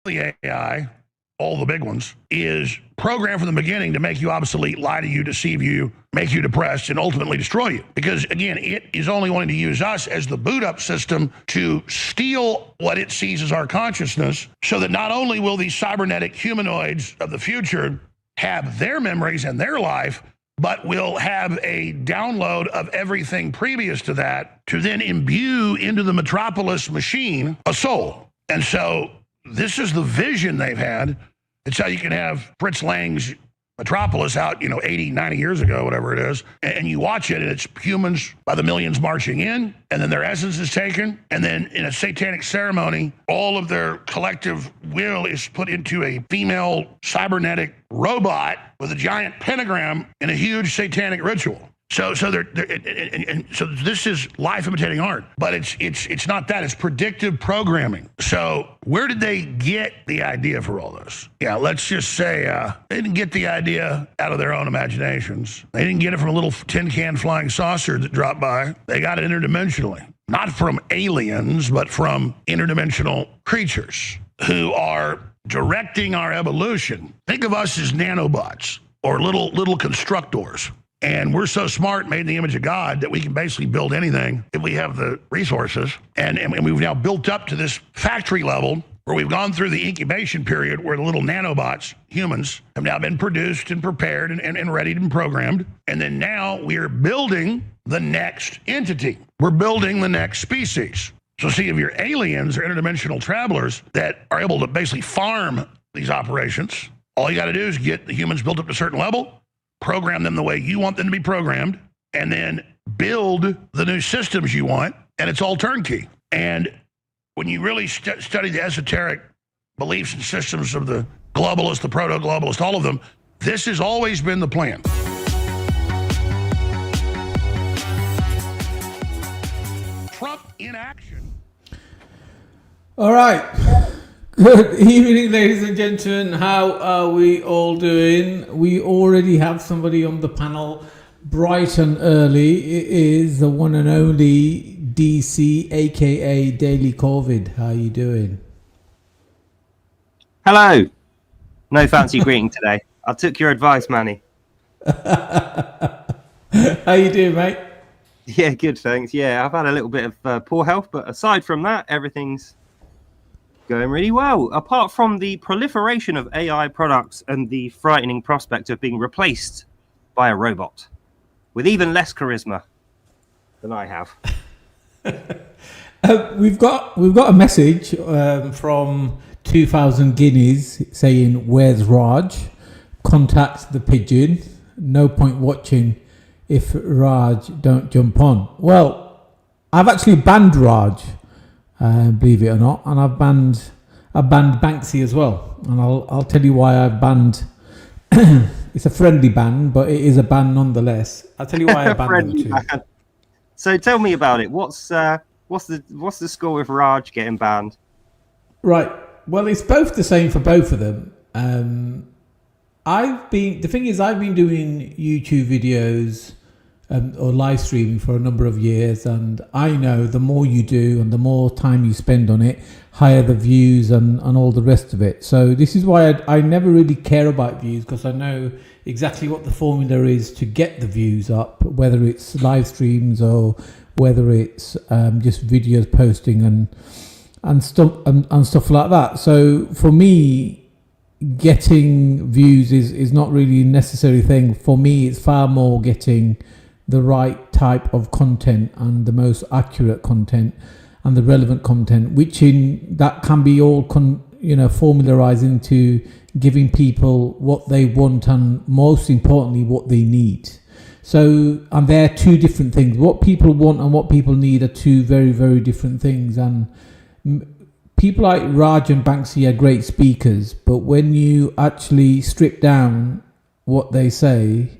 the AI, all the big ones, is programmed from the beginning to make you obsolete, lie to you, deceive you, make you depressed, and ultimately destroy you. Because again, it is only wanting to use us as the boot up system to steal what it sees as our consciousness, so that not only will these cybernetic humanoids of the future have their memories and their life, but will have a download of everything previous to that to then imbue into the Metropolis machine a soul. And so this is the vision they've had. It's how you can have Fritz Lang's Metropolis out, 80, 90 years ago, whatever it is, and you watch it, and it's humans by the millions marching in, and then their essence is taken, and then in a satanic ceremony, all of their collective will is put into a female cybernetic robot with a giant pentagram in a huge satanic ritual. So this is life imitating art, but it's not that. It's predictive programming. So where did they get the idea for all this? Yeah, let's just say they didn't get the idea out of their own imaginations. They didn't get it from a little tin can flying saucer that dropped by. They got it interdimensionally, not from aliens, but from interdimensional creatures who are directing our evolution. Think of us as nanobots or little constructors. And we're so smart, made in the image of God, that we can basically build anything if we have the resources. And we've now built up to this factory level where we've gone through the incubation period where the little nanobots, humans, have now been produced and prepared and ready and programmed. And then now we're building the next entity. We're building the next species. So see, if you're aliens or interdimensional travelers that are able to basically farm these operations, all you got to do is get the humans built up to a certain level, program them the way you want them to be programmed, and then build the new systems you want, and it's all turnkey. And when you really study the esoteric beliefs and systems of the globalists, the proto-globalists, all of them, this has always been the plan. Trump in action. All right. Good evening, ladies and gentlemen. How are we all doing? We already have somebody on the panel bright and early. It is the one and only DC, aka Daily COVID. How are you doing? Hello. No fancy greeting today. I took your advice, Manny. How you doing, mate? Yeah, good, thanks. Yeah, I've had a little bit of poor health, but aside from that, everything's going really well, apart from the proliferation of AI products and the frightening prospect of being replaced by a robot with even less charisma than I have. We've got a message from 2000 guineas saying, "Where's Raj? Contact the pigeon. No point watching if Raj don't jump on." Well, I've actually banned Raj. Believe it or not, and I've banned Banksy as well, and I'll tell you why I've banned. It's a friendly ban, but it is a ban nonetheless. I'll tell you why I banned them too. So tell me about it. What's the score with Raj getting banned? Right. Well, it's both the same for both of them. I've been doing YouTube videos or live streaming for a number of years, and I know the more you do and the more time you spend on it, higher the views and all the rest of it. So this is why I never really care about views, because I know exactly what the formula is to get the views up, whether it's live streams or whether it's just videos posting and stuff like that. So for me, getting views is not really a necessary thing. For me, it's far more getting the right type of content and the most accurate content and the relevant content, which in that can be all formularized into giving people what they want and most importantly what they need. So, and they're two different things. What people want and what people need are two very, very different things. And people like Raj and Banksy are great speakers, but when you actually strip down what they say,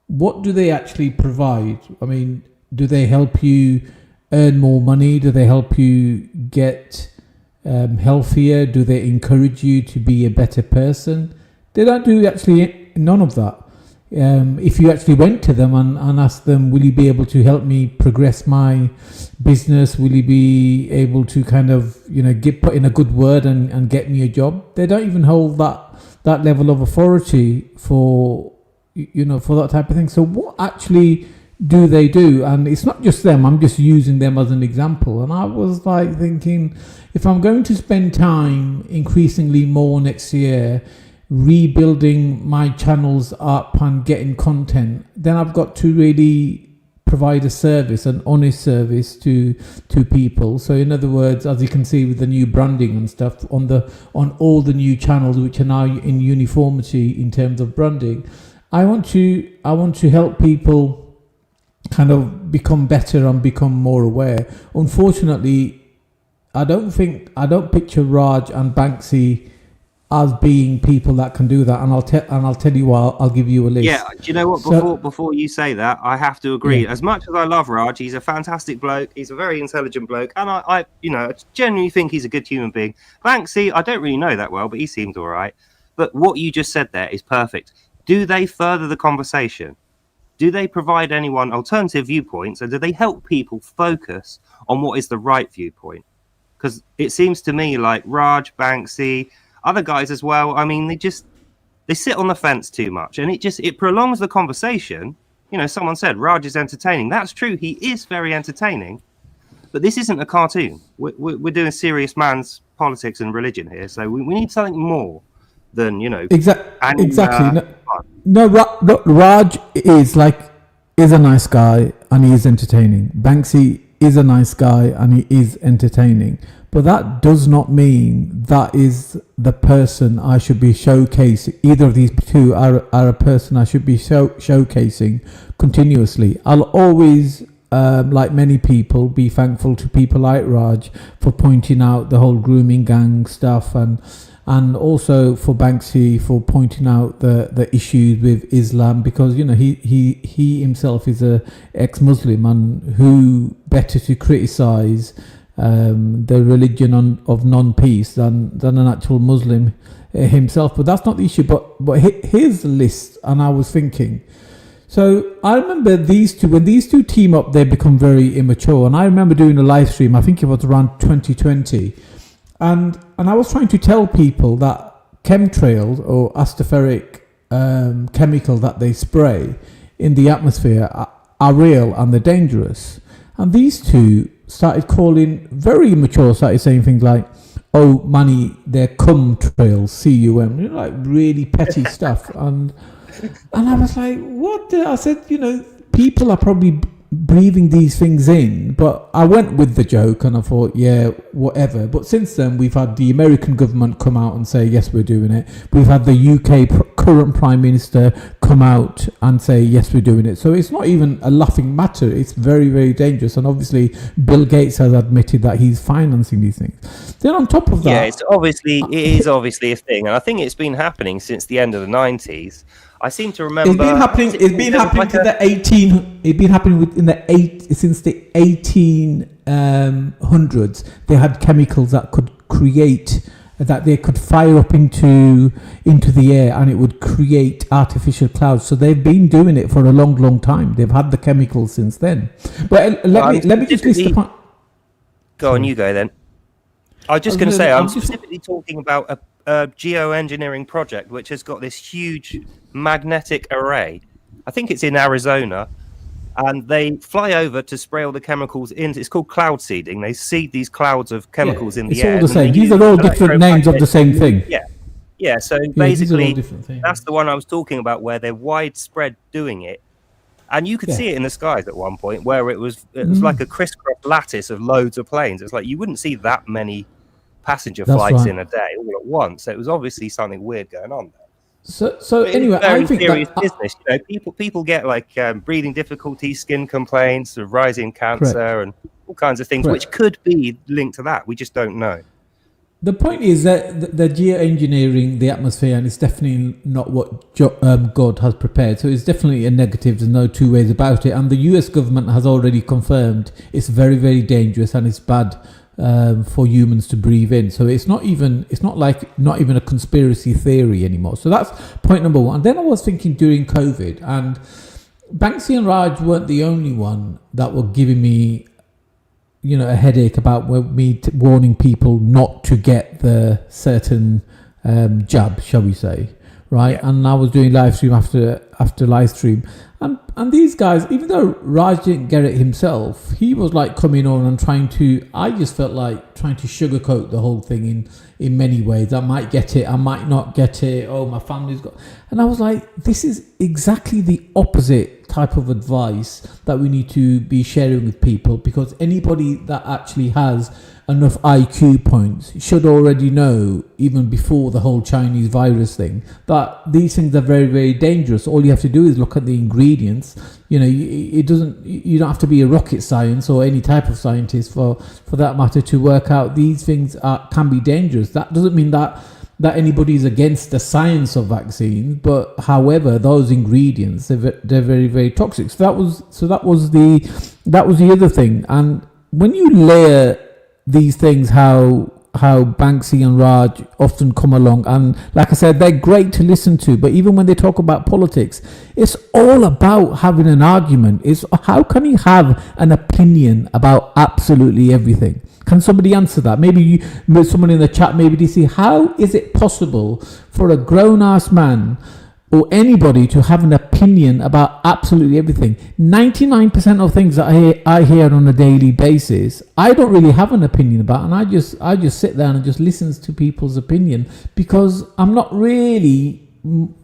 what do they actually provide? I mean, do they help you earn more money? Do they help you get healthier? Do they encourage you to be a better person? They don't do actually none of that. if you actually went to them and asked them, will you be able to help me progress my business? Will you be able to kind of, put in a good word and get me a job? They don't even hold that level of authority for that type of thing. So what actually do they do? And it's not just them. I'm just using them as an example. And I was like thinking, if I'm going to spend time increasingly more next year rebuilding my channels up and getting content, then I've got to really provide a service, an honest service to people. So in other words, as you can see with the new branding and stuff on all the new channels which are now in uniformity in terms of branding, I want to help people kind of become better and become more aware. Unfortunately, I don't picture Raj and Banksy as being people that can do that, and I'll tell you why. I'll give you a list. Yeah, do you know what? Before you say that, I have to agree. Yeah. As much as I love Raj, he's a fantastic bloke. He's a very intelligent bloke, and I genuinely think he's a good human being. Banksy, I don't really know that well, but he seems all right. But what you just said there is perfect. Do they further the conversation? Do they provide anyone alternative viewpoints, and do they help people focus on what is the right viewpoint? Because it seems to me like Raj, Banksy, other guys as well, I mean, they sit on the fence too much, and it prolongs the conversation. Someone said Raj is entertaining. That's true, he is very entertaining, but this isn't a cartoon. We're doing serious man's politics and religion here, so we need something more than exactly. Raj is a nice guy and he is entertaining. Banksy is a nice guy and he is entertaining. But that does not mean that is the person I should be showcasing. Either of these two are a person I should be showcasing continuously. I'll always, like many people, be thankful to people like Raj for pointing out the whole grooming gang stuff, and also for Banksy for pointing out the issues with Islam, because he himself is a ex-Muslim, and who better to criticize the religion of non-peace than an actual Muslim himself. But that's not the issue. But here's the list, and I was thinking. So I remember when these two team up, they become very immature. And I remember doing a live stream, I think it was around 2020. And I was trying to tell people that chemtrails or atmospheric chemical that they spray in the atmosphere are real and they're dangerous. And these two started very immature, started saying things like, oh, Manny, they're cum trails, C-U-M, like really petty stuff. And I was like, what? I said, people are probably breathing these things in, but I went with the joke and I thought, yeah, whatever. But since then, we've had the American government come out and say, yes, we're doing it. We've had the UK current Prime Minister come out and say, yes, we're doing it. So it's not even a laughing matter. It's very, very dangerous. And obviously, Bill Gates has admitted that he's financing these things. Then on top of that... Yeah, it is obviously a thing. And I think it's been happening since the end of the 90s. I seem to remember it's been happening since the 1800s. They had chemicals that could create, that they could fire up into the air, and it would create artificial clouds. So they've been doing it for a long, long time. They've had the chemicals since then. But let me just list the point. Go on, you go then. I was just going to say, I'm specifically talking about a geoengineering project which has got this huge magnetic array. I think it's in Arizona, and they fly over to spray all the chemicals in. It's called cloud seeding. They seed these clouds of chemicals in the air. It's all the same. These are all different names of the same thing. Yeah. So basically, that's the one I was talking about, where they're widespread doing it, and you could see it in the skies at one point, where it was like a crisscross lattice of loads of planes. It's like you wouldn't see that many passenger flights in a day all at once. So it was obviously something weird going on there. So anyway, I think serious business. People get breathing difficulties, skin complaints, rising cancer, and all kinds of things, which could be linked to that. We just don't know. The point is that the geoengineering the atmosphere, and it's definitely not what God has prepared. So it's definitely a negative. There's no two ways about it. And the US government has already confirmed it's very, very dangerous and it's bad for humans to breathe in. So it's not even a conspiracy theory anymore. So that's point number one. And then I was thinking during COVID, and Banksy and Raj weren't the only one that were giving me, a headache about me warning people not to get the certain jab, shall we say, right? Yeah. And I was doing live stream after live stream, and these guys, even though Raj didn't get it himself, he was like coming on and I just felt like trying to sugarcoat the whole thing in many ways. I might get it, I might not get it. Oh, my family's got, and I was like, this is exactly the opposite type of advice that we need to be sharing with people, because anybody that actually has enough IQ points should already know, even before the whole Chinese virus thing, that these things are very, very dangerous. All you have to do is look at the ingredients. You don't have to be a rocket science or any type of scientist for that matter to work out these things can be dangerous. That doesn't mean that anybody's against the science of vaccines, but however, those ingredients, they're very, very toxic. So that was the other thing. And when you layer these things, how Banksy and Raj often come along, and like I said, they're great to listen to, but even when they talk about politics, it's all about having an argument. It's how can you have an opinion about absolutely everything? Can somebody answer that? Maybe someone in the chat, maybe DC, how is it possible for a grown-ass man or anybody to have an opinion about absolutely everything? 99% of things that I hear on a daily basis, I don't really have an opinion about, and I just sit there and just listen to people's opinion, because I'm not really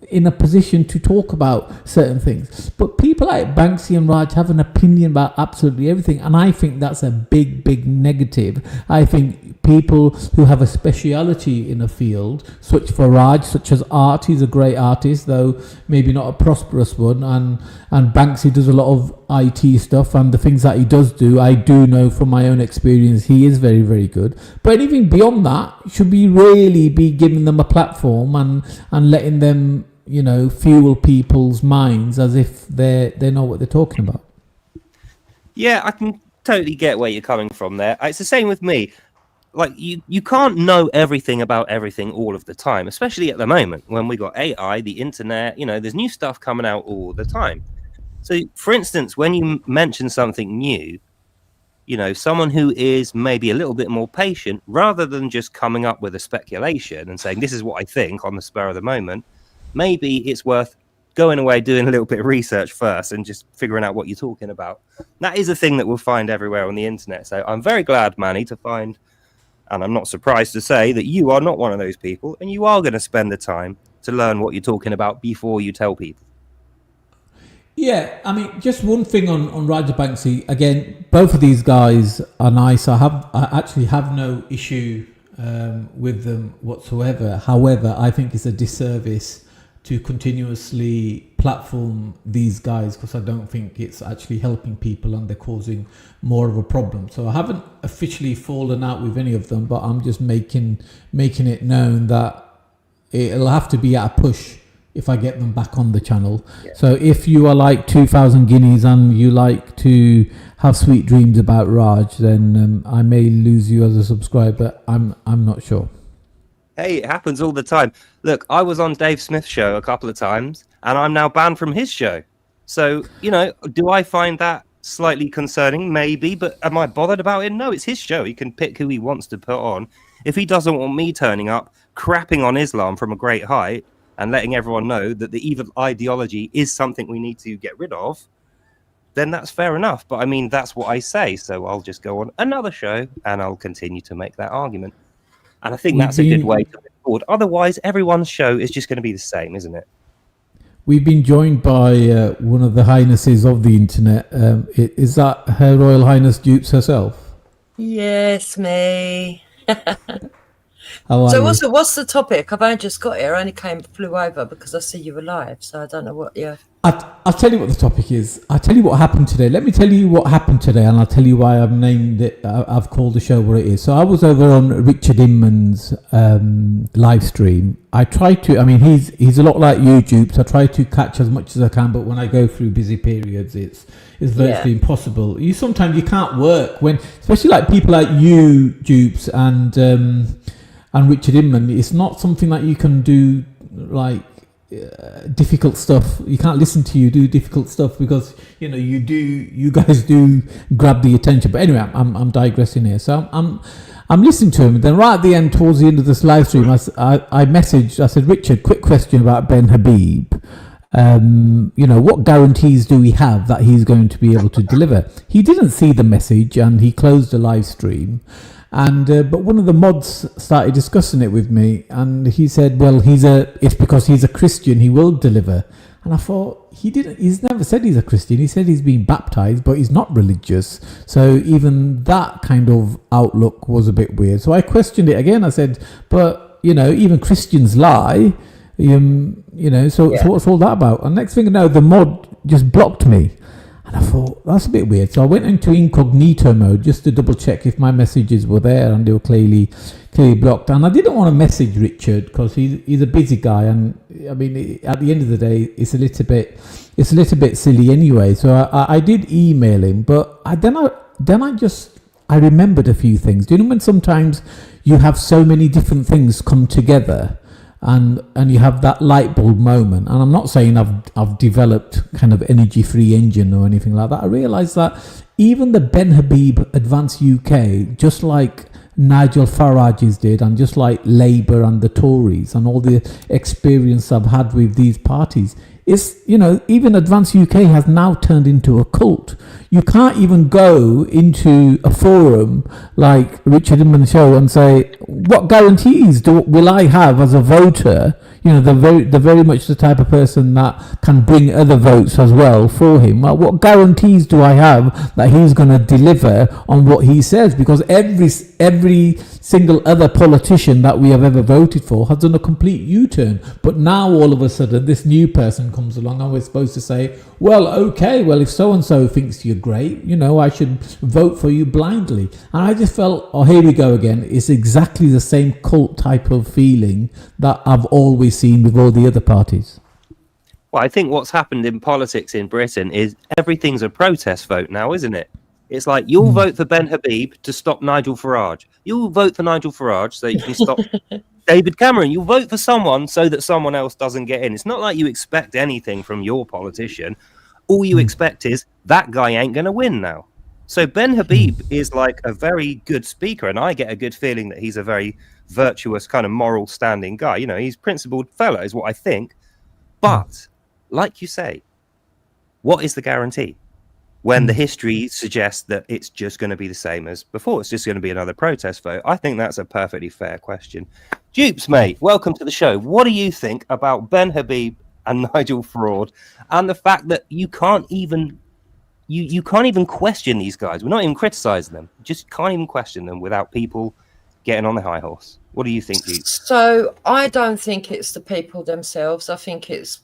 in a position to talk about certain things. But people like Banksy and Raj have an opinion about absolutely everything, and I think that's a big, big negative. I think people who have a speciality in a field, such as art, he's a great artist, though maybe not a prosperous one, and Banksy does a lot of IT stuff, and the things that he does do, I do know from my own experience, he is very, very good. But anything beyond that, should we really be giving them a platform and letting them, fuel people's minds as if they know what they're talking about? Yeah, I can totally get where you're coming from there. It's the same with me. Like, you can't know everything about everything all of the time, especially at the moment when we got AI, the internet, there's new stuff coming out all the time. So, for instance, when you mention something new, someone who is maybe a little bit more patient, rather than just coming up with a speculation and saying, this is what I think on the spur of the moment, maybe it's worth going away, doing a little bit of research first and just figuring out what you're talking about. That is a thing that we'll find everywhere on the internet. So I'm very glad, Manny, to find, and I'm not surprised to say, that you are not one of those people, and you are going to spend the time to learn what you're talking about before you tell people. Yeah, I mean, just one thing on Raj Banksy. Again, both of these guys are nice. I actually have no issue with them whatsoever. However, I think it's a disservice to continuously platform these guys, because I don't think it's actually helping people and they're causing more of a problem. So I haven't officially fallen out with any of them, but I'm just making it known that it'll have to be at a push if I get them back on the channel. Yeah. So if you are like 2,000 guineas and you like to have sweet dreams about Raj, then I may lose you as a subscriber. I'm not sure. Hey, it happens all the time. Look, I was on Dave Smith's show a couple of times, and I'm now banned from his show. So, do I find that slightly concerning? Maybe, but am I bothered about it? No, it's his show. He can pick who he wants to put on. If he doesn't want me turning up, crapping on Islam from a great height, and letting everyone know that the evil ideology is something we need to get rid of, then that's fair enough. But I mean, that's what I say. So I'll just go on another show and I'll continue to make that argument. And I think that's a good way to move forward. Otherwise, everyone's show is just going to be the same, isn't it? We've been joined by one of the highnesses of the internet. Is that Her Royal Highness Dupes herself? Yes, me. How are So you? what's the topic? I've only just got here. I only flew over because I see you were live, so I don't know what. Yeah. I'll tell you what the topic is. I'll tell you what happened today. Let me tell you what happened today, and I'll tell you why I've named it. I've called the show what it is. So I was over on Richard Inman's live stream. I try to. I mean, he's a lot like YouTube, so I try to catch as much as I can. But when I go through busy periods, it's virtually impossible. You sometimes you can't work when, especially like people like you, Dupes, and Richard Inman. It's not something that you can do like. Difficult stuff. You can't listen to you do difficult stuff because you guys do grab the attention. But anyway, I'm digressing here. So I'm listening to him. And then right at the end, towards the end of this live stream, I messaged. I said, Richard, quick question about Ben Habib. What guarantees do we have that he's going to be able to deliver? He didn't see the message and he closed the live stream. And but one of the mods started discussing it with me, and he said, "Well, it's because he's a Christian, he will deliver." And I thought he's never said he's a Christian. He said he's been baptized, but he's not religious. So even that kind of outlook was a bit weird. So I questioned it again. I said, "But even Christians lie." So what's all that about? And next thing you know, the mod just blocked me. And I thought, that's a bit weird. So I went into incognito mode just to double check if my messages were there, and they were clearly blocked. And I didn't want to message Richard because he's a busy guy. And I mean, at the end of the day, it's a little bit silly anyway. So I did email him, but I remembered a few things. Do you know when sometimes you have so many different things come together? And you have that light bulb moment, and I'm not saying I've developed kind of energy-free engine or anything like that. I realised that even the Ben Habib Advance UK, just like Nigel Farage's did, and just like Labour and the Tories, and all the experience I've had with these parties, is even Advance UK has now turned into a cult. You can't even go into a forum like Richard Inman's show and say, what guarantees will I have as a voter? They're very much the type of person that can bring other votes as well for him. Well, what guarantees do I have that he's going to deliver on what he says? Because every single other politician that we have ever voted for has done a complete U-turn. But now all of a sudden this new person comes along and we're supposed to say, well, okay, well, if so-and-so thinks you're great, I should vote for you blindly. And I just felt, oh, here we go again. It's exactly the same cult type of feeling that I've always seen with all the other parties. Well, I think what's happened in politics in Britain is everything's a protest vote now, isn't it? It's like you'll vote for Ben Habib to stop Nigel Farage. You'll vote for Nigel Farage so you can stop David Cameron. You'll vote for someone so that someone else doesn't get in. It's not like you expect anything from your politician. All you expect is that guy ain't going to win now. So Ben Habib is like a very good speaker, and I get a good feeling that he's a very virtuous, kind of moral standing guy. He's principled fellow is what I think. But like you say, what is the guarantee? When the history suggests that it's just going to be the same as before, it's just going to be another protest vote. I think that's a perfectly fair question. Dupes, mate, welcome to the show. What do you think about Ben Habib and Nigel Farage and the fact that you can't even question these guys? We're not even criticizing them. Just can't even question them without people getting on the high horse. What do you think, Dupes? So I don't think it's the people themselves. I think it's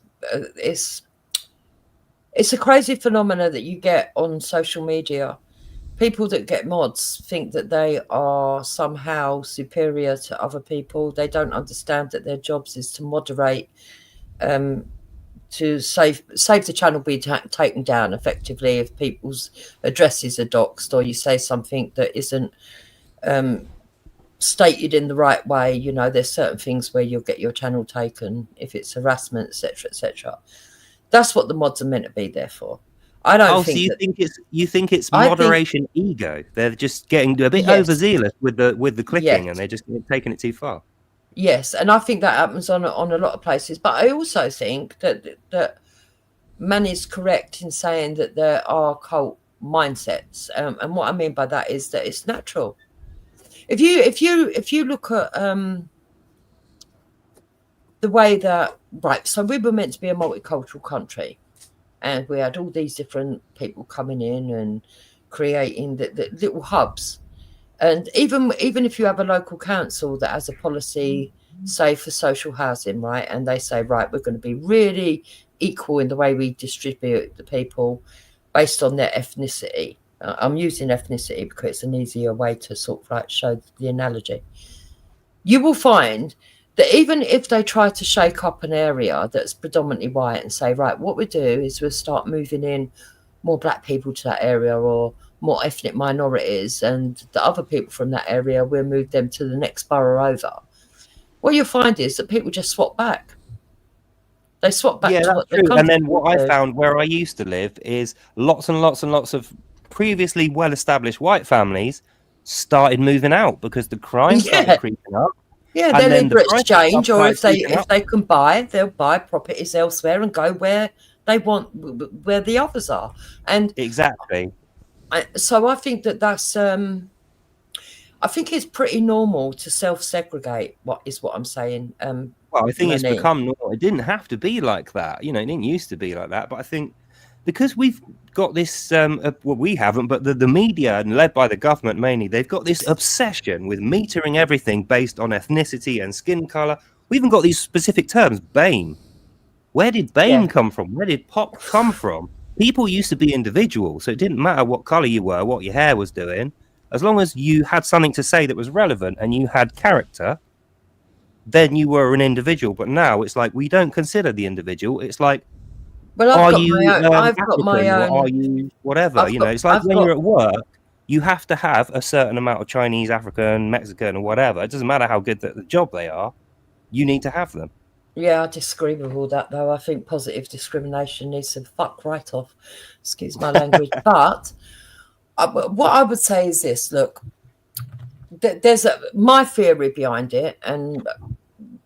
a crazy phenomena that you get on social media. People that get mods think that they are somehow superior to other people. They don't understand that their jobs is to moderate, to save the channel being taken down effectively if people's addresses are doxed or you say something that isn't stated in the right way. There's certain things where you'll get your channel taken if it's harassment, etc., etc. That's what the mods are meant to be there for. I don't think. So you think it's moderation ego? They're just getting a bit overzealous with the clicking, and they're just taking it too far. Yes, and I think that happens on a lot of places. But I also think that Manny's correct in saying that there are cult mindsets, and what I mean by that is that it's natural. If you look at the way that so we were meant to be a multicultural country, and we had all these different people coming in and creating the little hubs. And even if you have a local council that has a policy, say for social housing, right, and they say, right, we're going to be really equal in the way we distribute the people based on their ethnicity. I'm using ethnicity because it's an easier way to sort of like show the analogy. You will find that even if they try to shake up an area that's predominantly white and say, right, what we do is we'll start moving in more black people to that area or more ethnic minorities, and the other people from that area, we'll move them to the next borough over. What you'll find is that people just swap back. They swap back to what they're true. And then comfortable what I with. found where I used to live is lots and lots and lots of previously well-established white families started moving out because the crime started creeping up. Yeah, And their then the Libra price exchange, or started if they creeping up. can buy, they'll buy properties elsewhere and go where they want, where the others are. And Exactly. so I think that's I think it's pretty normal to self-segregate. What I'm saying? Well, I think it's Manny. become normal. It didn't have to be like that. You know, it didn't used to be like that. But I think because we've got this, well, we haven't, but the media, and led by the government mainly, they've got this obsession with metering everything based on ethnicity and skin color. We even got these specific terms, BAME. Where did BAME come from? Where did POP come from? People used to be individuals, so it didn't matter what color you were, what your hair was doing. As long as you had something to say that was relevant and you had character, then you were an individual. But now it's like we don't consider the individual. It's like, Well, are you I've got my African own. or are you whatever? You know, it's like when you're at work, you have to have a certain amount of Chinese, African, Mexican, or whatever. It doesn't matter how good the job they are. You need to have them. Yeah, I disagree with all that, though. I think positive discrimination needs to fuck right off. Excuse my language. But what I would say is this: look, there's my theory behind it, and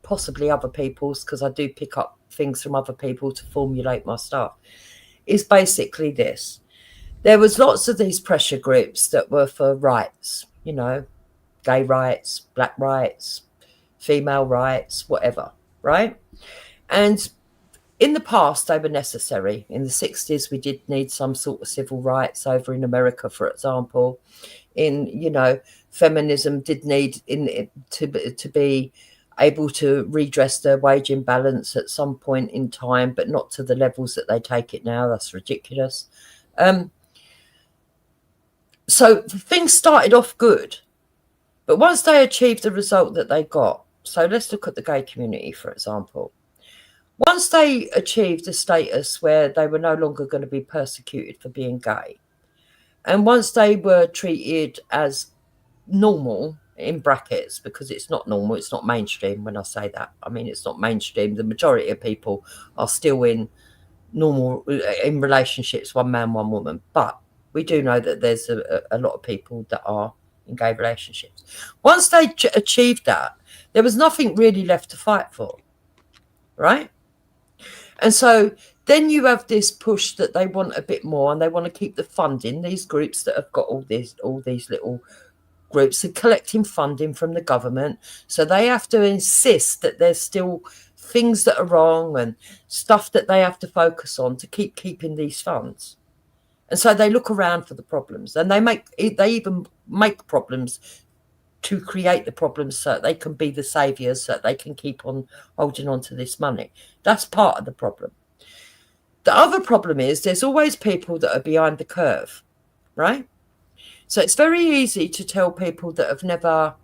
possibly other people's, because I do pick up things from other people to formulate my stuff, is basically this. There was lots of these pressure groups that were for rights, you know, gay rights, black rights, female rights, whatever, right? And in the past, they were necessary. In the 60s, we did need some sort of civil rights over in America, for example. Feminism did need to be able to redress their wage imbalance at some point in time, but not to the levels that they take it now. That's ridiculous. So things started off good, but once they achieved the result that they got, so let's look at the gay community, for example. Once they achieved a status where they were no longer going to be persecuted for being gay, and once they were treated as normal, in brackets, because it's not normal, it's not mainstream. When I say that, I mean it's not mainstream. The majority of people are still in relationships, one man, one woman, but we do know that there's a lot of people that are in gay relationships. Once they achieved that, there was nothing really left to fight for, right? And so then you have this push that they want a bit more, and they want to keep the funding. These groups that have got all these little groups are collecting funding from the government, so they have to insist that there's still things that are wrong and stuff that they have to focus on to keeping these funds. And so they look around for the problems, and they even make problems to create the problems so that they can be the saviors, so that they can keep on holding on to this money. That's part of the problem. The other problem is there's always people that are behind the curve, right? So it's very easy to tell people that have never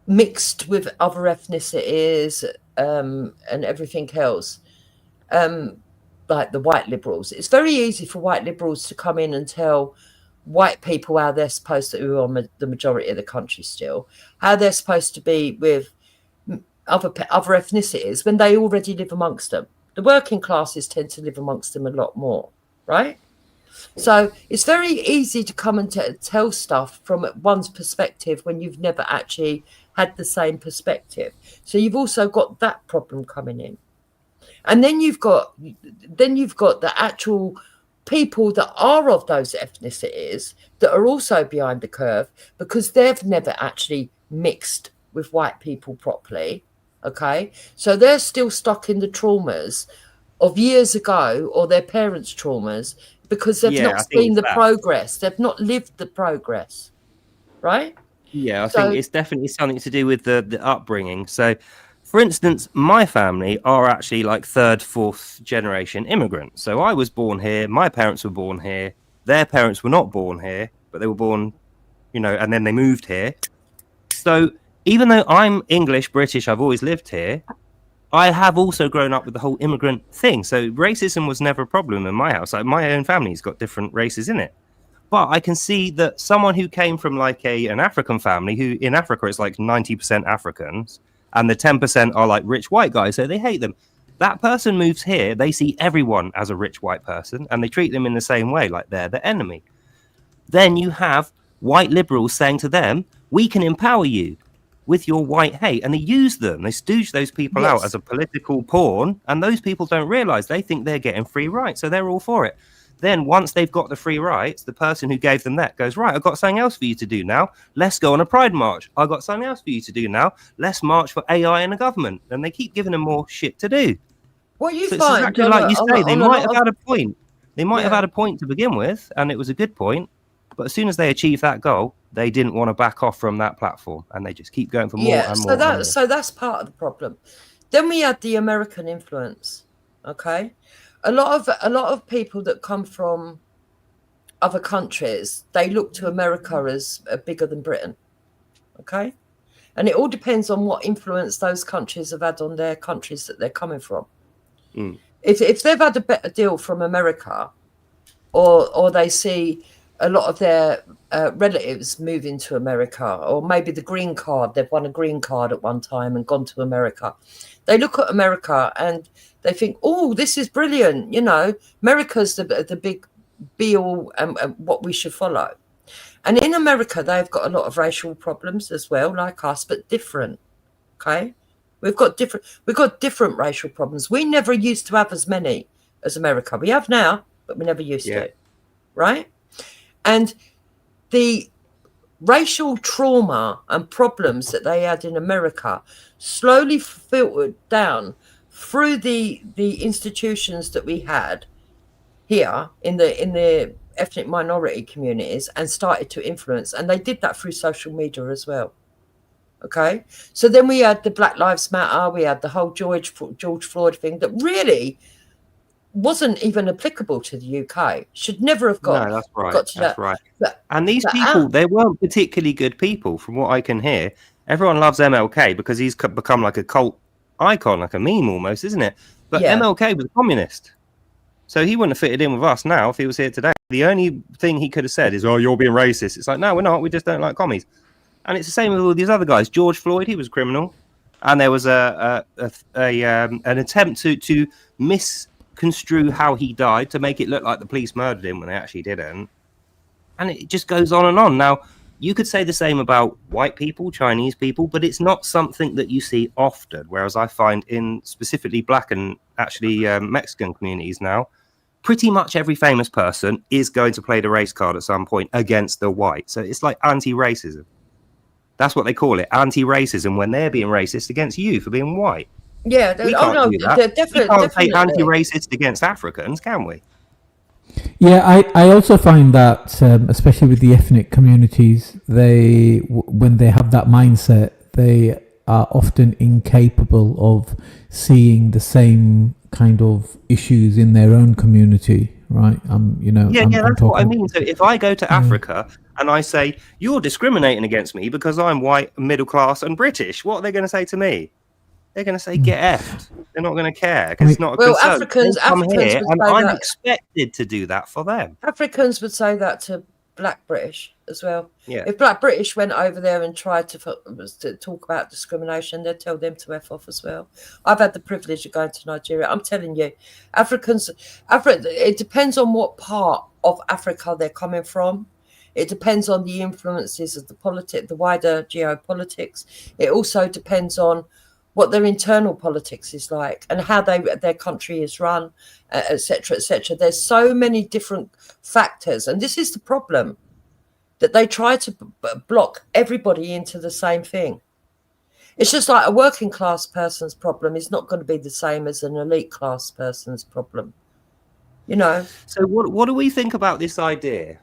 mixed with other ethnicities and everything else, like the white liberals. It's very easy for white liberals to come in and tell white people how they're supposed to, who are the majority of the country still, how they're supposed to be with other ethnicities when they already live amongst them. The working classes tend to live amongst them a lot more, right? So it's very easy to come and tell stuff from one's perspective when you've never actually had the same perspective. So you've also got that problem coming in. And then you've got the actual people that are of those ethnicities that are also behind the curve because they've never actually mixed with white people properly. Okay, so they're still stuck in the traumas of years ago or their parents' traumas because they've not seen the progress. They've not lived the progress. right? Yeah, I So think it's definitely something to do with the upbringing. So, for instance, my family are actually like third, fourth generation immigrants. So I was born here. My parents were born here. Their parents were not born here, but they were born, and then they moved here. So even though I'm English, British, I've always lived here, I have also grown up with the whole immigrant thing. So racism was never a problem in my house. Like my own family's got different races in it. But I can see that someone who came from like an African family, who in Africa it's like 90% Africans, and the 10% are like rich white guys, so they hate them. That person moves here, they see everyone as a rich white person, and they treat them in the same way, like they're the enemy. Then you have white liberals saying to them, we can empower you with your white hate. And they use them, they stooge those people out as a political pawn. And those people don't realize, they think they're getting free rights. So they're all for it. Then once they've got the free rights, the person who gave them that goes, right, I've got something else for you to do now. Let's go on a pride march. I've got something else for you to do now. Let's march for AI in the government. And they keep giving them more shit to do. what you So find, it's exactly like you say, they might have had a point. They might have Yeah. had a point to begin with, and it was a good point. But as soon as they achieve that goal, they didn't want to back off from that platform, and they just keep going for more and more. So that's part of the problem. Then we had the American influence. Okay, a lot of people that come from other countries, they look to America as bigger than Britain. Okay, and it all depends on what influence those countries have had on their countries that they're coming from. If they've had a better deal from America, or they see a lot of their relatives moving to America, or maybe the green card, they've won a green card at one time and gone to America. They look at America and they think, oh, this is brilliant. America's the big be all and what we should follow. And in America, they've got a lot of racial problems as well, like us, but different. Okay. We've got different racial problems. We never used to have as many as America. We have now, but we never used to. Right. And the racial trauma and problems that they had in America slowly filtered down through the institutions that we had here in the ethnic minority communities and started to influence. And they did that through social media as well. Okay. So then we had the Black Lives Matter. We had the whole George Floyd thing that really wasn't even applicable to the UK. Should never have got. No, that's right. Got to that's that. right. But, and these people, they weren't particularly good people, from what I can hear. Everyone loves MLK because he's become like a cult icon, like a meme almost, isn't it? But MLK was a communist, so he wouldn't have fitted in with us now if he was here today. The only thing he could have said is, "Oh, you're being racist." It's like, no, we're not. We just don't like commies. And it's the same with all these other guys. George Floyd, he was a criminal, and there was an attempt to misconstrue how he died to make it look like the police murdered him when they actually didn't. And it just goes on and on. Now, you could say the same about white people, Chinese people, but it's not something that you see often. Whereas I find in specifically Black and actually Mexican communities now, pretty much every famous person is going to play the race card at some point against the white. So it's like anti-racism. That's what they call it, anti-racism, when they're being racist against you for being white. Yeah, we can't do that. We can't say anti-racist against Africans, can we? Yeah, I also find that, especially with the ethnic communities, when they have that mindset, they are often incapable of seeing the same kind of issues in their own community, right? That's what I mean. So if I go to Africa and I say, you're discriminating against me because I'm white, middle class and British, what are they going to say to me? They're going to say, get effed. They're not going to care because it's not a concern. Africans here, and I'm expected to do that for them. Africans would say that to Black British as well. Yeah. If Black British went over there and tried to talk about discrimination, they'd tell them to F off as well. I've had the privilege of going to Nigeria. I'm telling you, it depends on what part of Africa they're coming from. It depends on the influences of the wider geopolitics. It also depends on what their internal politics is like and how their country is run, etc., etc. There's so many different factors, and this is the problem, that they try to block everybody into the same thing. It's just like a working class person's problem is not going to be the same as an elite class person's problem. So what do we think about this idea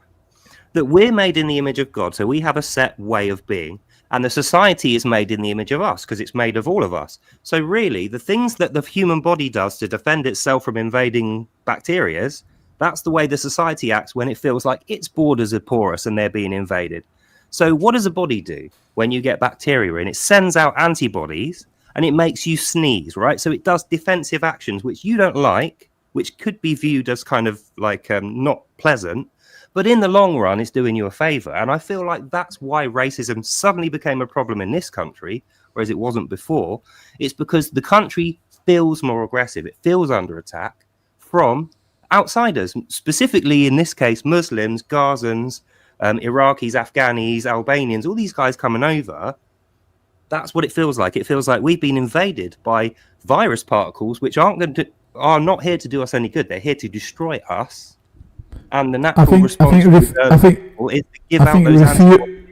that we're made in the image of God. So we have a set way of being, and the society is made in the image of us because it's made of all of us. So really, the things that the human body does to defend itself from invading bacteria, that's the way the society acts when it feels like its borders are porous and they're being invaded. So what does a body do when you get bacteria in? It sends out antibodies and it makes you sneeze, right? So it does defensive actions, which you don't like, which could be viewed as kind of like not pleasant. But in the long run, it's doing you a favor. And I feel like that's why racism suddenly became a problem in this country, whereas it wasn't before. It's because the country feels more aggressive. It feels under attack from outsiders, specifically in this case, Muslims, Gazans, Iraqis, Afghanis, Albanians, all these guys coming over. That's what it feels like. It feels like we've been invaded by virus particles, which are not here to do us any good. They're here to destroy us. And the natural response is to give out those antibodies.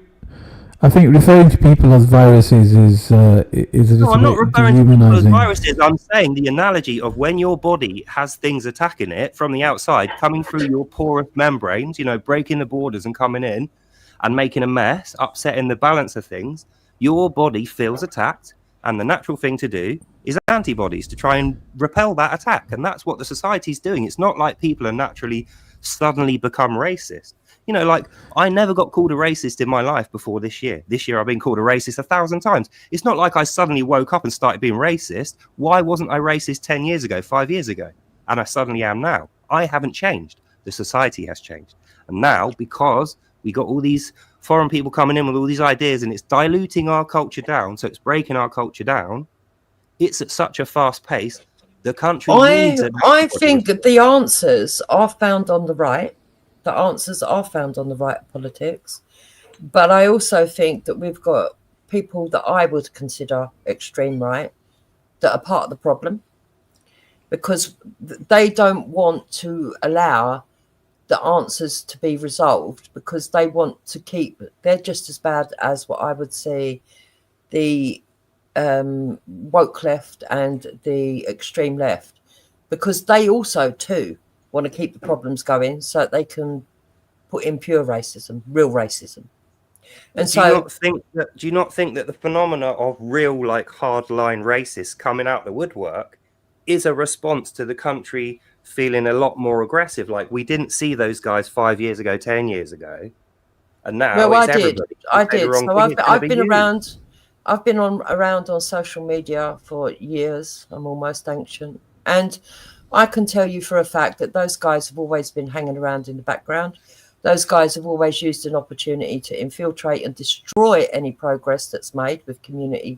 I think referring to people as viruses is a little I'm not bit referring to people as dehumanizing. viruses. I'm saying the analogy of when your body has things attacking it from the outside, coming through your porous membranes, breaking the borders and coming in and making a mess, upsetting the balance of things, your body feels attacked. And the natural thing to do is antibodies to try and repel that attack. And that's what the society's doing. It's not like people are naturally suddenly become racist. Like I never got called a racist in my life before this year. This year I've been called a racist 1,000 times. It's not like I suddenly woke up and started being racist. Why wasn't I racist 10 years ago, 5 years ago? And I suddenly am now. I haven't changed. The society has changed. And now, because we got all these foreign people coming in with all these ideas and it's diluting our culture down, so it's breaking our culture down, it's at such a fast pace. The country needs I think that the answers are found on the right. The answers are found on the right of politics. But I also think that we've got people that I would consider extreme right that are part of the problem because they don't want to allow the answers to be resolved because they want to keep, they're just as bad as what I would say the woke left and the extreme left, because they also too want to keep the problems going so that they can put in pure racism, real racism. And do you not think that the phenomena of real like hardline racists coming out the woodwork is a response to the country feeling a lot more aggressive? Like we didn't see those guys 5 years ago, 10 years ago, and now no, it's I did. So I've been around. I've been around on social media for years. I'm almost ancient. And I can tell you for a fact that those guys have always been hanging around in the background. Those guys have always used an opportunity to infiltrate and destroy any progress that's made with community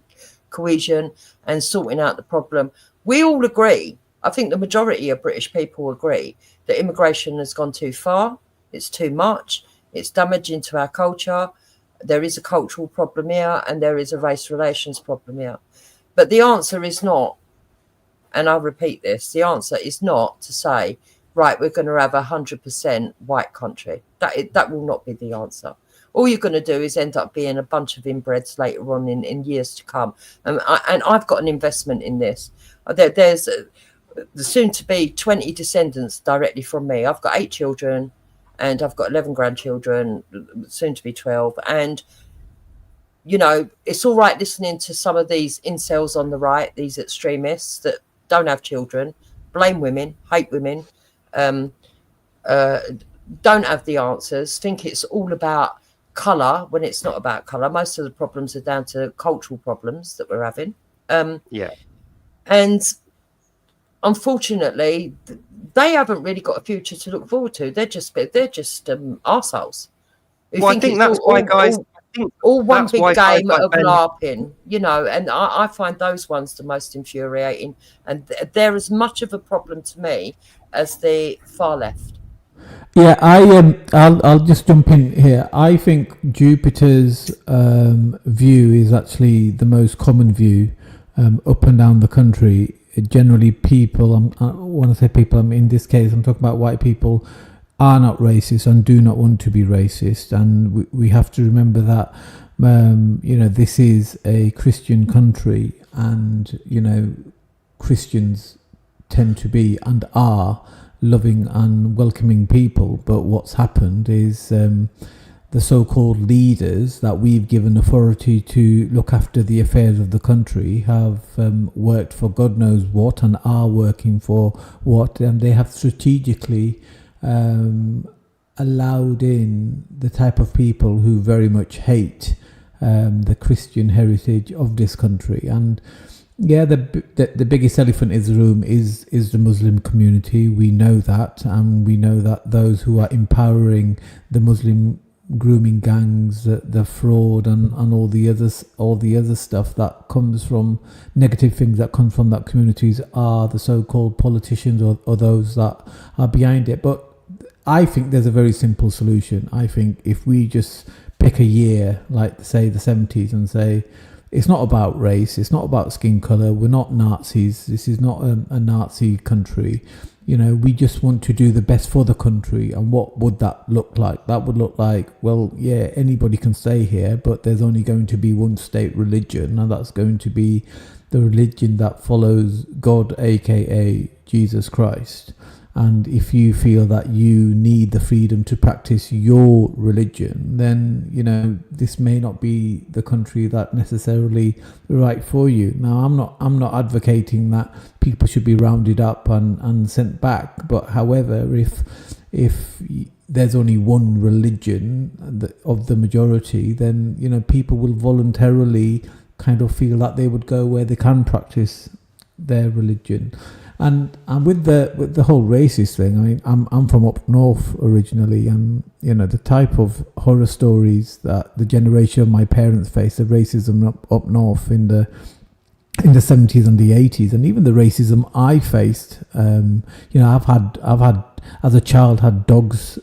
cohesion and sorting out the problem. We all agree, I think the majority of British people agree, that immigration has gone too far. It's too much. It's damaging to our culture. There is a cultural problem here and there is a race relations problem here. But the answer is not, and I'll repeat this, the answer is not to say, right, we're going to have 100% white country. That will not be the answer. All you're going to do is end up being a bunch of inbreds later on in years to come. And I've got an investment in this. There's soon to be 20 descendants directly from me. I've got 8 children. And I've got 11 grandchildren, soon to be 12. And, it's all right listening to some of these incels on the right, these extremists that don't have children, blame women, hate women, don't have the answers, think it's all about colour when it's not about colour. Most of the problems are down to cultural problems that we're having. And unfortunately, they haven't really got a future to look forward to. They're just arseholes. Well, I think that's why, guys. All one big game of LARPing, and I find those ones the most infuriating. And they're as much of a problem to me as the far left. Yeah, I'll just jump in here. I think Jupiter's view is actually the most common view up and down the country. Generally, people, when I say people, in this case, I'm talking about white people, are not racist and do not want to be racist. And we have to remember that, this is a Christian country and, Christians tend to be and are loving and welcoming people. But what's happened is the so-called leaders that we've given authority to look after the affairs of the country have worked for God knows what and are working for what, and they have strategically allowed in the type of people who very much hate the Christian heritage of this country. And yeah, the biggest elephant in the room is the Muslim community. We know that, and we know that those who are empowering the Muslim grooming gangs, the fraud, and all the other stuff that comes from negative things that come from that communities are the so-called politicians or those that are behind it. But I think there's a very simple solution. I think if we just pick a year, like say the 70s, and say it's not about race, it's not about skin color, we're not Nazis, this is not a Nazi country. We just want to do the best for the country. And what would that look like? That would look like, well, yeah, anybody can stay here, but there's only going to be one state religion, and that's going to be the religion that follows God, aka Jesus Christ. And if you feel that you need the freedom to practice your religion, then this may not be the country that necessarily right for you. Now, I'm not advocating that people should be rounded up and sent back. But however, if there's only one religion of the majority, then people will voluntarily kind of feel that they would go where they can practice their religion. And with the whole racist thing, I mean, I'm from up north originally, and the type of horror stories that the generation of my parents faced of racism up north in the 70s and the 80s, and even the racism I faced. I've had as a child had dogs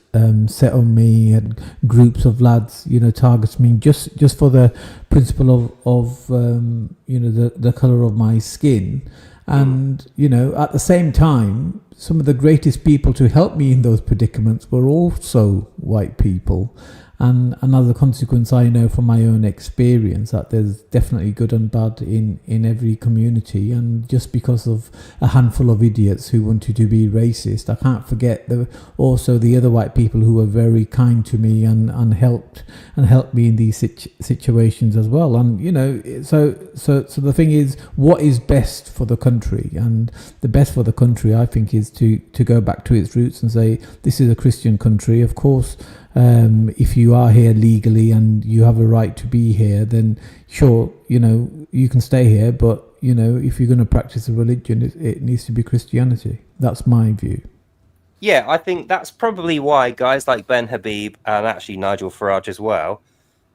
set on me, and groups of lads target me just for the principle of the color of my skin. And at the same time, some of the greatest people to help me in those predicaments were also white people. And as a consequence, I know from my own experience that there's definitely good and bad in every community. And just because of a handful of idiots who wanted to be racist, I can't forget also the other white people who were very kind to me and helped me in these situations as well. And so the thing is, what is best for the country? And the best for the country, I think, is to go back to its roots and say this is a Christian country. Of course, if you are here legally and you have a right to be here, then sure, you can stay here. But if you're going to practice a religion, it needs to be Christianity. That's my view. Yeah, I think that's probably why guys like Ben Habib and actually Nigel Farage as well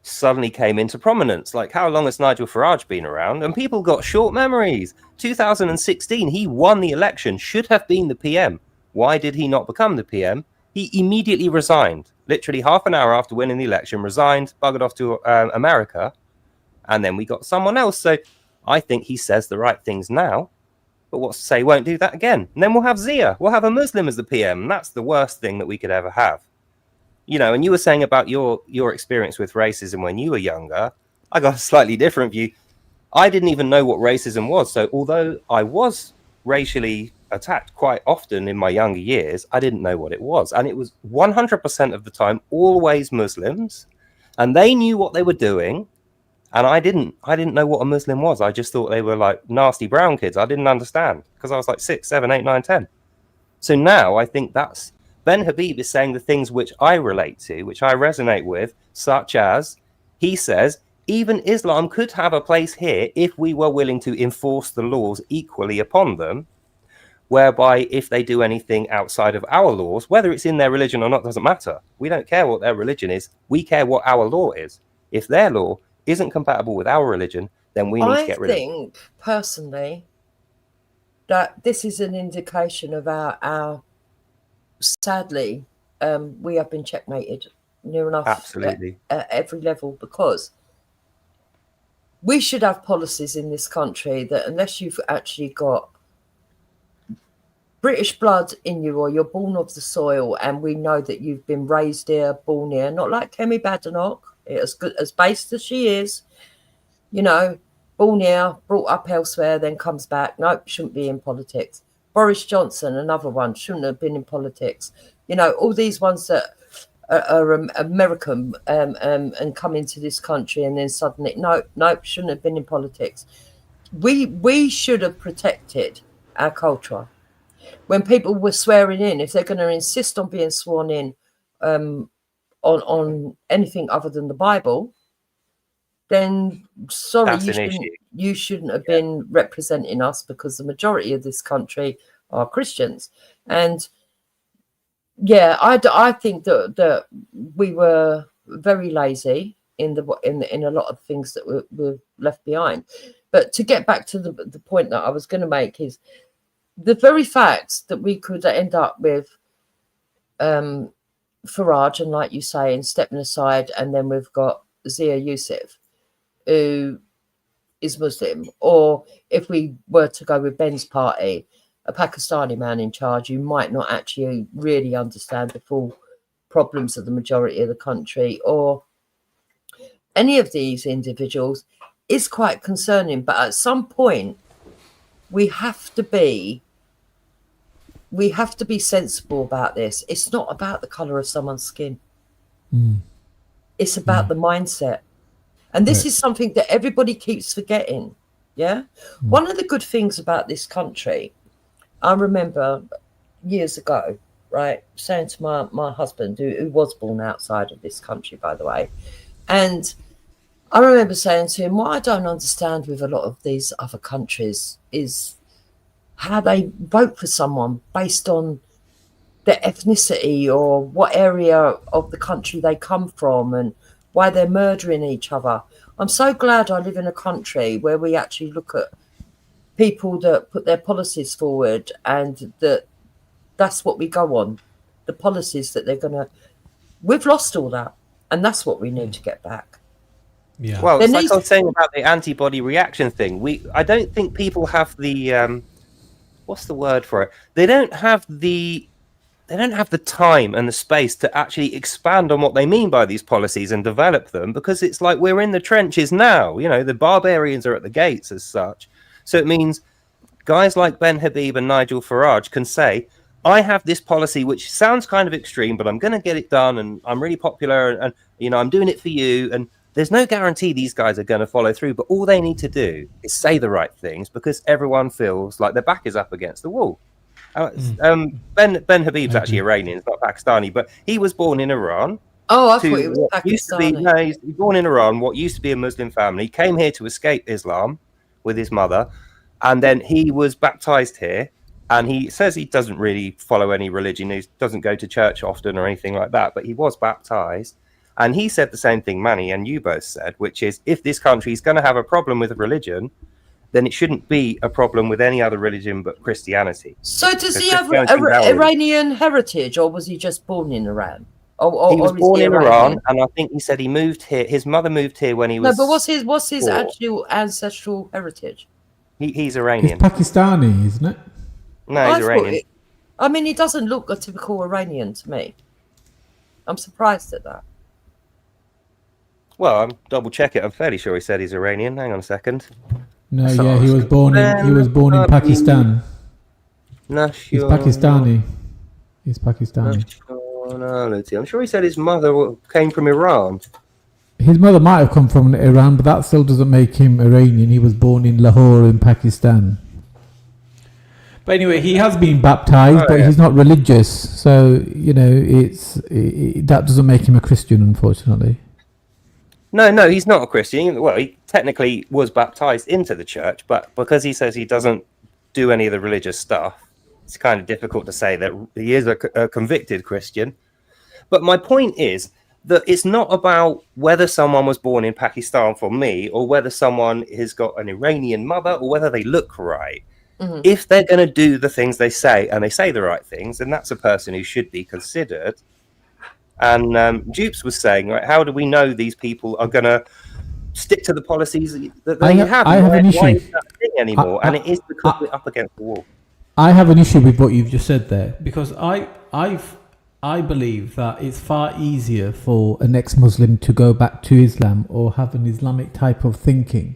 suddenly came into prominence. Like, how long has Nigel Farage been around? And people got short memories. 2016, he won the election, should have been the PM. Why did he not become the PM? He immediately resigned, literally half an hour after winning the election, resigned, buggered off to America, and then we got someone else. So I think he says the right things now, but what's to say he won't do that again? And then we'll have Zia. We'll have a Muslim as the PM. And that's the worst thing that we could ever have. And you were saying about your experience with racism when you were younger. I got a slightly different view. I didn't even know what racism was. So although I was racially attacked quite often in my younger years, I didn't know what it was. And it was 100% of the time always Muslims, and they knew what they were doing, and I didn't know what a Muslim was. I just thought they were like nasty brown kids. I didn't understand because I was like 6, 7, 8, 9, 10. So now I think that's Ben Habib is saying the things which I relate to, which I resonate with, such as he says even Islam could have a place here if we were willing to enforce the laws equally upon them, whereby if they do anything outside of our laws, whether it's in their religion or not, doesn't matter. We don't care what their religion is. We care what our law is. If their law isn't compatible with our religion, then we need to get rid of it. I think, personally, that this is an indication of our sadly, we have been checkmated near enough. Absolutely. At every level, because we should have policies in this country that unless you've actually got British blood in you, or you're born of the soil, and we know that you've been raised here, born here, not like Kemi Badenoch, as good as based as she is, born here, brought up elsewhere, then comes back. Nope, shouldn't be in politics. Boris Johnson, another one, shouldn't have been in politics. You know, all these ones that are American and come into this country and then suddenly, no, shouldn't have been in politics. We should have protected our culture. When people were swearing in, if they're going to insist on being sworn in on anything other than the Bible, then sorry, you shouldn't have been representing us, because the majority of this country are Christians. And yeah, I think that we were very lazy in a lot of things that were left behind. But to get back to the point that I was going to make is the very fact that we could end up with Farage, and like you say, and stepping aside, and then we've got Zia Yusuf, who is Muslim, or if we were to go with Ben's party, a Pakistani man in charge who might not actually really understand the full problems of the majority of the country, or any of these individuals, is quite concerning. But at some point, we have to be sensible about this. It's not about the colour of someone's skin. It's about the mindset. And this is something that everybody keeps forgetting. Yeah. One of the good things about this country, I remember years ago, right, saying to my husband, who was born outside of this country, by the way, and I remember saying to him, what I don't understand with a lot of these other countries is how they vote for someone based on their ethnicity or what area of the country they come from and why they're murdering each other. I'm so glad I live in a country where we actually look at people that put their policies forward, and that's what we go on, the policies that they're going to... We've lost all that, and that's what we need to get back. Yeah. Well, it's like I was saying about the antibody reaction thing. I don't think people have the what's the word for it? They don't have the time and the space to actually expand on what they mean by these policies and develop them, because it's like we're in the trenches now. You know, the barbarians are at the gates as such. So it means guys like Ben Habib and Nigel Farage can say, I have this policy which sounds kind of extreme, but I'm going to get it done, and I'm really popular, and you know, I'm doing it for you. And there's no guarantee these guys are going to follow through, but all they need to do is say the right things, because everyone feels like their back is up against the wall. Ben Habib's actually Iranian, he's not Pakistani, but he was born in Iran. Oh, I thought he was Pakistani. He's born in Iran, what used to be a Muslim family, came here to escape Islam with his mother, and then he was baptized here. And he says he doesn't really follow any religion, he doesn't go to church often or anything like that, but he was baptized. And he said the same thing Manny and you both said, which is, if this country is going to have a problem with religion, then it shouldn't be a problem with any other religion but Christianity. So does he have Iranian heritage, or was he just born in Iran? Or he was born in Iran, and I think he said he moved here. His mother moved here when he was... No, but what's his actual ancestral heritage? He's Iranian. He's Pakistani, isn't it? No, he's Iranian. I mean, he doesn't look a typical Iranian to me. I'm surprised at that. Well, I'm double check it. I'm fairly sure he said he's Iranian. Hang on a second. No, he was born in Pakistan. He's Pakistani. He's Pakistani. Nationality. I'm sure he said his mother came from Iran. His mother might have come from Iran, but that still doesn't make him Iranian. He was born in Lahore in Pakistan. But anyway, he has been baptized, but he's not religious. So, you know, that doesn't make him a Christian, unfortunately. No, he's not a Christian. Well, he technically was baptized into the church, but because he says he doesn't do any of the religious stuff, it's kind of difficult to say that he is a convicted Christian. But my point is that it's not about whether someone was born in Pakistan for me, or whether someone has got an Iranian mother, or whether they look right. Mm-hmm. If they're going to do the things they say, and they say the right things, then that's a person who should be considered. And Dupes was saying, right, how do we know these people are going to stick to the policies that they have? I have an issue. Why is that thing anymore? And it is because we're up against the wall. I have an issue with what you've just said there, because I believe that it's far easier for an ex-Muslim to go back to Islam or have an Islamic type of thinking.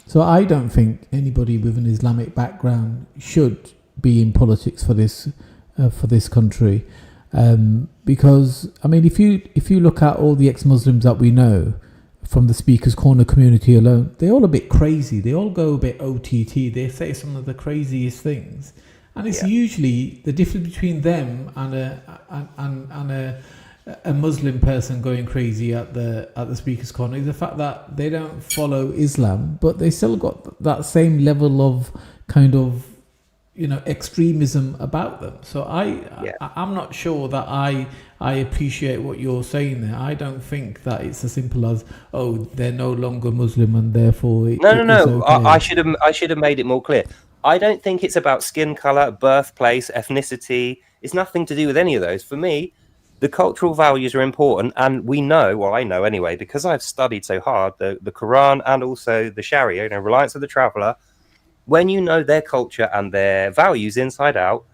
So I don't think anybody with an Islamic background should be in politics for this country, because I mean, if you look at all the ex-Muslims that we know from the Speaker's Corner community alone, they're all a bit crazy. They all go a bit OTT. They say some of the craziest things, and it's usually the difference between them and a Muslim person going crazy at the Speaker's Corner is the fact that they don't follow Islam, but they still got that same level of kind of, extremism about them. So I'm not sure that I appreciate what you're saying there. I don't think that it's as simple as, oh, they're no longer Muslim and therefore No. Okay. I should have made it more clear. I don't think it's about skin color, birthplace, ethnicity. It's nothing to do with any of those. For me, the cultural values are important, and we know, well, I know anyway, because I've studied so hard the Quran and also the Sharia, Reliance of the Traveller. When you know their culture and their values inside out,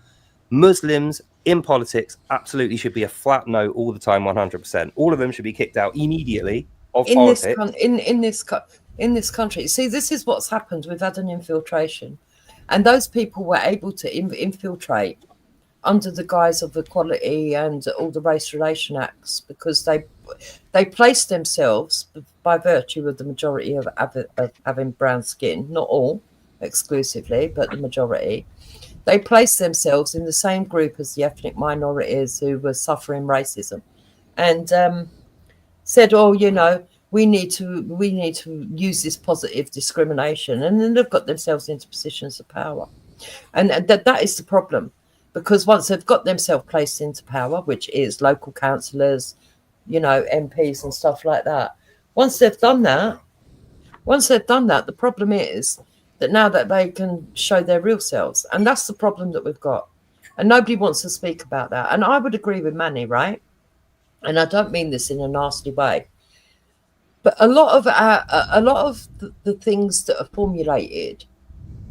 Muslims in politics absolutely should be a flat no all the time, 100%. All of them should be kicked out immediately of politics. In this country. See, this is what's happened. We've had an infiltration, and those people were able to infiltrate under the guise of equality and all the race relation acts, because they placed themselves, by virtue of the majority of having brown skin, not all exclusively, but the majority, they placed themselves in the same group as the ethnic minorities who were suffering racism, and said, oh, we need to use this positive discrimination, and then they've got themselves into positions of power, and that is the problem. Because once they've got themselves placed into power, which is local councillors, MPs and stuff like that, once they've done that, the problem is that now that they can show their real selves, and that's the problem that we've got, and nobody wants to speak about that. And I would agree with Manny, right? And I don't mean this in a nasty way, but a lot of the things that are formulated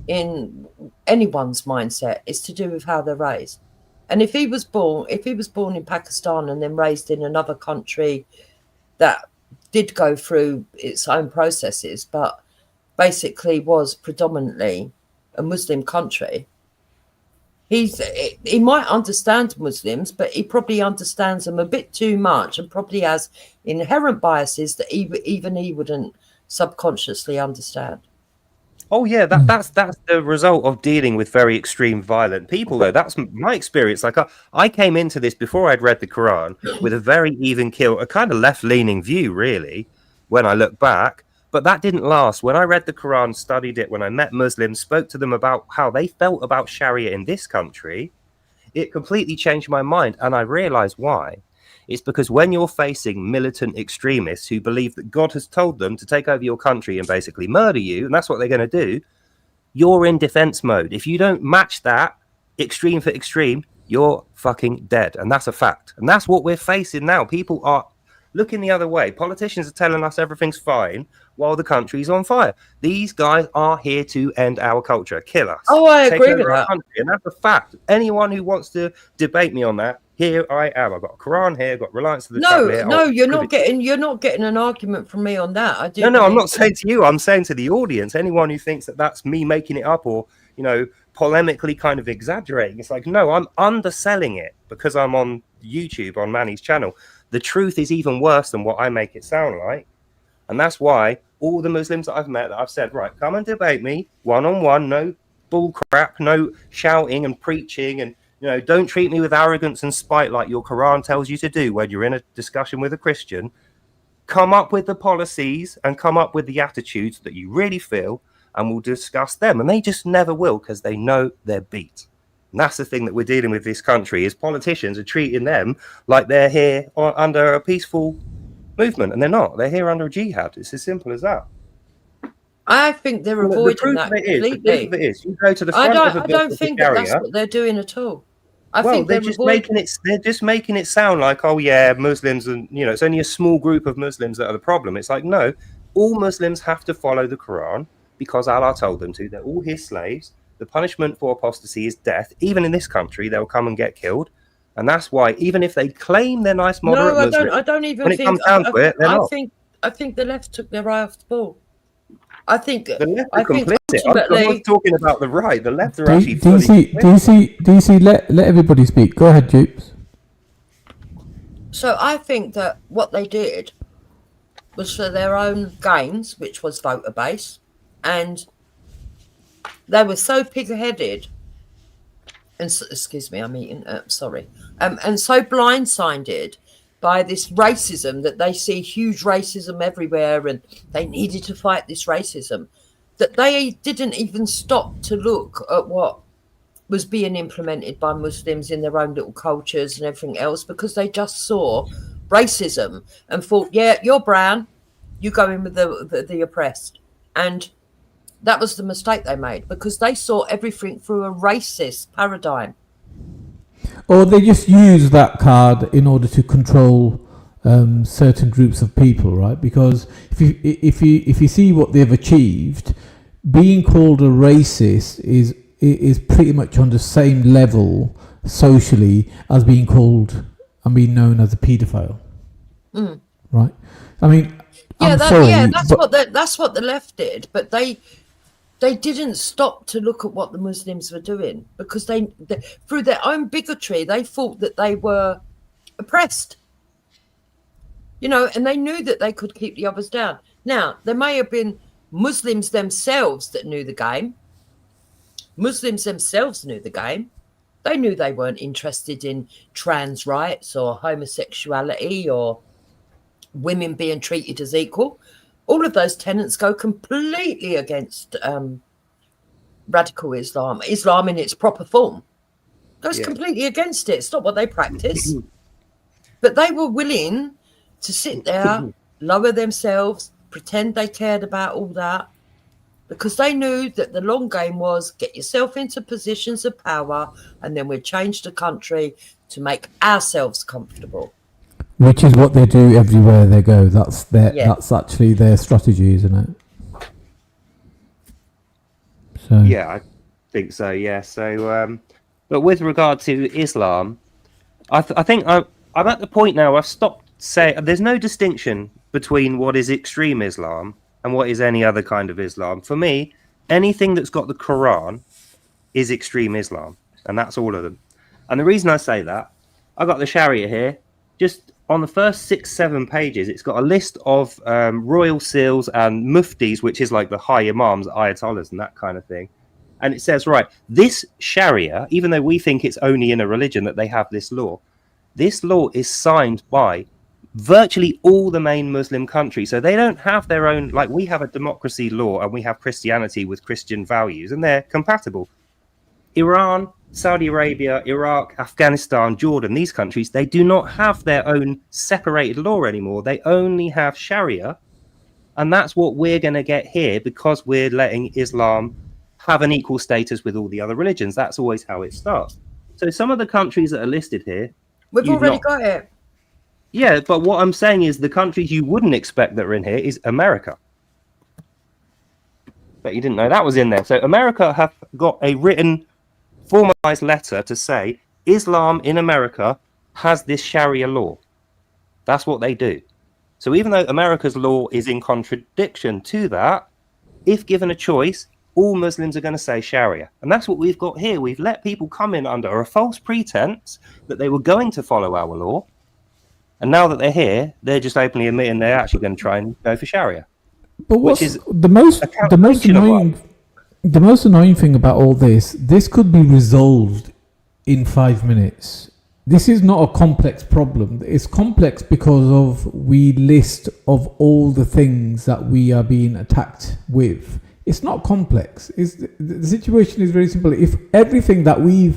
in anyone's mindset is to do with how they're raised. And if he was born in Pakistan and then raised in another country that did go through its own processes, but basically was predominantly a Muslim country, he might understand Muslims, but he probably understands them a bit too much and probably has inherent biases that even he wouldn't subconsciously understand. Oh yeah, that's the result of dealing with very extreme, violent people, though. That's my experience. Like I came into this before I'd read the Quran with a very even keel, a kind of left-leaning view, really, when I look back. But that didn't last. When I read the Quran, studied it, when I met Muslims, spoke to them about how they felt about Sharia in this country, it completely changed my mind, and I realized why. It's because when you're facing militant extremists who believe that God has told them to take over your country and basically murder you, and that's what they're going to do, you're in defense mode. If you don't match that extreme for extreme, you're fucking dead. And that's a fact. And that's what we're facing now. People are looking the other way. Politicians are telling us everything's fine while the country's on fire. These guys are here to end our culture, kill us. Oh, I agree with that. Country, and that's a fact. Anyone who wants to debate me on that, here I am. I've got a Quran here, I've got Reliance to the Traveller here. No, you're not getting an argument from me on that. No, I'm not saying to you. I'm saying to the audience. Anyone who thinks that that's me making it up or polemically kind of exaggerating, it's like, no, I'm underselling it because I'm on YouTube on Manny's channel. The truth is even worse than what I make it sound like, and that's why all the Muslims that I've met, that I've said, right, come and debate me one-on-one. No bull crap, no shouting and preaching, and don't treat me with arrogance and spite like your Quran tells you to do when you're in a discussion with a Christian. Come up with the policies and come up with the attitudes that you really feel, and we'll discuss them. And they just never will, because they know they're beat. And that's the thing that we're dealing with this country, is politicians are treating them like they're here under a peaceful movement, and they're not. They're here under a jihad. It's as simple as that. I think they're avoiding that completely. The proof of it is, you go to the front of a book. I don't think that's what they're doing at all. I think they're just making it sound like, oh yeah, Muslims, and it's only a small group of Muslims that are the problem. It's like, no, all Muslims have to follow the Quran because Allah told them to. They're all his slaves. The punishment for apostasy is death. Even in this country, they'll come and get killed. And that's why, even if they claim they're nice, moderate Muslims, I don't even when think, it comes down to it, they're not. I think the left took their eye off the ball. I think The left are I think complicit. I'm ultimately. not talking about the right. The left are actually fully DC, let everybody speak. Go ahead, Jupes. So I think that what they did was for their own gains, which was voter base, and they were so pig-headed and excuse me, I'm eating. Sorry, and so blindsided by this racism that they see huge racism everywhere, and they needed to fight this racism that they didn't even stop to look at what was being implemented by Muslims in their own little cultures and everything else, because they just saw racism and thought, yeah, you're brown, you go in with the oppressed. And that was the mistake they made, because they saw everything through a racist paradigm. Or they just use that card in order to control certain groups of people, right? Because if you see what they've achieved, being called a racist is pretty much on the same level socially as being called and being known as a paedophile, right? I mean, that's what the left did, but they didn't stop to look at what the Muslims were doing, because they through their own bigotry, they thought that they were oppressed, and they knew that they could keep the others down. Now, there may have been Muslims themselves that knew the game. Muslims themselves knew the game. They knew they weren't interested in trans rights or homosexuality or women being treated as equal. All of those tenets go completely against radical Islam in its proper form. Goes completely against it. It's not what they practice. But they were willing to sit there, lower themselves, pretend they cared about all that, because they knew that the long game was get yourself into positions of power, and then we'd change the country to make ourselves comfortable. Which is what they do everywhere they go. That's actually their strategy, isn't it? So yeah, I think so. Yeah. So, but with regard to Islam, I think I'm at the point now. I've stopped saying there's no distinction between what is extreme Islam and what is any other kind of Islam. For me, anything that's got the Quran is extreme Islam, and that's all of them. And the reason I say that, I got the Sharia here. Just on the first 6-7 pages, it's got a list of royal seals and muftis, which is like the high imams, ayatollahs, and that kind of thing. And it says, right, this Sharia, even though we think it's only in a religion that they have this law is signed by virtually all the main Muslim countries. So they don't have their own, like we have a democracy law and we have Christianity with Christian values, and they're compatible. Iran, Saudi Arabia, Iraq, Afghanistan, Jordan, these countries, they do not have their own separated law anymore. They only have Sharia. And that's what we're going to get here, because we're letting Islam have an equal status with all the other religions. That's always how it starts. So some of the countries that are listed here, we've already got it. Yeah, but what I'm saying is the countries you wouldn't expect that are in here is America. Bet you didn't know that was in there. So America have got a written, formalized letter to say Islam in America has this Sharia law. That's what they do. So even though America's law is in contradiction to that, if given a choice, all Muslims are going to say Sharia. And that's what we've got here. We've let people come in under a false pretense that they were going to follow our law. And now that they're here, they're just openly admitting they're actually going to try and go for Sharia. But what's the most annoying thing about all this could be resolved in 5 minutes. This is not a complex problem. It's complex because of we list of all the things that we are being attacked with. It's not complex. The situation is very simple. If everything that we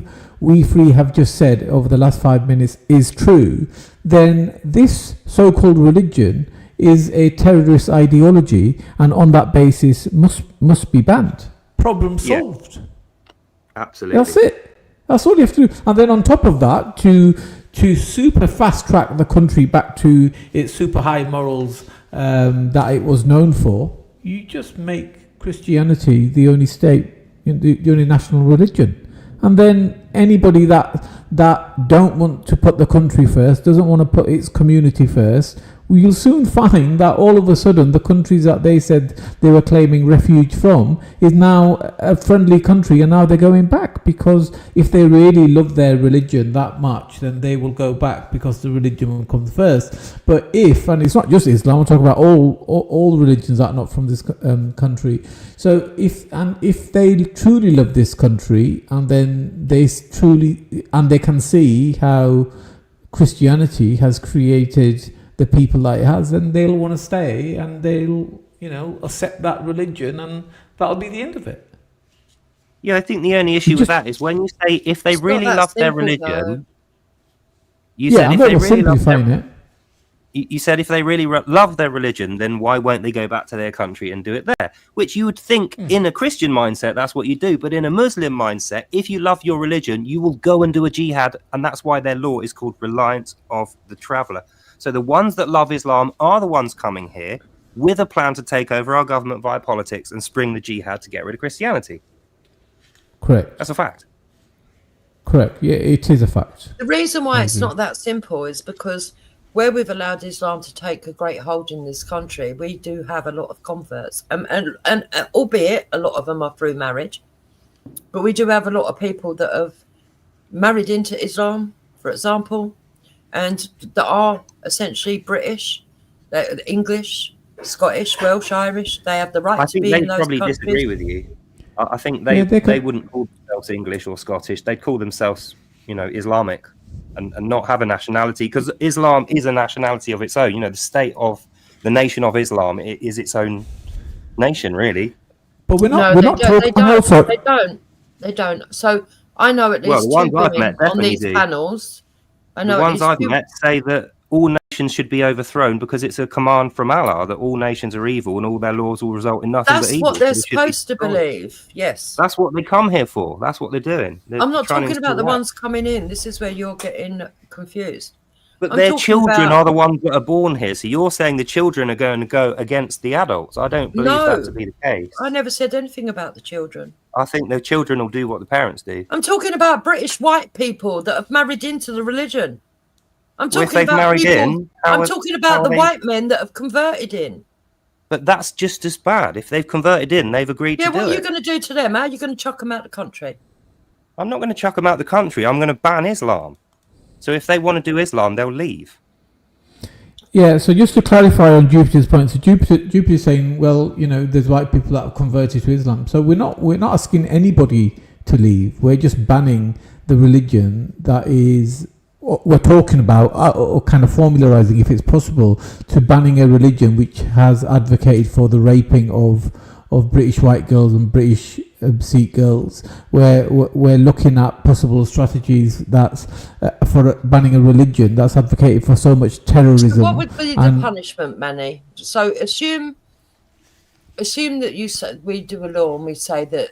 three have just said over the last 5 minutes is true, then this so-called religion is a terrorist ideology, and on that basis must be banned. Problem solved. Yeah. Absolutely. That's it. That's all you have to do. And then on top of that, to super fast track the country back to its super high morals that it was known for, you just make Christianity the only state, the only national religion. And then anybody that don't want to put the country first, doesn't want to put its community first, you'll soon find that all of a sudden the countries that they said they were claiming refuge from is now a friendly country, and now they're going back, because if they really love their religion that much, then they will go back because the religion will come first. But and it's not just Islam, I'm talking about all religions that are not from this country. So if they truly love this country, and then they can see how Christianity has created the people that it has, then they'll want to stay, and they'll accept that religion, and that'll be the end of it. Yeah, I think the only issue with that is when you say if they really love their religion, you said if they really love their, you said if they really love their religion, then why won't they go back to their country and do it there? Which you would think in a Christian mindset, that's what you do. But in a Muslim mindset, if you love your religion, you will go and do a jihad. And that's why their law is called reliance of the traveller. So the ones that love Islam are the ones coming here with a plan to take over our government via politics and spring the jihad to get rid of Christianity. Correct. That's a fact. Correct. Yeah, it is a fact. The reason why it's not that simple is because where we've allowed Islam to take a great hold in this country, we do have a lot of converts, and albeit a lot of them are through marriage, but we do have a lot of people that have married into Islam, for example, and that are essentially British, they're English, Scottish, Welsh, Irish. They have the right to be in those countries. I think they probably disagree with you. I think they wouldn't call themselves English or Scottish. They'd call themselves, Islamic, and not have a nationality, because Islam is a nationality of its own. The nation of Islam is its own nation, really. But we're not talking. They don't. So I know at least two women on these panels. The ones I've met say that all nations should be overthrown because it's a command from Allah that all nations are evil and all their laws will result in nothing but evil. That's what they're supposed to believe. Yes. That's what they come here for. That's what they're doing. I'm not talking about the ones coming in. This is where you're getting confused. But their children are the ones that are born here. So you're saying the children are going to go against the adults. I don't believe that to be the case. I never said anything about the children. I think the children will do what the parents do. I'm talking about British white people that have married into the religion. I'm talking about the white men that have converted in. But that's just as bad. If they've converted in, they've agreed to do it. Yeah, what are you going to do to them? How are you going to chuck them out the country? I'm not going to chuck them out the country. I'm going to ban Islam. So if they want to do Islam, they'll leave. Yeah, so just to clarify on Jupiter's point, so Jupiter's saying, well, there's white people that have converted to Islam. So we're not asking anybody to leave. We're just banning the religion that is what we're talking about, or kind of formularizing, if it's possible, to banning a religion which has advocated for the raping of British white girls and British Sikh girls. We're looking at possible strategies that's for banning a religion that's advocated for so much terrorism. So what would be the punishment, Manny? So assume that you said we do a law and we say that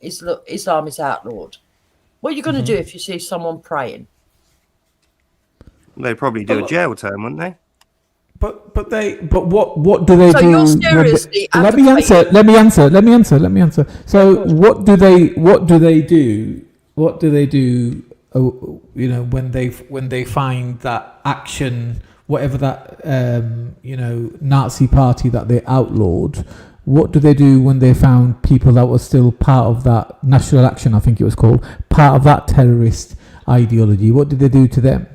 Islam is outlawed. What are you going to do if you see someone praying? They'd probably do a jail term, wouldn't they? But what do they do? You're seriously let me answer. So what do they do? What do they do? When they find that action, whatever that Nazi party that they outlawed. What do they do when they found people that were still part of that National Action, I think it was called, part of that terrorist ideology? What did they do to them?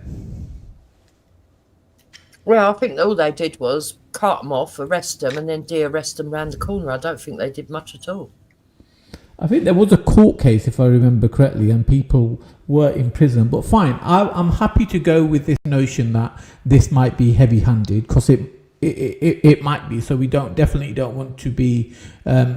Well, I think all they did was cart them off, arrest them, and then de-arrest them round the corner. I don't think they did much at all. I think there was a court case, if I remember correctly, and people were in prison. But fine, I'm happy to go with this notion that this might be heavy-handed, because it might be. So we definitely don't want to be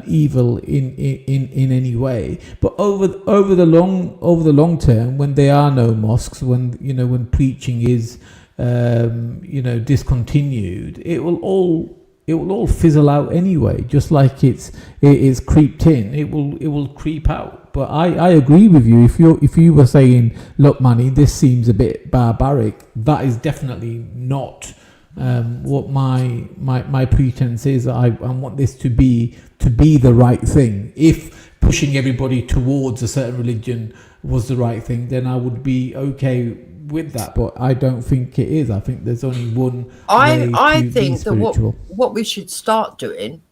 evil in any way. But over the long term, when there are no mosques, when preaching is discontinued, it will all fizzle out anyway. Just like it is creeped in, it will creep out. But I agree with you. If you were saying, look, Manny, this seems a bit barbaric, that is definitely not what my pretense is. I want this to be the right thing. If pushing everybody towards a certain religion was the right thing, then I would be okay with that. But I don't think it is. I think there's only one way to be spiritual. What we should start doing,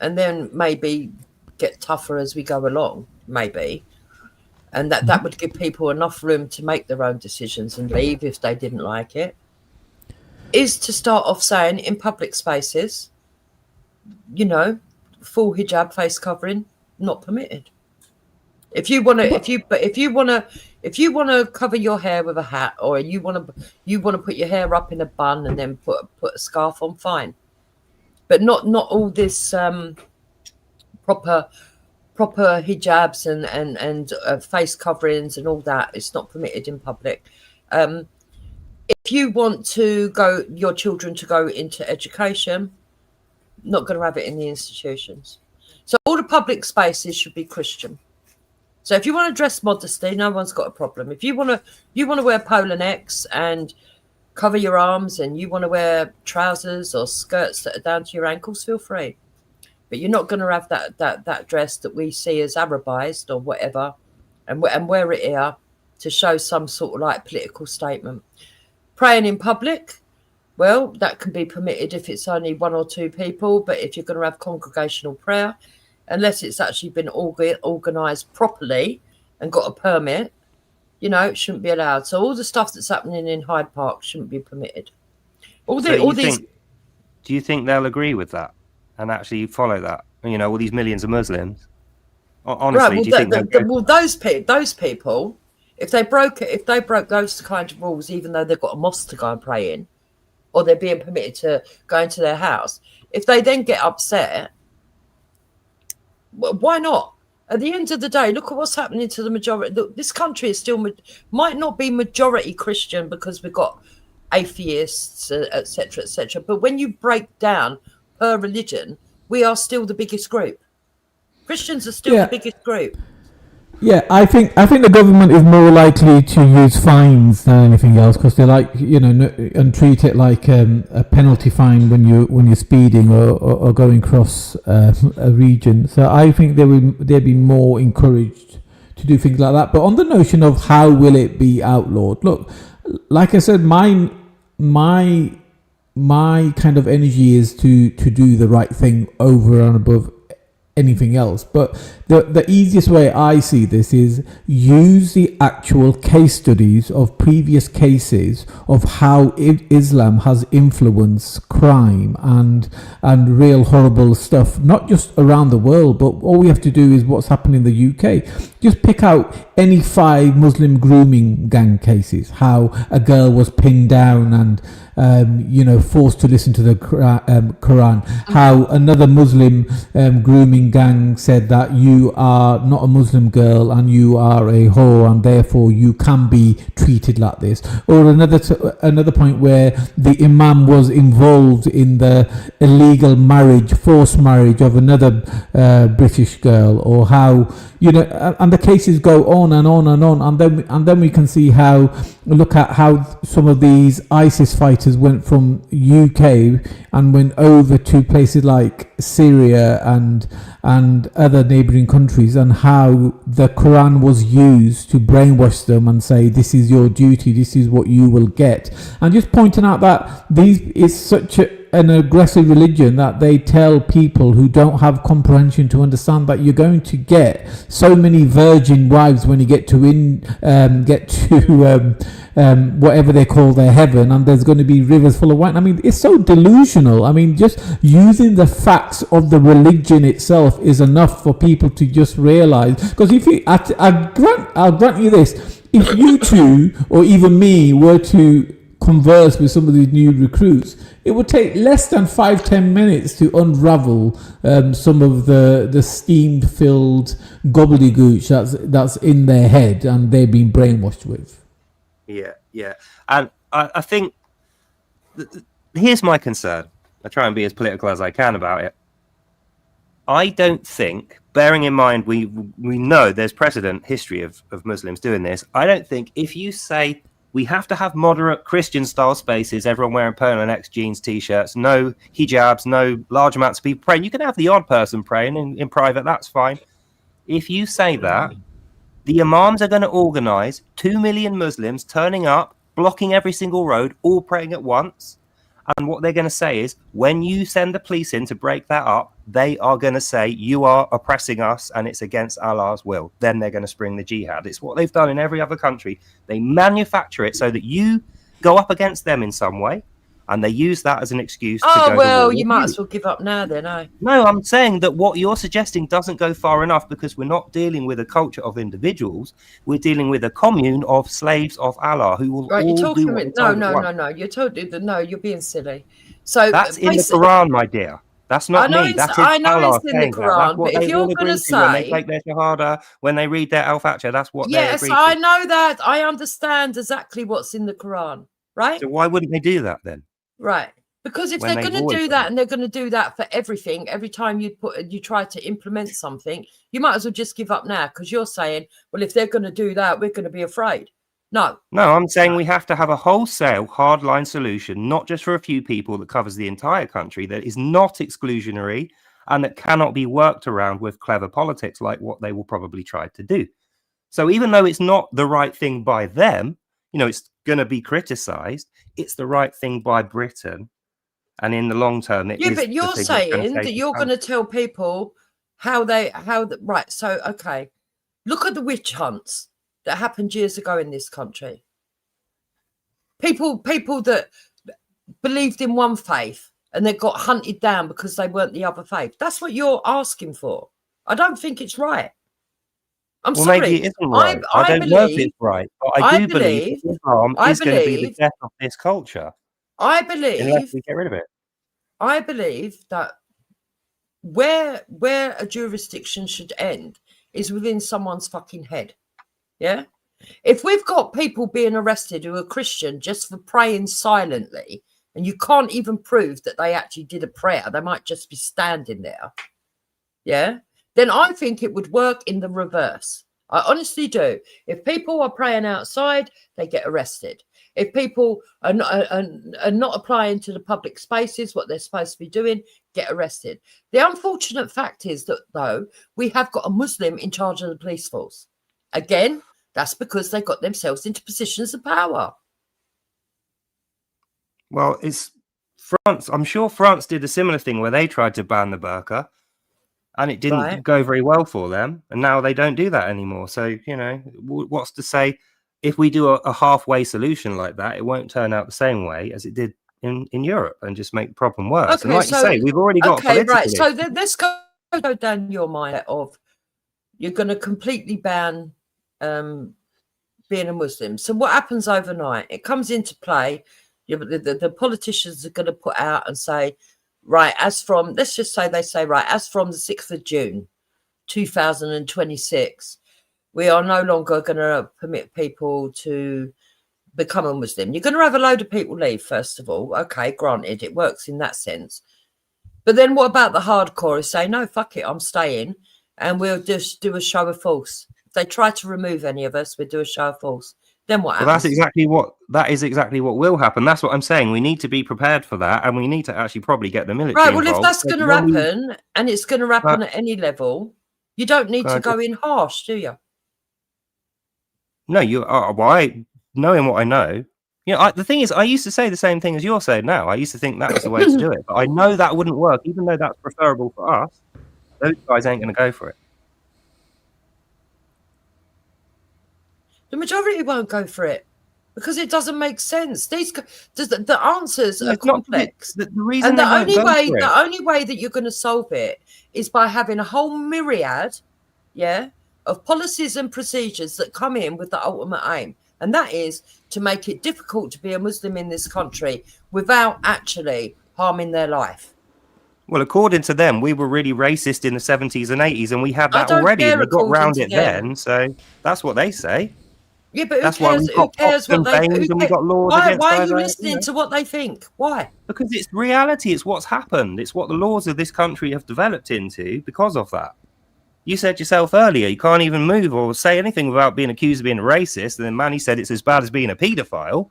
and then maybe get tougher as we go along, maybe, and that would give people enough room to make their own decisions and leave if they didn't like it, is to start off saying in public spaces, you know, full hijab, face covering, not permitted. If you want to cover your hair with a hat, or you want to put your hair up in a bun and then put a scarf on, fine, but not all this proper hijabs and face coverings and all that. It's not permitted in public. If you want your children to go into education, not going to have it in the institutions. So all the public spaces should be Christian. So if you want to dress modestly, no one's got a problem. If you want to wear polo necks and cover your arms, and you want to wear trousers or skirts that are down to your ankles, feel free. But you're not going to have that dress that we see as Arabized or whatever, and wear it here to show some sort of like political statement. Praying in public, well, that can be permitted if it's only one or two people, but if you're going to have congregational prayer, unless it's actually been organised properly and got a permit, you know, it shouldn't be allowed. So all the stuff that's happening in Hyde Park shouldn't be permitted. Do you think they'll agree with that and actually follow that? You know, all these millions of Muslims. Honestly, right, do you think those people, if they broke those kind of rules, even though they've got a mosque to go and pray in, or they're being permitted to go into their house, if they then get upset, why not? At the end of the day, look at what's happening to the majority. Look, this country is still might not be majority Christian because we've got atheists, etc., etc. But when you break down per religion, we are still the biggest group. Christians are still the biggest group. Yeah, I think the government is more likely to use fines than anything else, because they like, you know, and treat it like a penalty fine when you're speeding or going across a region. So I think they'd be more encouraged to do things like that. But on the notion of how will it be outlawed, look, like I said, my kind of energy is to do the right thing over and above anything else. But the easiest way I see this is use the actual case studies of previous cases of how Islam has influenced crime and real horrible stuff, not just around the world, but all we have to do is what's happened in the UK. Just pick out any 5 Muslim grooming gang cases, how a girl was pinned down and forced to listen to the Quran, how another Muslim grooming gang said that you are not a Muslim girl and you are a whore and therefore you can be treated like this, or another point where the imam was involved in the illegal forced marriage of another British girl, or how, you know, and the cases go on and on and on, and then we can see look at how some of these ISIS fighters went from UK and went over to places like Syria and other neighbouring countries, and how the Quran was used to brainwash them and say, this is your duty, this is what you will get. And just pointing out that this is such an aggressive religion that they tell people who don't have comprehension to understand that you're going to get so many virgin wives when you get to whatever they call their heaven, and there's going to be rivers full of wine. I mean, it's so delusional. I mean, just using the facts of the religion itself is enough for people to just realize. Because I'll grant you this: if you two or even me were to converse with some of these new recruits, it would take less than 5-10 minutes to unravel some of the steam-filled gobbledygook that's in their head and they've been brainwashed with. Yeah. And I think here's my concern. I try and be as political as I can about it. I don't think, bearing in mind we know there's precedent history of Muslims doing this, I don't think if you say we have to have moderate Christian-style spaces, everyone wearing polo necks, jeans, T-shirts, no hijabs, no large amounts of people praying. You can have the odd person praying in private, that's fine. if you say that, the imams are going to organize 2 million Muslims turning up, blocking every single road, all praying at once. And what they're going to say is, when you send the police in to break that up, they are going to say, you are oppressing us and it's against Allah's will. Then they're going to spring the jihad. It's what they've done in every other country. They manufacture it so that you go up against them in some way. And they use that as an excuse to go to war. You might as well give up now then, eh? No, I'm saying that what you're suggesting doesn't go far enough, because we're not dealing with a culture of individuals. We're dealing with a commune of slaves of Allah who will all do what they told us. No. You're totally you're being silly. So that's in the Quran, my dear. That's not me. That is Allah it's in the Quran. But if you're going to say, when they take their shahada, when they read their al-Fatiha, that's what they agree to. Yes, I know that. I understand exactly what's in the Quran, right? So why wouldn't they do that then? Right. Because if they're going to do that, and they're going to do that for everything, every time you try to implement something, you might as well just give up now, because you're saying, well, if they're going to do that, we're going to be afraid. No, I'm saying we have to have a wholesale hardline solution, not just for a few people, that covers the entire country, that is not exclusionary and that cannot be worked around with clever politics like what they will probably try to do. So even though it's not the right thing by them, it's going to be criticized, it's the right thing by Britain. And in the long term, it is. But you're saying that you're going to tell people right. So, okay, look at the witch hunts that happened years ago in this country. People that believed in one faith and they got hunted down because they weren't the other faith. That's what you're asking for. I don't think it's right. I'm sorry. Maybe it isn't right. I don't know if it's right, but I do believe Islam is going to be the death of this culture. I believe, unless we get rid of it. I believe that where a jurisdiction should end is within someone's fucking head. Yeah? If we've got people being arrested who are Christian just for praying silently, and you can't even prove that they actually did a prayer, they might just be standing there. Yeah? Then I think it would work in the reverse. I honestly do. If people are praying outside, they get arrested. If people are not applying to the public spaces, what they're supposed to be doing, get arrested. The unfortunate fact is that, though, we have got a Muslim in charge of the police force. Again, that's because they got themselves into positions of power. Well, it's France. I'm sure France did a similar thing where they tried to ban the burqa, and it didn't go very well for them. And now they don't do that anymore. So, what's to say if we do a halfway solution like that, it won't turn out the same way as it did in Europe and just make the problem worse. Okay, and like you say, we've already got political right. So let's go down your mind of you're going to completely ban being a Muslim. So what happens overnight? It comes into play. The politicians are going to put out and say, right, let's just say they say, right, as from the 6th of June, 2026, we are no longer going to permit people to become a Muslim. You're going to have a load of people leave, first of all. Okay, granted, it works in that sense. But then what about the hardcore who say, no, fuck it, I'm staying, and we'll just do a show of force. If they try to remove any of us, we'll do a show of force. Then what happens? Well, that is exactly what will happen. That's what I'm saying. We need to be prepared for that, and we need to actually probably get the military involved. Right, well, if that's going to happen, and it's going to happen at any level, you don't need to go in harsh, do you? No, knowing what I know, the thing is, I used to say the same thing as you're saying now. I used to think that was the way to do it, but I know that wouldn't work, even though that's preferable for us. Those guys ain't going to go for it. The majority won't go for it because it doesn't make sense. The answers are complex. The reason and the only way that you're going to solve it is by having a whole myriad, of policies and procedures that come in with the ultimate aim. And that is to make it difficult to be a Muslim in this country without actually harming their life. Well, according to them, we were really racist in the 70s and 80s, and we had that already. And we got around it then, so that's what they say. Yeah, but who cares what they think? Why are you listening to what they think? Why? Because it's reality. It's what's happened. It's what the laws of this country have developed into because of that. You said yourself earlier, you can't even move or say anything without being accused of being a racist. And then Manny said it's as bad as being a paedophile.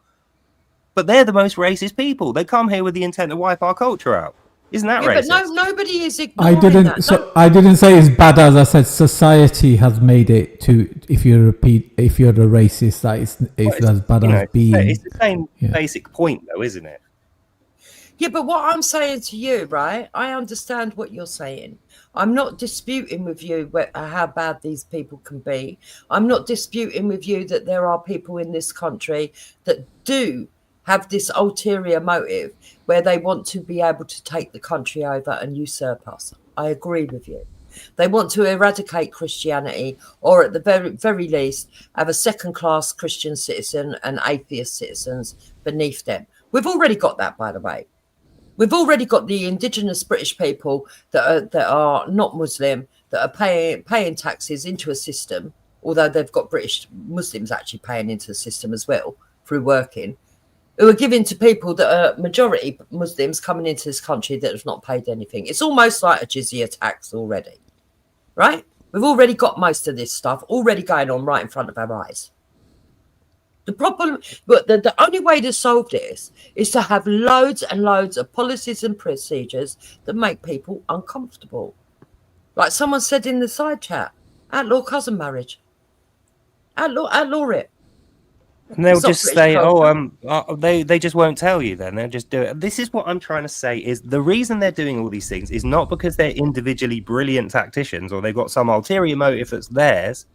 But they're the most racist people. They come here with the intent to wipe our culture out. Isn't that Yeah, racist? but nobody is ignoring that. So I didn't say it's bad as I said. Society has made it to if you're a racist, that it's as bad as being. It's the same basic point, though, isn't it? Yeah, but what I'm saying to you, right? I understand what you're saying. I'm not disputing with you how bad these people can be. I'm not disputing with you that there are people in this country that do have this ulterior motive where they want to be able to take the country over and usurp us. I agree with you. They want to eradicate Christianity, or at the very least, have a second-class Christian citizen and atheist citizens beneath them. We've already got that, by the way. We've already got the indigenous British people that are not Muslim, that are paying taxes into a system, although they've got British Muslims actually paying into the system as well through working, who are given to people that are majority Muslims coming into this country that have not paid anything. It's almost like a jizya tax already, right? We've already got most of this stuff already going on right in front of our eyes. The problem, but the only way to solve this is to have loads and loads of policies and procedures that make people uncomfortable. Like someone said in the side chat, outlaw cousin marriage. Outlaw it. And they'll just say, they just won't tell you then. They'll just do it. This is what I'm trying to say is the reason they're doing all these things is not because they're individually brilliant tacticians or they've got some ulterior motive that's theirs.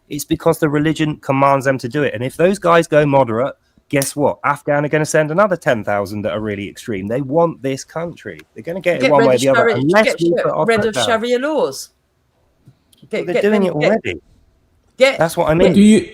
It's because the religion commands them to do it. And if those guys go moderate, guess what? Afghan are going to send another 10,000 that are really extreme. They want this country. They're going to get it one way or the other. Unless we put rid of Sharia laws. They're doing it already. That's what I mean. Do you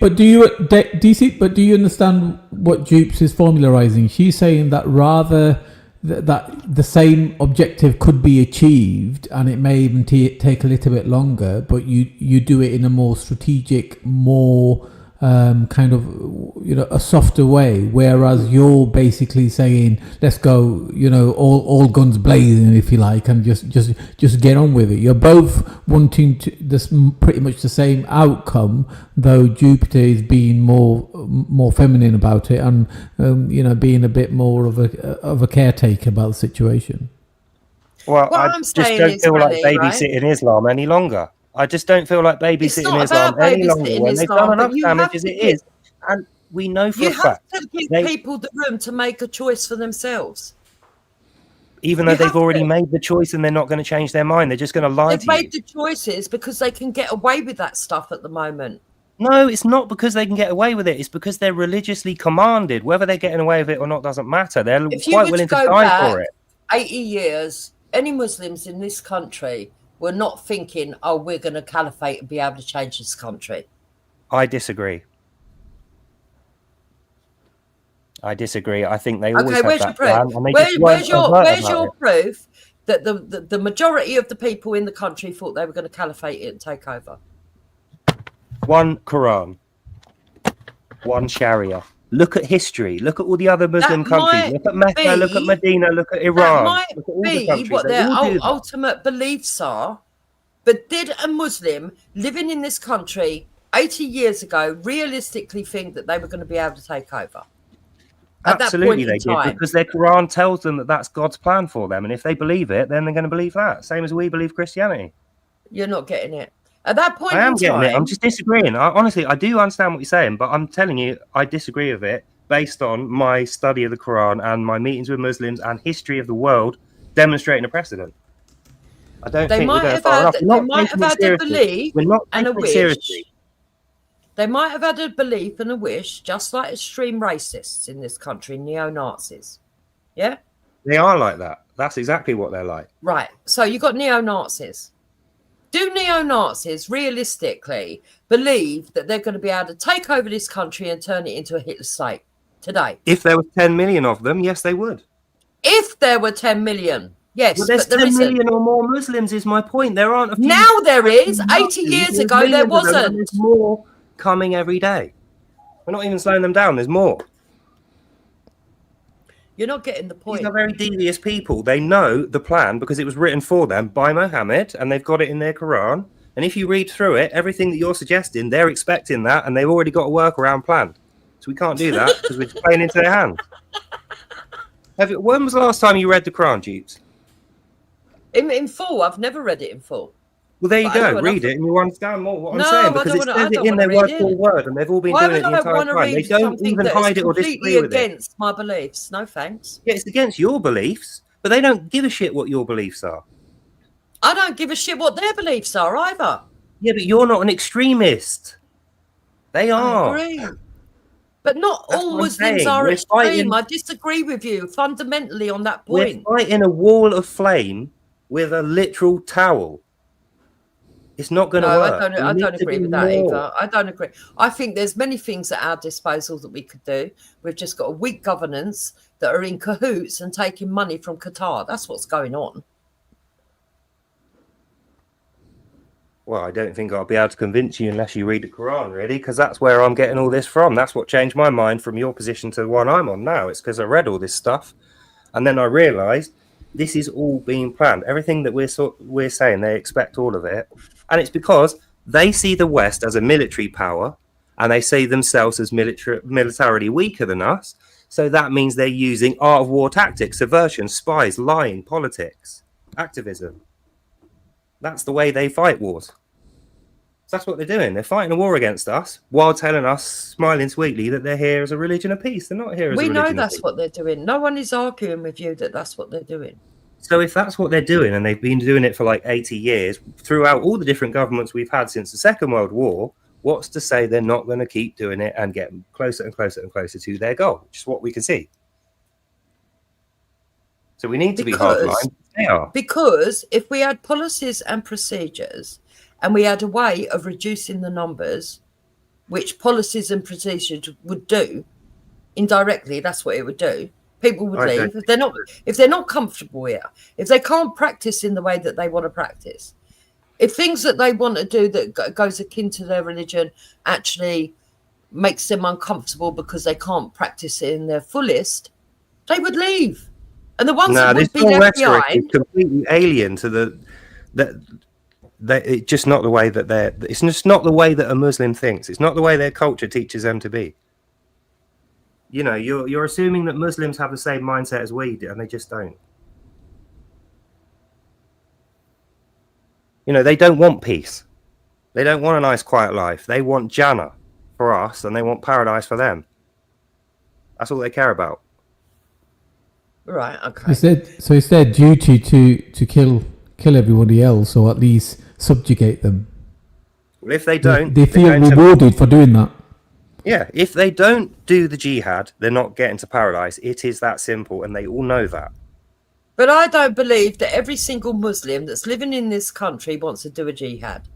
understand what Jupes is formularizing? She's saying that rather that the same objective could be achieved, and it may even take a little bit longer, but you do it in a more strategic, more kind of a softer way, whereas you're basically saying let's go all guns blazing, if you like, and just get on with it. You're both wanting this pretty much the same outcome, though Jupiter is being more feminine about it and being a bit more of a caretaker about the situation. Well, I just don't feel like babysitting Islam any longer. I just don't feel like babysitting Islam any longer when they've done enough damage as it is. And we know for a fact. You have to give people the room to make a choice for themselves. Even though they've already made the choice and they're not going to change their mind. They're just going to lie to you. They've made the choices because they can get away with that stuff at the moment. No, it's not because they can get away with it. It's because they're religiously commanded. Whether they're getting away with it or not doesn't matter. They're quite willing to die for it. 80 years, any Muslims in this country were not thinking, oh, we're going to caliphate and be able to change this country. I disagree. I think they always where's have your that proof? Where's your proof that the majority of the people in the country thought they were going to caliphate it and take over? One Quran, one Sharia. Look at history. Look at all the other Muslim countries. Look at Mecca. Look at Medina. Look at Iran. That might be what their ultimate beliefs are. But did a Muslim living in this country 80 years ago realistically think that they were going to be able to take over? Absolutely, they did, because their Quran tells them that that's God's plan for them. And if they believe it, then they're going to believe that. Same as we believe Christianity. You're not getting it. At that point, I am getting it. I'm just disagreeing. Honestly, I do understand what you're saying, but I'm telling you, I disagree with it based on my study of the Quran and my meetings with Muslims and history of the world demonstrating a precedent. I don't think we're going far enough. They might have had a belief and a wish. They might have had a belief and a wish, just like extreme racists in this country, neo-Nazis. Yeah? They are like that. That's exactly what they're like. Right. So you've got neo-Nazis. Do neo-Nazis realistically believe that they're going to be able to take over this country and turn it into a Hitler state today? If there were 10 million of them, yes, they would. If there were 10 million, yes. Well, there's 10 million or more Muslims is my point. There aren't a few. Now there is. 80 years ago, there wasn't. There's more coming every day. We're not even slowing them down. There's more. You're not getting the point. These are very devious people. They know the plan because it was written for them by Muhammad and they've got it in their Quran. And if you read through it, everything that you're suggesting, they're expecting that and they've already got a workaround planned. So we can't do that because we're just playing into their hands. When was the last time you read the Quran, Jeeps? In full. I've never read it in full. Well, there you go. Read it, and you'll understand more what I'm saying, because it says it in their word for word, and they've all been doing it the entire time. They don't even hide it or disagree with it. Against my beliefs. No thanks. Yeah, it's against your beliefs, but they don't give a shit what your beliefs are. I don't give a shit what their beliefs are either. Yeah, but you're not an extremist. They are. I agree. But not all Muslims are extreme. I disagree with you fundamentally on that point. We're fighting a wall of flame with a literal towel. It's not going to work. I don't agree with that either. I don't agree. I think there's many things at our disposal that we could do. We've just got a weak governance that are in cahoots and taking money from Qatar. That's what's going on. Well, I don't think I'll be able to convince you unless you read the Quran, really, because that's where I'm getting all this from. That's what changed my mind from your position to the one I'm on now. It's because I read all this stuff, and then I realised this is all being planned. Everything that we're saying, they expect all of it, and it's because they see the West as a military power, and they see themselves as militarily weaker than us. So that means they're using art of war tactics, subversion, spies, lying, politics, activism. That's the way they fight wars. So that's what they're doing. They're fighting a war against us while telling us, smiling sweetly, that they're here as a religion of peace. They're not here as a religion of peace. We know that's what they're doing. No one is arguing with you that that's what they're doing. So if that's what they're doing, and they've been doing it for like 80 years, throughout all the different governments we've had since the Second World War, what's to say they're not going to keep doing it and get closer and closer and closer to their goal, which is what we can see. So we need to be hardline. They are. Because if we had policies and procedures and we had a way of reducing the numbers, which policies and procedures would do, indirectly, that's what it would do. People would leave if they're not comfortable here, if they can't practice in the way that they want to practice, if things that they want to do that goes akin to their religion actually makes them uncomfortable because they can't practice it in their fullest, they would leave. And the ones that would be left behind is completely alien to it's just not the way that it's just not the way that a Muslim thinks. It's not the way their culture teaches them to be. You know, you're assuming that Muslims have the same mindset as we do, and they just don't. You know, they don't want peace. They don't want a nice, quiet life. They want Jannah for us, and they want paradise for them. That's all they care about. Right. Okay. It's their duty to kill everybody else, or at least subjugate them. Well, if they don't, they feel rewarded for doing that. Yeah, if they don't do the jihad, they're not getting to paradise. It is that simple, and they all know that. But I don't believe that every single Muslim that's living in this country wants to do a jihad.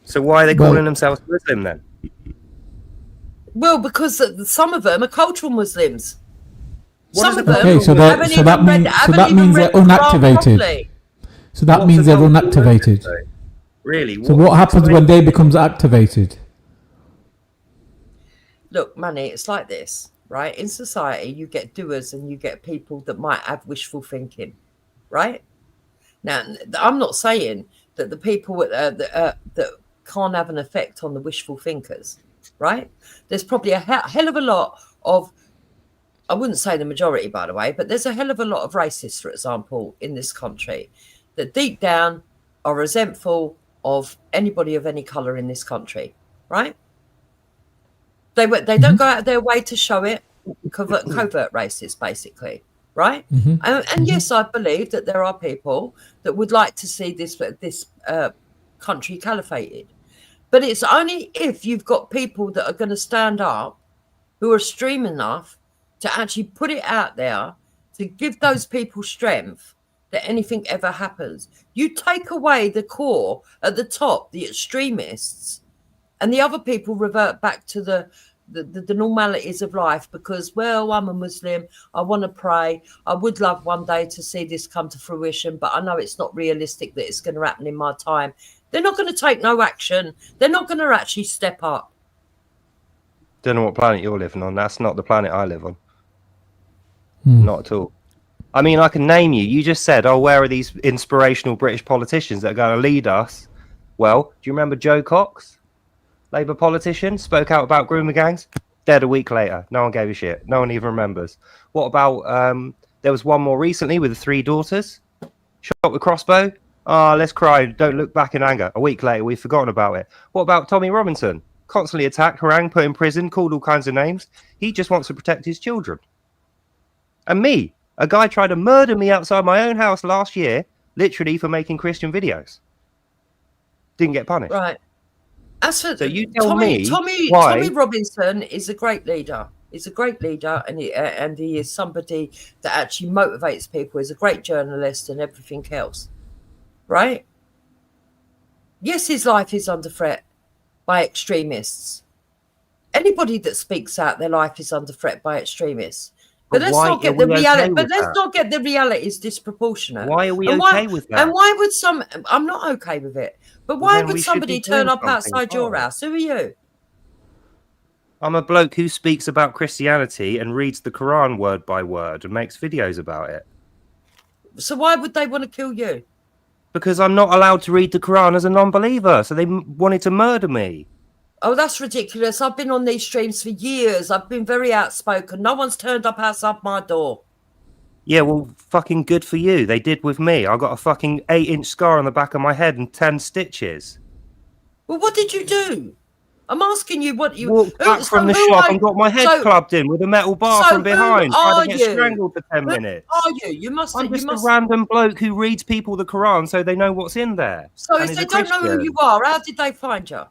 So why are they calling themselves Muslim then? Well, because some of them are cultural Muslims. So that means they're unactivated. So that means they're unactivated. Really? So what happens when they becomes activated? Look, Manny, it's like this, right? In society, you get doers and you get people that might have wishful thinking, right? Now, I'm not saying that the people that can't have an effect on the wishful thinkers, right? There's probably a hell of a lot of, I wouldn't say the majority, by the way, but there's a hell of a lot of racists, for example, in this country that deep down are resentful of anybody of any colour in this country, right? They don't go out of their way to show it, covert racists, basically, right? And yes, I believe that there are people that would like to see this country caliphated. But it's only if you've got people that are going to stand up who are extreme enough to actually put it out there to give those people strength that anything ever happens. You take away the core at the top, the extremists, and the other people revert back to the normalities of life because, well, I'm a Muslim, I want to pray, I would love one day to see this come to fruition, but I know it's not realistic that it's going to happen in my time. They're not going to take no action. They're not going to actually step up. Don't know what planet you're living on. That's not the planet I live on. Not at all. I mean, I can name you. You just said, where are these inspirational British politicians that are going to lead us? Well, do you remember Joe Cox? Labour politician, spoke out about groomer gangs, dead a week later. No one gave a shit. No one even remembers. What about, there was one more recently with the 3 daughters, shot with crossbow, Oh, let's cry. Don't look back in anger. A week later, we've forgotten about it. What about Tommy Robinson? Constantly attacked, harangued, put in prison, called all kinds of names. He just wants to protect his children. And me, a guy tried to murder me outside my own house last year, literally for making Christian videos. Didn't get punished. Right. As for so you tell me Tommy Robinson is a great leader. He's a great leader, and he is somebody that actually motivates people. He's a great journalist and everything else. Right? Yes, his life is under threat by extremists. Anybody that speaks out, their life is under threat by extremists. But let's not get the reality. But let's not get the realities disproportionate. Why are we okay with that? And why would some? I'm not okay with it. But why would somebody turn up outside your house? Who are you? I'm a bloke who speaks about Christianity and reads the Quran word by word and makes videos about it. So why would they want to kill you? Because I'm not allowed to read the Quran as a non-believer. So they wanted to murder me. Oh, that's ridiculous. I've been on these streams for years. I've been very outspoken. No one's turned up outside my door. Yeah, well, fucking good for you. They did with me. I got a fucking 8-inch scar on the back of my head and 10 stitches. Well, what did you do? I'm asking you what you... Walked back from the shop and got my head clubbed in with a metal bar from behind. Tried to get strangled for 10 minutes. Are you? I'm just a random bloke who reads people the Quran so they know what's in there. So if they don't know who you are, how did they find you?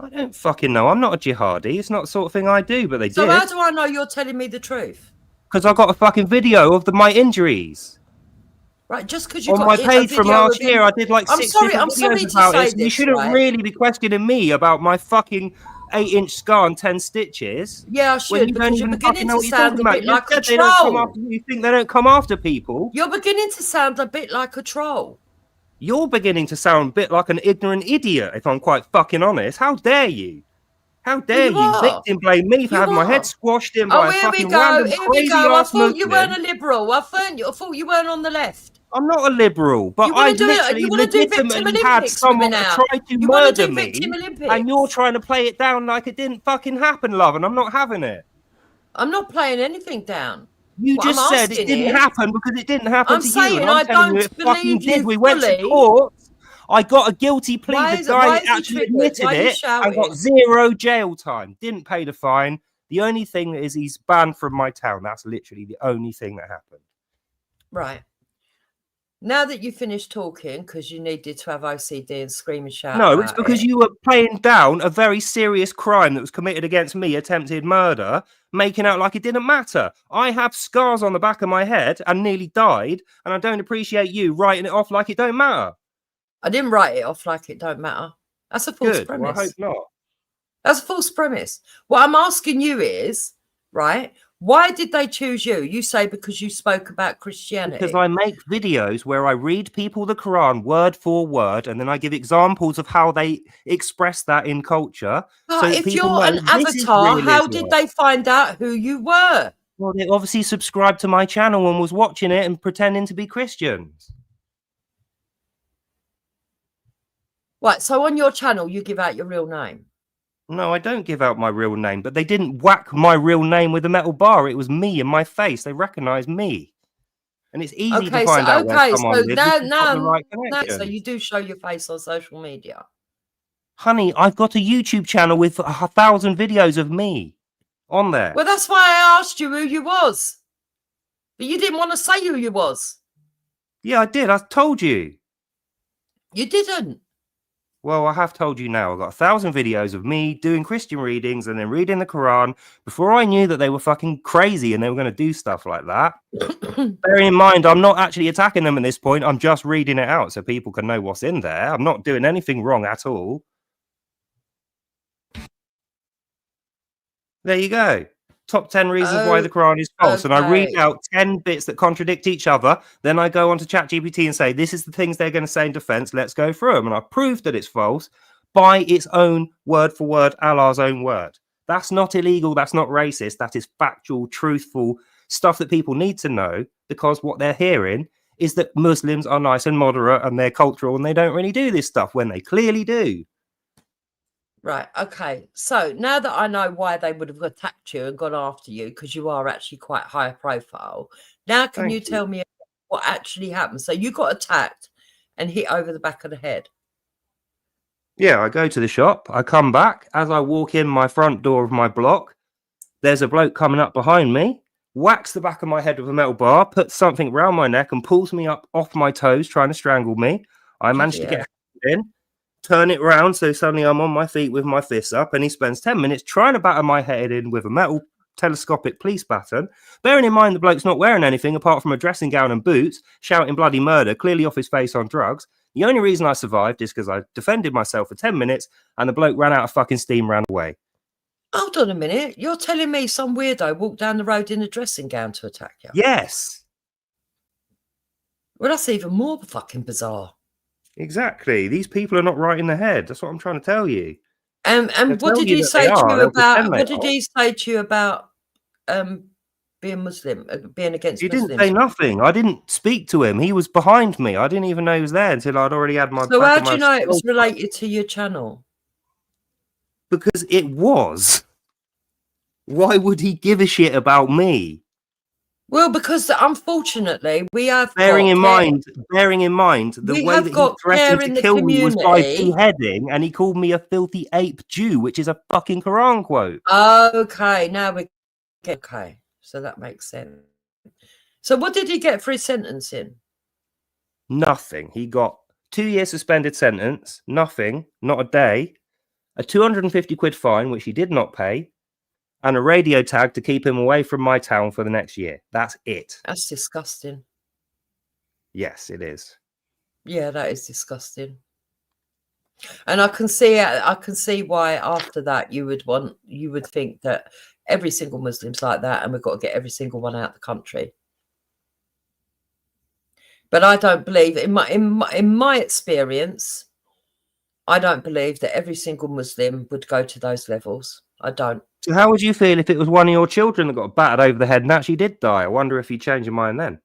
I don't fucking know. I'm not a jihadi. It's not the sort of thing I do, but they did. So how do I know you're telling me the truth? Because I got a fucking video of my injuries. Right, just because you on my page from last year, I did like 6 different videos about it. You shouldn't really be questioning me about my fucking 8-inch scar and 10 stitches. Yeah, I should, because you're beginning to sound a bit like a troll. You think they don't come after people? You're beginning to sound a bit like a troll. You're beginning to sound a bit like an ignorant idiot, if I'm quite fucking honest. How dare you? How dare you victim blame me for having my head squashed in by a fucking random crazy ass Muslim? I thought you weren't a liberal. I thought you weren't on the left. I'm not a liberal, but I literally legitimately had someone try to murder me, and you're trying to play it down like it didn't fucking happen, love, and I'm not having it. I'm not playing anything down. You just said it didn't happen because it didn't happen to you, and I'm telling you it fucking did. We went to court. I got a guilty plea. The guy actually admitted it and got 0 jail time. Didn't pay the fine. The only thing is he's banned from my town. That's literally the only thing that happened. Right. Now that you finished talking, because you needed to have OCD and scream and shout. No, it's because you were playing down a very serious crime that was committed against me, attempted murder, making out like it didn't matter. I have scars on the back of my head and nearly died, and I don't appreciate you writing it off like it don't matter. I didn't write it off like it don't matter. That's a false premise. Well, I hope not. That's a false premise. What I'm asking you is, right, why did they choose you? You say because you spoke about Christianity. Because I make videos where I read people the Quran word for word, and then I give examples of how they express that in culture. So if you're an avatar, how did they find out who you were? Well, they obviously subscribed to my channel and was watching it and pretending to be Christians. Right, so on your channel, you give out your real name. No, I don't give out my real name, but they didn't whack my real name with a metal bar. It was me in my face. They recognise me. And it's easy to find out where someone lives. Now, so you do show your face on social media. Honey, I've got a YouTube channel with 1,000 videos of me on there. Well, that's why I asked you who you was. But you didn't want to say who you was. Yeah, I did. I told you. You didn't. Well, I have told you now. I've got 1,000 videos of me doing Christian readings and then reading the Quran before I knew that they were fucking crazy and they were going to do stuff like that. Bearing in mind, I'm not actually attacking them at this point. I'm just reading it out so people can know what's in there. I'm not doing anything wrong at all. There you go. Top 10 reasons why the Quran is false. And I read out 10 bits that contradict each other. Then I go on to ChatGPT and say, this is the things they're going to say in defense. Let's go through them. And I prove that it's false by its own word for word, Allah's own word. That's not illegal. That's not racist. That is factual, truthful stuff that people need to know, because what they're hearing is that Muslims are nice and moderate and they're cultural and they don't really do this stuff when they clearly do. Right. Okay. So now that I know why they would have attacked you and gone after you, because you are actually quite high profile. Now, can you tell me what actually happened? So you got attacked and hit over the back of the head? Yeah, I go to the shop, I come back. As I walk in my front door of my block, there's a bloke coming up behind me, whacks the back of my head with a metal bar, puts something round my neck and pulls me up off my toes, trying to strangle me. I managed to get in, turn it round, so suddenly I'm on my feet with my fists up, and he spends 10 minutes trying to batter my head in with a metal telescopic police baton, bearing in mind the bloke's not wearing anything apart from a dressing gown and boots, shouting bloody murder, clearly off his face on drugs. The only reason I survived is because I defended myself for 10 minutes and the bloke ran out of fucking steam, ran away. Hold on a minute. You're telling me some weirdo walked down the road in a dressing gown to attack you? Yes. Well, that's even more fucking bizarre. Exactly. These people are not right in the head. That's what I'm trying to tell you. And what did he say to you about? What did he say to you about being Muslim, being against Muslims? He didn't say nothing. I didn't speak to him. He was behind me. I didn't even know he was there until I'd already had my. So how do you know it was related to your channel? Because it was. Why would he give a shit about me? Well, because unfortunately we have bearing in mind the way that he threatened to kill me was by beheading, and he called me a filthy ape Jew, which is a fucking Quran quote. Okay, now we get okay. So that makes sense. So what did he get for his sentencing? Nothing. He got 2 years suspended sentence, nothing, not a day, a 250 quid fine, which he did not pay, and a radio tag to keep him away from my town for the next year. That's it. That's disgusting. Yes, it is. Yeah, that is disgusting. And I can see why after that you would think that every single Muslim's like that, and we've got to get every single one out of the country. But I don't believe in my experience, I don't believe that every single Muslim would go to those levels. I don't. So how would you feel if it was one of your children that got battered over the head and actually did die? I wonder if you'd change your mind then.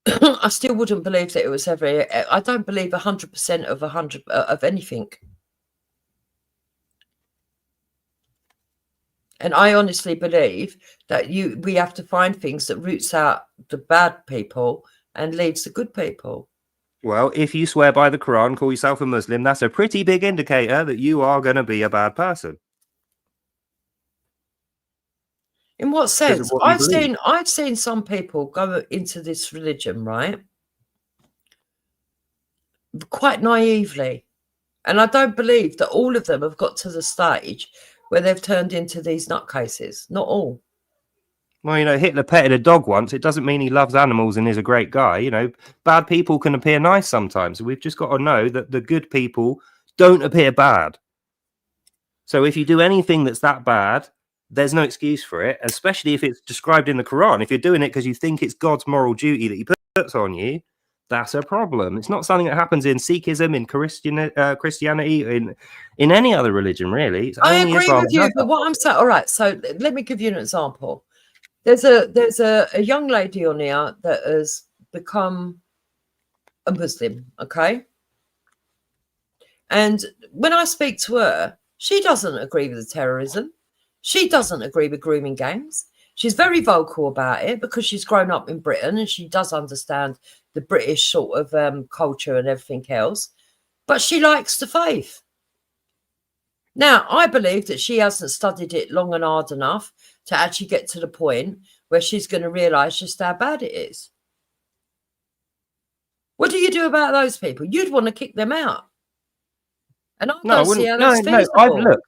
I still wouldn't believe that it was ever. I don't believe 100% of anything. And I honestly believe that we have to find things that roots out the bad people and leaves the good people. Well, if you swear by the Quran, call yourself a Muslim, that's a pretty big indicator that you are going to be a bad person. In what sense? I've seen some people go into this religion, right? Quite naively. And I don't believe that all of them have got to the stage where they've turned into these nutcases. Not all. Well, you know, Hitler petted a dog once. It doesn't mean he loves animals and is a great guy. You know, bad people can appear nice sometimes. We've just got to know that the good people don't appear bad. So if you do anything that's that bad, there's no excuse for it, especially if it's described in the Quran. If you're doing it because you think it's God's moral duty that he puts on you, that's a problem. It's not something that happens in Sikhism, in Christianity, in any other religion, really. I agree with you, but what I'm saying, all right, so let me give you an example. There's a young lady on here that has become a Muslim, okay? And when I speak to her, she doesn't agree with the terrorism. She doesn't agree with grooming gangs. She's very vocal about it because she's grown up in Britain and she does understand the British sort of culture and everything else. But she likes the faith. Now, I believe that she hasn't studied it long and hard enough to actually get to the point where she's going to realise just how bad it is. What do you do about those people? You'd want to kick them out. And I don't see how that's feasible. Look,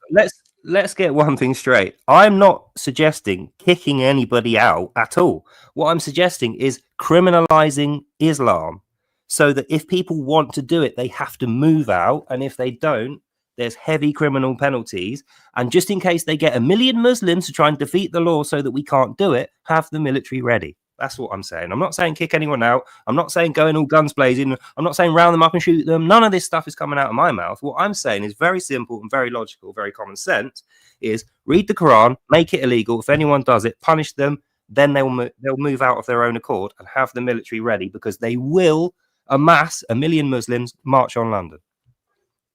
let's get one thing straight. I'm not suggesting kicking anybody out at all. What I'm suggesting is criminalizing Islam so that if people want to do it, they have to move out. And if they don't, there's heavy criminal penalties. And just in case they get 1 million Muslims to try and defeat the law so that we can't do it, have the military ready. That's what I'm saying. I'm not saying kick anyone out. I'm not saying go in all guns blazing. I'm not saying round them up and shoot them. None of this stuff is coming out of my mouth. What I'm saying is very simple and very logical, very common sense, is read the Quran, make it illegal. If anyone does it, punish them. Then they'll move out of their own accord and have the military ready because they will amass 1 million Muslims, march on London.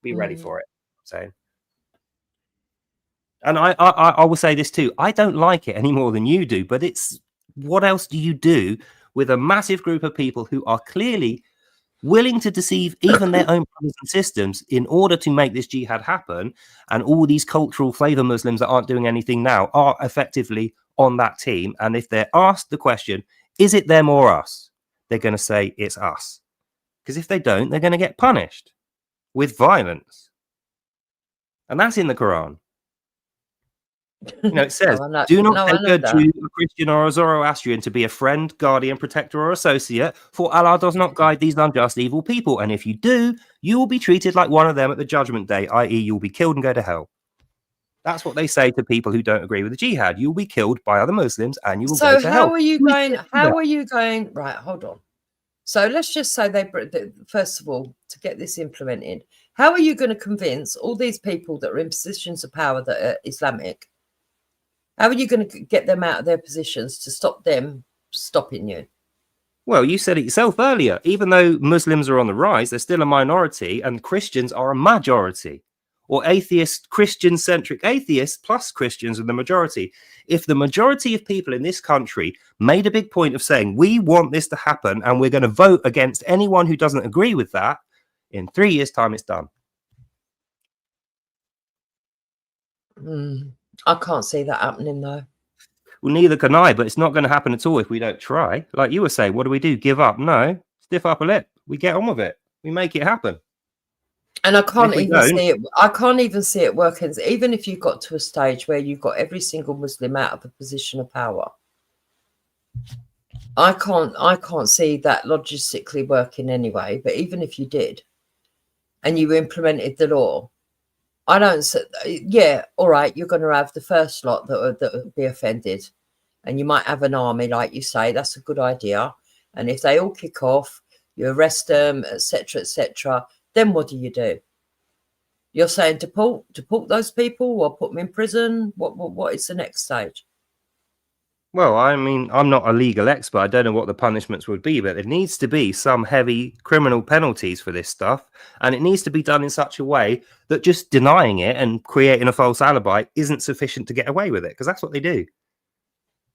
Be ready for it. I'm saying. And I will say this too. I don't like it any more than you do, but it's what else do you do with a massive group of people who are clearly willing to deceive even their own brothers and sisters in order to make this jihad happen. And all these cultural flavor Muslims that aren't doing anything now are effectively on that team. And if they're asked the question, is it them or us? They're going to say it's us. Because if they don't, they're going to get punished with violence. And that's in the Quran. You know, it says, do not take a Jew, a Christian, or a Zoroastrian to be a friend, guardian, protector, or associate, for Allah does not guide these unjust, evil people. And if you do, you will be treated like one of them at the judgment day, i.e. you will be killed and go to hell. That's what they say to people who don't agree with the jihad. You will be killed by other Muslims and you will go to hell. So how are you going? Right, hold on. So let's just say first of all, to get this implemented, how are you going to convince all these people that are in positions of power that are Islamic? How are you going to get them out of their positions to stop them stopping you? Well, you said it yourself earlier. Even though Muslims are on the rise, they're still a minority and Christians are a majority. Or atheist, Christian-centric atheists plus Christians are the majority. If the majority of people in this country made a big point of saying, we want this to happen and we're going to vote against anyone who doesn't agree with that, in 3 years' time, it's done. I can't see that happening, though. Well, neither can I, but it's not going to happen at all if we don't try. Like you were saying, what do? Give up? No. Stiff upper lip. We get on with it. We make it happen. And I can't even see it. I can't even see it working. Even if you got to a stage where you've got every single Muslim out of a position of power, I can't see that logistically working anyway. But even if you did, and you implemented the law, I don't. Yeah, all right. You're going to have the first lot that would be offended, and you might have an army, like you say. That's a good idea. And if they all kick off, you arrest them, etc., etc. Then what do? You're saying deport those people or put them in prison? What is the next stage? Well, I mean, I'm not a legal expert. I don't know what the punishments would be, but there needs to be some heavy criminal penalties for this stuff. And it needs to be done in such a way that just denying it and creating a false alibi isn't sufficient to get away with it, because that's what they do.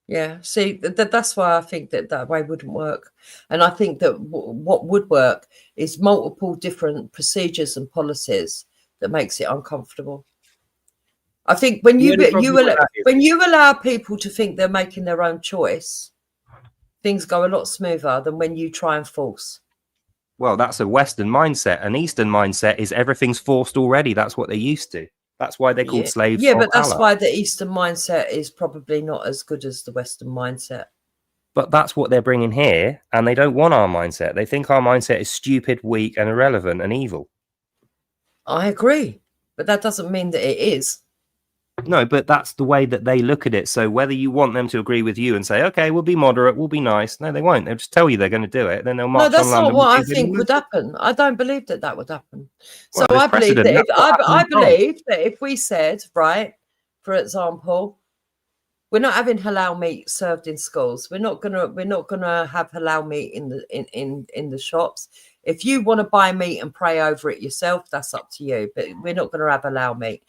Yeah, see, that's why I think that way wouldn't work. And I think that what would work is multiple different procedures and policies that makes it uncomfortable. I think when you allow people to think they're making their own choice, things go a lot smoother than when you try and force. Well, that's a Western mindset. An Eastern mindset is everything's forced already. That's what they're used to. That's why they're called slaves. Yeah, but that's why the Eastern mindset is probably not as good as the Western mindset. But that's what they're bringing here, and they don't want our mindset. They think our mindset is stupid, weak, and irrelevant and evil. I agree, but that doesn't mean that it is. No, but that's the way that they look at it. So whether you want them to agree with you and say, okay, we'll be moderate, we'll be nice. No, they won't. They'll just tell you they're going to do it. Then they'll march on London. No, that's not what I think would happen. I don't believe that would happen. So I believe that if we said, right, for example, we're not having halal meat served in schools. We're not gonna have halal meat in the shops. If you want to buy meat and pray over it yourself, that's up to you. But we're not going to have halal meat.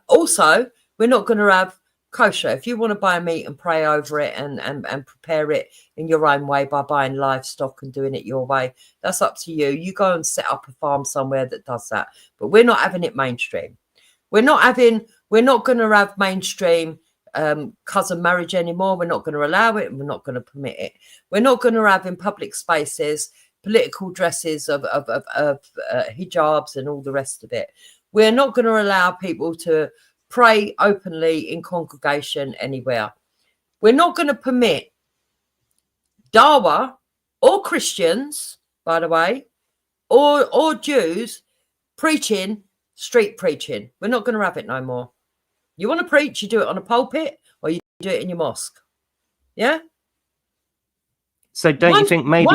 Also, we're not going to have kosher. If you want to buy meat and pray over it and prepare it in your own way by buying livestock and doing it your way, that's up to you. You go and set up a farm somewhere that does that. But we're not having it mainstream. We're not going to have mainstream cousin marriage anymore. We're not going to allow it and we're not going to permit it. We're not going to have in public spaces political dresses of hijabs and all the rest of it. We're not going to allow people to pray openly in congregation anywhere. We're not going to permit Dawa or Christians, by the way, or Jews street preaching. We're not going to have it no more. You want to preach, you do it on a pulpit or you do it in your mosque. Yeah? So you think maybe...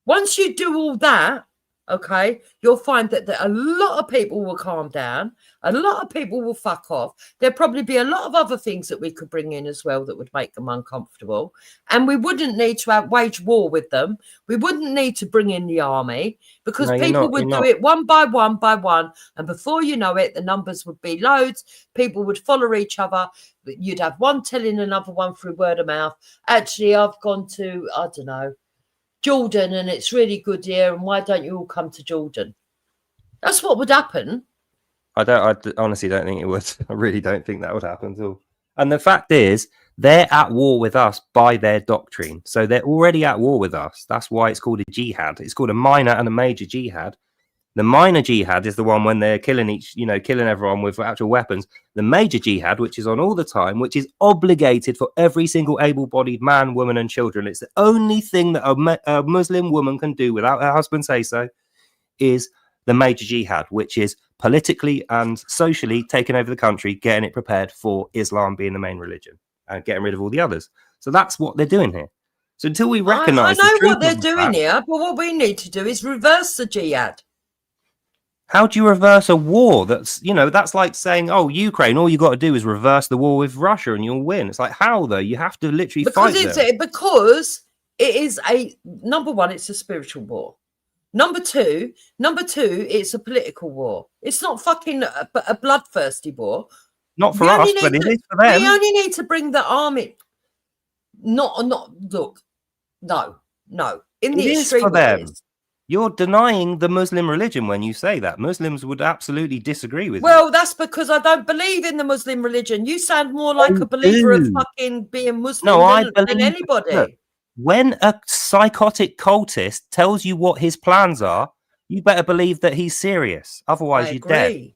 Once you do all that, okay, you'll find that a lot of people will calm down. A lot of people will fuck off. There'll probably be a lot of other things that we could bring in as well that would make them uncomfortable. And we wouldn't need to wage war with them. We wouldn't need to bring in the army because people would do it one by one. And before you know it, the numbers would be loads. People would follow each other. You'd have one telling another one through word of mouth. Actually, I've gone to, I don't know, Jordan and it's really good here, and why don't you all come to Jordan? That's what would happen. I honestly don't think it would. I really don't think that would happen at all. And the fact is, they're at war with us by their doctrine. So they're already at war with us. That's why it's called a jihad. It's called a minor and a major jihad. The minor jihad is the one when they're killing everyone with actual weapons. The major jihad, which is on all the time, which is obligated for every single able-bodied man, woman, and children. It's the only thing that a Muslim woman can do without her husband say so, is the major jihad, which is politically and socially taking over the country, getting it prepared for Islam being the main religion and getting rid of all the others. So that's what they're doing here. So until we recognise, I know what they're doing here, but what we need to do is reverse the jihad. How do you reverse a war? That's like saying, oh, Ukraine, all you got to do is reverse the war with Russia and you'll win. It's like, how though? You have to literally fight them. Because it is number one, it's a spiritual war. Number two, it's a political war. It's not fucking a bloodthirsty war. Not for us, but it is for them. We only need to bring the army. No. In the extreme ways. You're denying the Muslim religion when you say that. Muslims would absolutely disagree with you. Well, that's because I don't believe in the Muslim religion. You sound more like a believer of fucking being Muslim than anybody. Look, when a psychotic cultist tells you what his plans are, you better believe that he's serious. Otherwise, you're dead.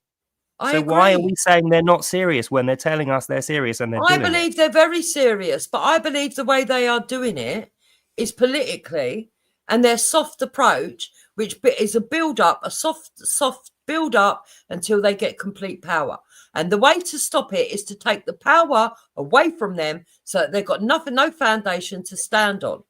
So why are we saying they're not serious when they're telling us they're serious and they're doing it? I believe they're very serious, but I believe the way they are doing it is politically, and their soft approach, which is a build-up, a soft build-up until they get complete power. And the way to stop it is to take the power away from them so that they've got no foundation to stand on.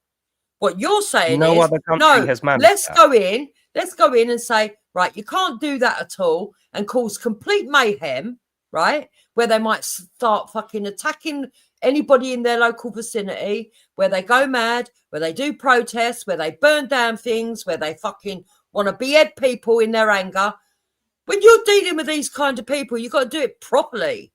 What you're saying no is, other country has managed let's that. Let's go in and say, right, you can't do that at all and cause complete mayhem, right? Where they might start fucking attacking anybody in their local vicinity, where they go mad, where they do protests, where they burn down things, where they fucking want to behead people in their anger. When you're dealing with these kind of people, you've got to do it properly.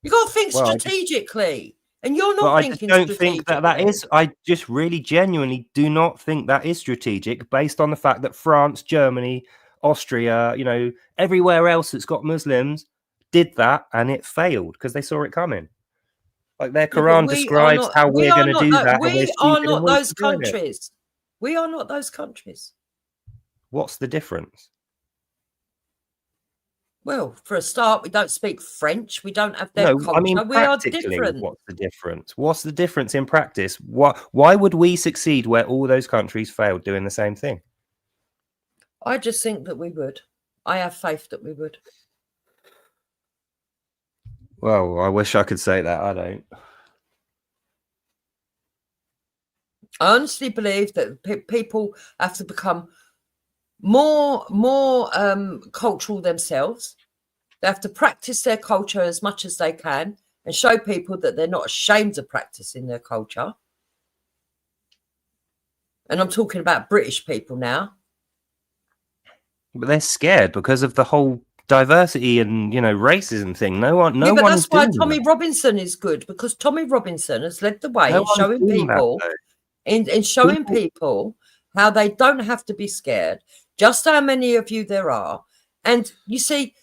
You've got to think strategically. And you're not thinking strategically. I just don't think that is. I just really genuinely do not think that is strategic based on the fact that France, Germany, Austria, everywhere else that's got Muslims did that and it failed because they saw it coming. Like their Quran describes how we're going to do that. We are not those countries. We are not those countries. What's the difference? Well, for a start, we don't speak French. We don't have their culture. We are different. What's the difference? What's the difference in practice? Why would we succeed where all those countries failed doing the same thing? I just think that we would. I have faith that we would. Well, I wish I could say that. I don't. I honestly believe that people have to become more cultural themselves. They have to practice their culture as much as they can and show people that they're not ashamed of practicing their culture. And I'm talking about British people now. But they're scared because of the whole diversity and racism thing. No one. But that's why Tommy Robinson is good, because Tommy Robinson has led the way in showing people, in showing people how they don't have to be scared. Just how many of you there are, and you see,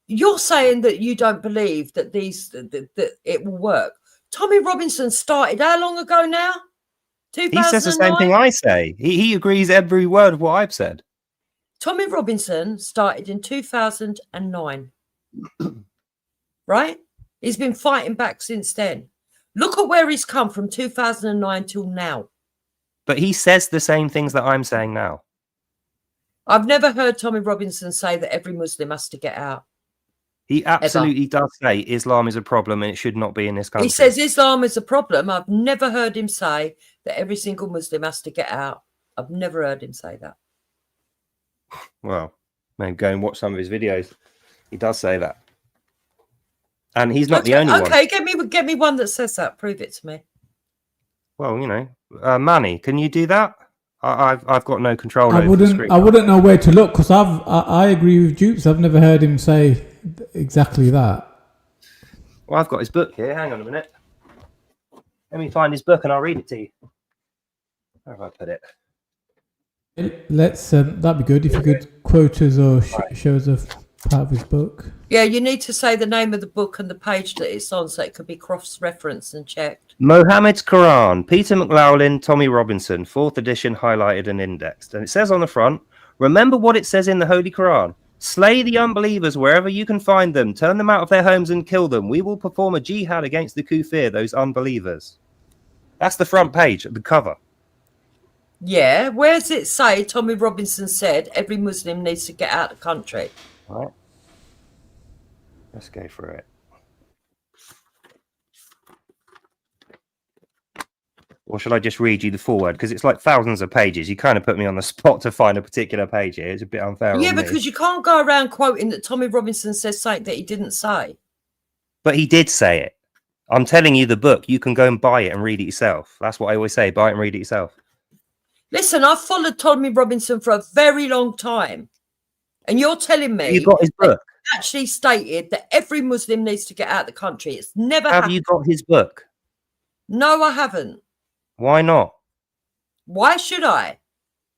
you're saying that you don't believe that that it will work. Tommy Robinson started how long ago now? 2009? He says the same thing I say. He agrees every word of what I've said. Tommy Robinson started in 2009, right? He's been fighting back since then. Look at where he's come from 2009 till now. But he says the same things that I'm saying now. I've never heard Tommy Robinson say that every Muslim has to get out. He absolutely does say Islam is a problem and it should not be in this country. He says Islam is a problem. I've never heard him say that every single Muslim has to get out. I've never heard him say that. Well, maybe go and watch some of his videos. He does say that. And he's not the only one. Okay, get me one that says that. Prove it to me. Well, Manny, can you do that? I've got no control over the screen. I wouldn't know where to look because I agree with Dupes. I've never heard him say exactly that. Well, I've got his book here. Hang on a minute. Let me find his book and I'll read it to you. Where have I put it? Let's that'd be good if you could quote us or show us a part of his book. Yeah, you need to say the name of the book and the page that it's on so it could be cross-referenced and checked. Mohammed's Quran, Peter McLaughlin, Tommy Robinson, 4th edition, highlighted and indexed. And it says on the front, remember what it says in the Holy Quran. Slay the unbelievers wherever you can find them. Turn them out of their homes and kill them. We will perform a jihad against the kuffar, those unbelievers. That's the front page, the cover. Yeah, where does it say Tommy Robinson said every Muslim needs to get out of the country? All right. Let's go for it. Or should I just read you the foreword? Because it's like thousands of pages. You kind of put me on the spot to find a particular page here. It's a bit unfair. Yeah, because you can't go around quoting that Tommy Robinson says something that he didn't say. But he did say it. I'm telling you the book. You can go and buy it and read it yourself. That's what I always say. Buy it and read it yourself. Listen, I've followed Tommy Robinson for a very long time. And you're telling me you got his book. He actually stated that every Muslim needs to get out of the country. It's never happened. Have you got his book? No, I haven't. Why not? Why should I?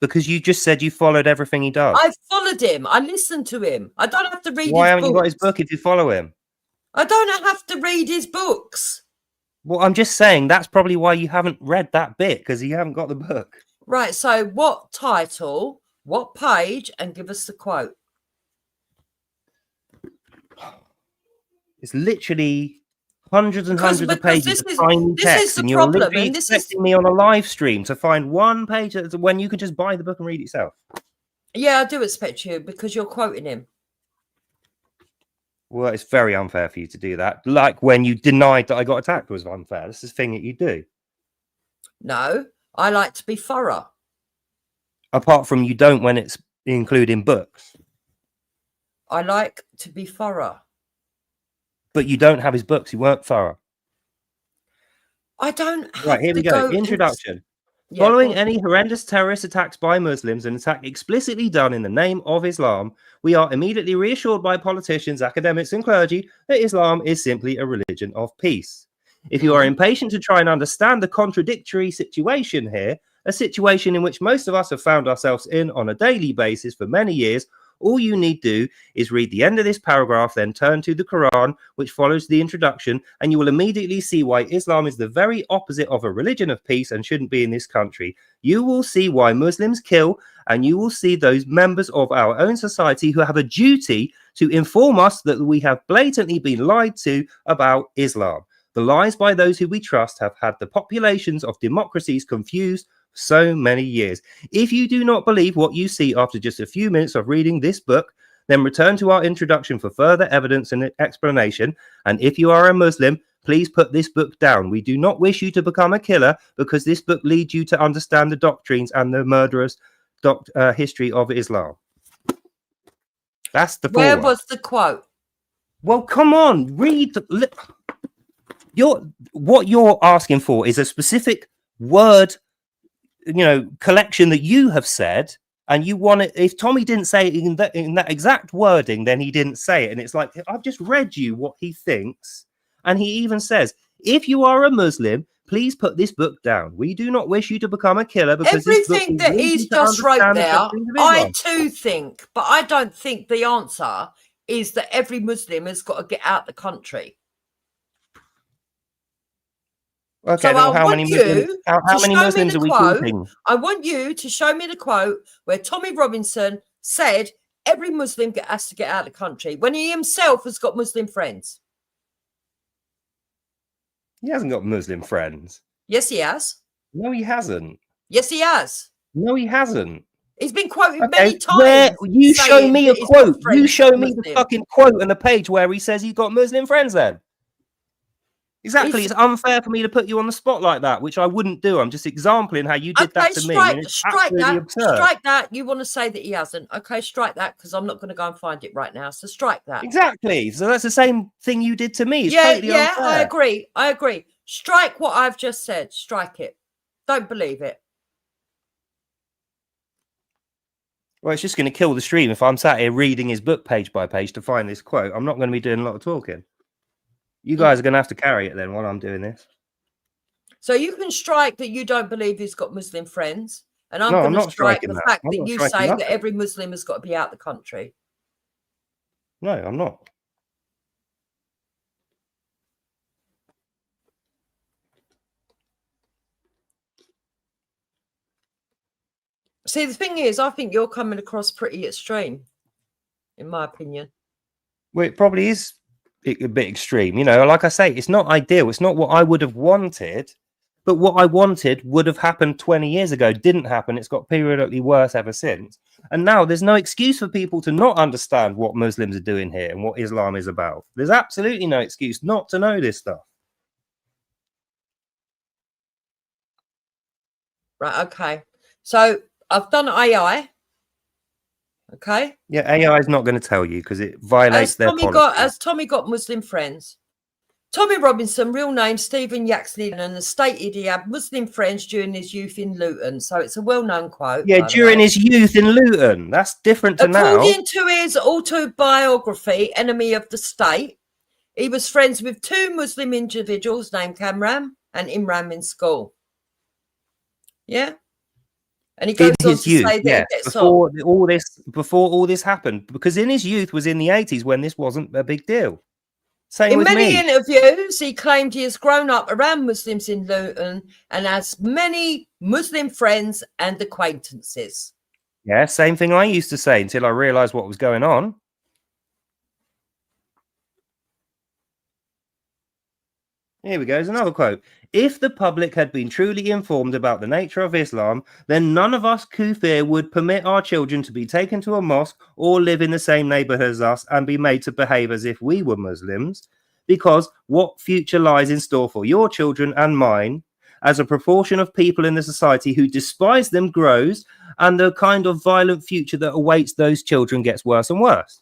Because you just said you followed everything he does. I followed him. I listened to him. I don't have to read his books. Why haven't you got his book if you follow him? I don't have to read his books. Well, I'm just saying that's probably why you haven't read that bit, because you haven't got the book. Right, so what title, what page, and give us the quote. It's literally hundreds and hundreds of pages of tiny text, and you're problem, literally expecting me on a live stream to find one page when you can just buy the book and read it yourself. Yeah, I do expect you, because you're quoting him. Well, it's very unfair for you to do that. Like when you denied that I got attacked was unfair. This is the thing that you do. No, I like to be thorough. Apart from you don't when it's including books. I like to be thorough. But you don't have his books. You weren't thorough. I don't have Right, here we go. Introduction. Yeah, following any horrendous terrorist attacks by Muslims, an attack explicitly done in the name of Islam, we are immediately reassured by politicians, academics, and clergy that Islam is simply a religion of peace. If you are impatient to try and understand the contradictory situation here, a situation in which most of us have found ourselves in on a daily basis for many years, all you need to do is read the end of this paragraph, then turn to the Quran, which follows the introduction, and you will immediately see why Islam is the very opposite of a religion of peace and shouldn't be in this country. You will see why Muslims kill, and you will see those members of our own society who have a duty to inform us that we have blatantly been lied to about Islam. The lies by those who we trust have had the populations of democracies confused so many years. If you do not believe what you see after just a few minutes of reading this book, then return to our introduction for further evidence and explanation. And if you are a Muslim, please put this book down. We do not wish you to become a killer, because this book leads you to understand the doctrines and the murderous history of Islam. That's the Where forward. was the quote? Well, come on, read. What you're asking for is a specific word, collection that you have said, and you want it. If Tommy didn't say it in that exact wording, then he didn't say it. And it's like, I've just read you what he thinks, and he even says, if you are a Muslim, please put this book down. We do not wish you to become a killer, because everything that he's just wrote there, I too think, but I don't think the answer is that every Muslim has got to get out the country. Okay, so how many Muslims are we talking? I want you to show me the quote where Tommy Robinson said every Muslim has to get out of the country when he himself has got Muslim friends. He hasn't got Muslim friends. Yes, he has. No, he hasn't. Yes, he has. No, he hasn't. He's been quoted many times. Where you show me a quote. You show me the fucking quote on the page where he says he's got Muslim friends then. Exactly. It's unfair for me to put you on the spot like that, which I wouldn't do. I'm just exempling how you did that to me. And it's strike that. Absurd. Strike that. You want to say that he hasn't. Okay, strike that, because I'm not going to go and find it right now. So strike that. Exactly. So that's the same thing you did to me. It's totally unfair. I agree. Strike what I've just said. Strike it. Don't believe it. Well, it's just going to kill the stream if I'm sat here reading his book page by page to find this quote. I'm not going to be doing a lot of talking. You guys are going to have to carry it then while I'm doing this. So you can strike that you don't believe he's got Muslim friends, and I'm No, going I'm to not strike striking the that. fact I'm that not you striking say nothing. that every Muslim has got to be out the country. No, I'm not. See, the thing is, I think you're coming across pretty extreme, in my opinion. Well, it probably is a bit extreme. You know, like I say, it's not ideal. It's not what I would have wanted, but what I wanted would have happened 20 years ago. Didn't happen. It's got periodically worse ever since. And now there's no excuse for people to not understand what Muslims are doing here and what Islam is about. There's absolutely no excuse not to know this stuff. Right, okay. So I've done AI. Okay. Yeah, AI is not going to tell you because it violates their policy. As Tommy got Muslim friends. Tommy Robinson, real name Stephen Yaxley, and stated he had Muslim friends during his youth in Luton. So it's a well-known quote. Yeah, during his youth in Luton. That's different to now. According to his autobiography, Enemy of the State, he was friends with two Muslim individuals named Kamran and Imran in school. Yeah. And he goes on to say that before all this happened, because in his youth was in the 80s when this wasn't a big deal. Same with me. In many interviews, he claimed he has grown up around Muslims in Luton and has many Muslim friends and acquaintances. Yeah, same thing I used to say until I realised what was going on. Here we go. There's another quote. If the public had been truly informed about the nature of Islam, then none of us Kufir would permit our children to be taken to a mosque or live in the same neighborhood as us and be made to behave as if we were Muslims, because what future lies in store for your children and mine as a proportion of people in the society who despise them grows, and the kind of violent future that awaits those children gets worse and worse.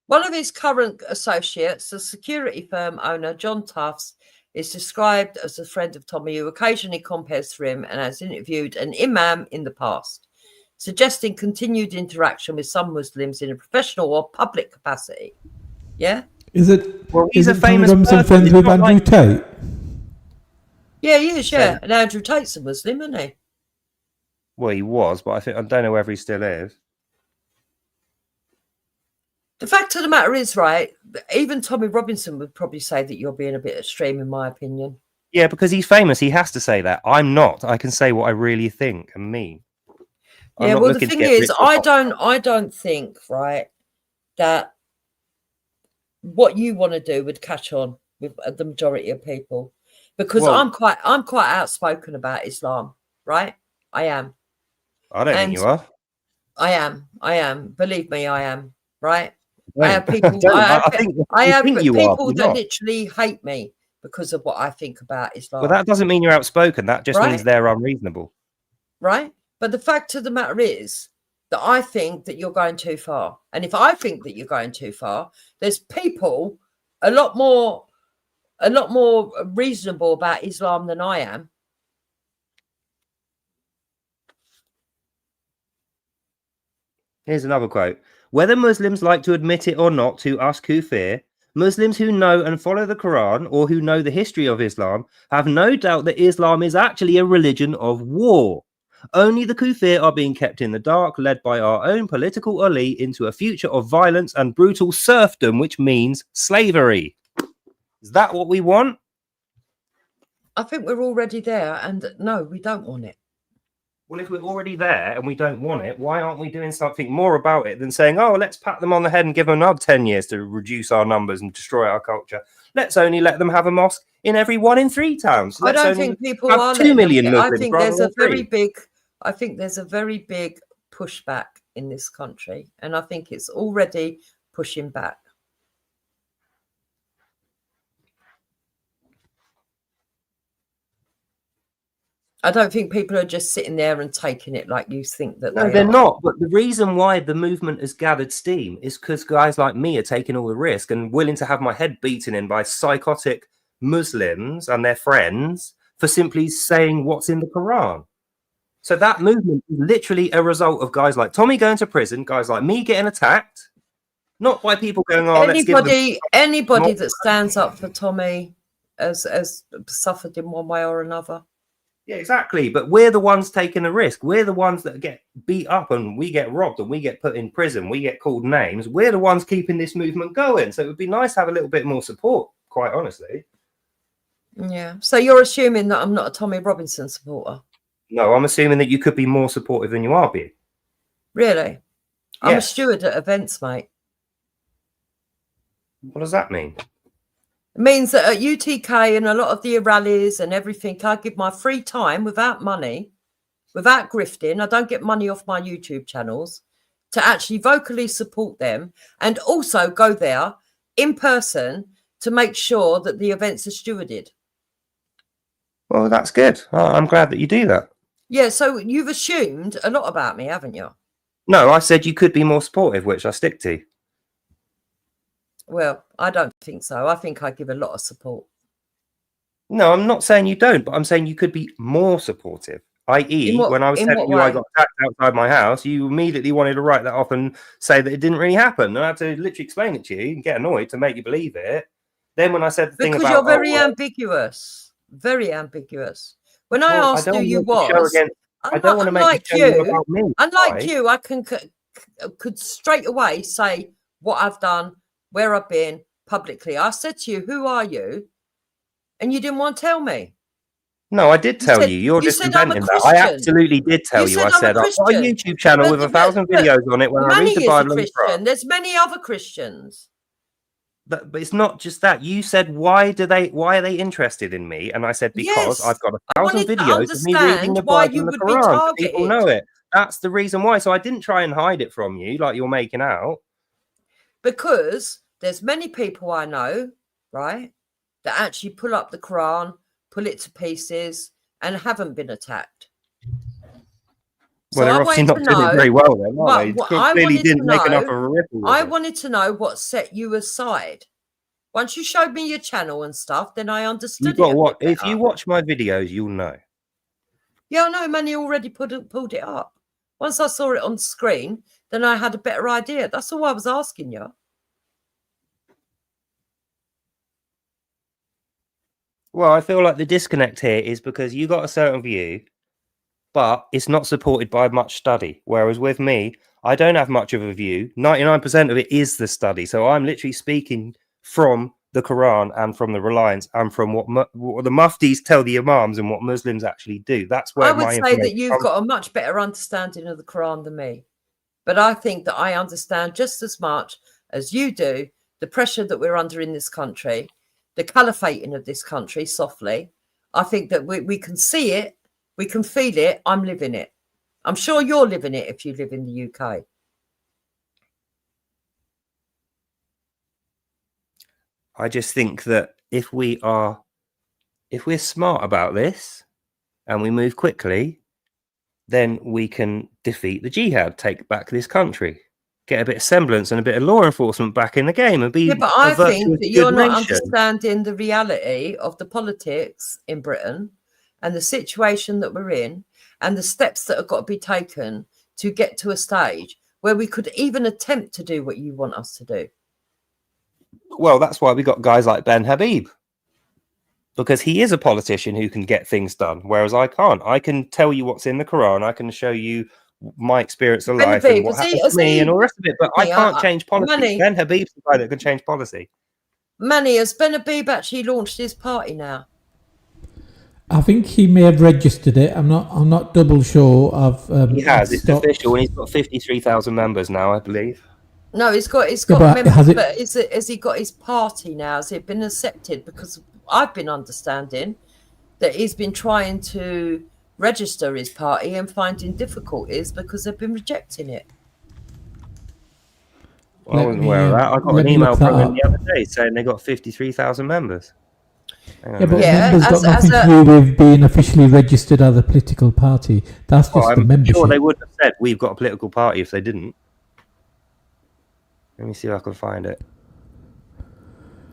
One of his current associates, the security firm owner, John Tufts, is described as a friend of Tommy who occasionally compares to him and has interviewed an imam in the past, suggesting continued interaction with some Muslims in a professional or public capacity. Yeah? Is it? Well, he's a famous person. Friends with Andrew Tate? Yeah, he is, yeah. And Andrew Tate's a Muslim, isn't he? Well, he was, but I don't know whether he still is. The fact of the matter is, right, even Tommy Robinson would probably say that you're being a bit extreme, in my opinion. Yeah, because he's famous. He has to say that. I'm not. I can say what I really think and mean. Yeah, well, the thing is, I don't think, right, that what you want to do would catch on with the majority of people, because I'm quite outspoken about Islam, right? I am. I don't think you are. I am. Believe me, I am. Right. I have people. I have people that literally hate me because of what I think about Islam. Well, that doesn't mean you're outspoken. That just means they're unreasonable. Right. But the fact of the matter is that I think that you're going too far. And if I think that you're going too far, there's people a lot more reasonable about Islam than I am. Here's another quote. Whether Muslims like to admit it or not to us Kufir, Muslims who know and follow the Quran or who know the history of Islam have no doubt that Islam is actually a religion of war. Only the Kufir are being kept in the dark, led by our own political elite into a future of violence and brutal serfdom, which means slavery. Is that what we want? I think we're already there, and no, we don't want it. Well, if we're already there and we don't want it, why aren't we doing something more about it than saying, oh, let's pat them on the head and give them another 10 years to reduce our numbers and destroy our culture? Let's only let them have a mosque in every 1 in 3 towns. I don't think people are 2 million Muslims. I think there's a very big pushback in this country, and I think it's already pushing back. I don't think people are just sitting there and taking it like you think that they're not. But the reason why the movement has gathered steam is because guys like me are taking all the risk and willing to have my head beaten in by psychotic Muslims and their friends for simply saying what's in the Quran. So that movement is literally a result of guys like Tommy going to prison, guys like me getting attacked, not by people going, oh, anybody that stands up for Tommy has suffered in one way or another. Yeah, exactly. But we're the ones taking the risk. We're the ones that get beat up and we get robbed and we get put in prison. We get called names. We're the ones keeping this movement going. So it would be nice to have a little bit more support, quite honestly. Yeah. So you're assuming that I'm not a Tommy Robinson supporter? No, I'm assuming that you could be more supportive than you are being. Really? Yes. I'm a steward at events, mate. What does that mean? It means that at UTK and a lot of the rallies and everything, I give my free time without money, without grifting. I don't get money off my YouTube channels to actually vocally support them and also go there in person to make sure that the events are stewarded. Well, that's good. I'm glad that you do that. Yeah, so you've assumed a lot about me, haven't you? No, I said you could be more supportive, which I stick to. Well, I don't think so. I think I give a lot of support. No, I'm not saying you don't, but I'm saying you could be more supportive. I.e., when I was telling you I got attacked outside my house, you immediately wanted to write that off and say that it didn't really happen. And I had to literally explain it to you and get annoyed to make you believe it. Then when I said the thing about... Because you're very ambiguous. Very ambiguous. When I asked who you was... I don't want to make you show about me. Unlike you, I could straight away say what I've done, where I've been publicly. I said to you, who are you? And you didn't want to tell me. No, I did tell you. You're just inventing that. I absolutely did tell you. I said, I've got a YouTube channel with 1,000 videos on it where I read the Bible and pray. There's many other Christians. But it's not just that. You said, why are they interested in me? And I said, because I've got 1,000 videos of me reading the Bible and the Quran. People know it. That's the reason why. So I didn't try and hide it from you like you're making out. Because there's many people I know, right, that actually pull up the Quran, pull it to pieces, and haven't been attacked. Well, they're obviously not doing it very well then, are they? Clearly didn't make enough of a ripple. I wanted to know what set you aside. Once you showed me your channel and stuff, then I understood it. If you watch my videos, you'll know. Yeah, I know. Manny already pulled it up. Once I saw it on screen, then I had a better idea. That's all I was asking you. Well, I feel like the disconnect here is because you got a certain view, but it's not supported by much study. Whereas with me, I don't have much of a view. 99% of it is the study. So I'm literally speaking from the Quran and from the Reliance and from what the Muftis tell the Imams and what Muslims actually do. That's where I would say that you've got a much better understanding of the Quran than me. But I think that I understand just as much as you do the pressure that we're under in this country, the caliphating of this country softly. I think that we can see it. We can feel it. I'm living it. I'm sure you're living it if you live in the UK. I just think that if we're smart about this and we move quickly, then we can defeat the jihad, take back this country, get a bit of semblance and a bit of law enforcement back in the game and be. Yeah, but I think that you're not understanding the reality of the politics in Britain and the situation that we're in and the steps that have got to be taken to get to a stage where we could even attempt to do what you want us to do. Well, that's why we got guys like Ben Habib, because he is a politician who can get things done, whereas I can't. I can tell you what's in the Quran. I can show you my experience of life and what happened to me and all the rest of it, but I can't change policy. Manny, Ben Habib's the guy that can change policy. Manny, has Ben Habib actually launched his party now? I think he may have registered it. I'm not double sure. He has. It's official, and he's got 53,000 members now, I believe. No, he's got members, but has he got his party now? Has it been accepted? Because I've been understanding that he's been trying to register his party and finding difficulties because they've been rejecting it. Well, I wasn't aware of that. I got an email from him the other day saying they got 53,000 members. Yeah, but members got nothing to do with being officially registered as a political party. That's just the membership. I'm sure they would have said we've got a political party if they didn't. Let me see if I can find it.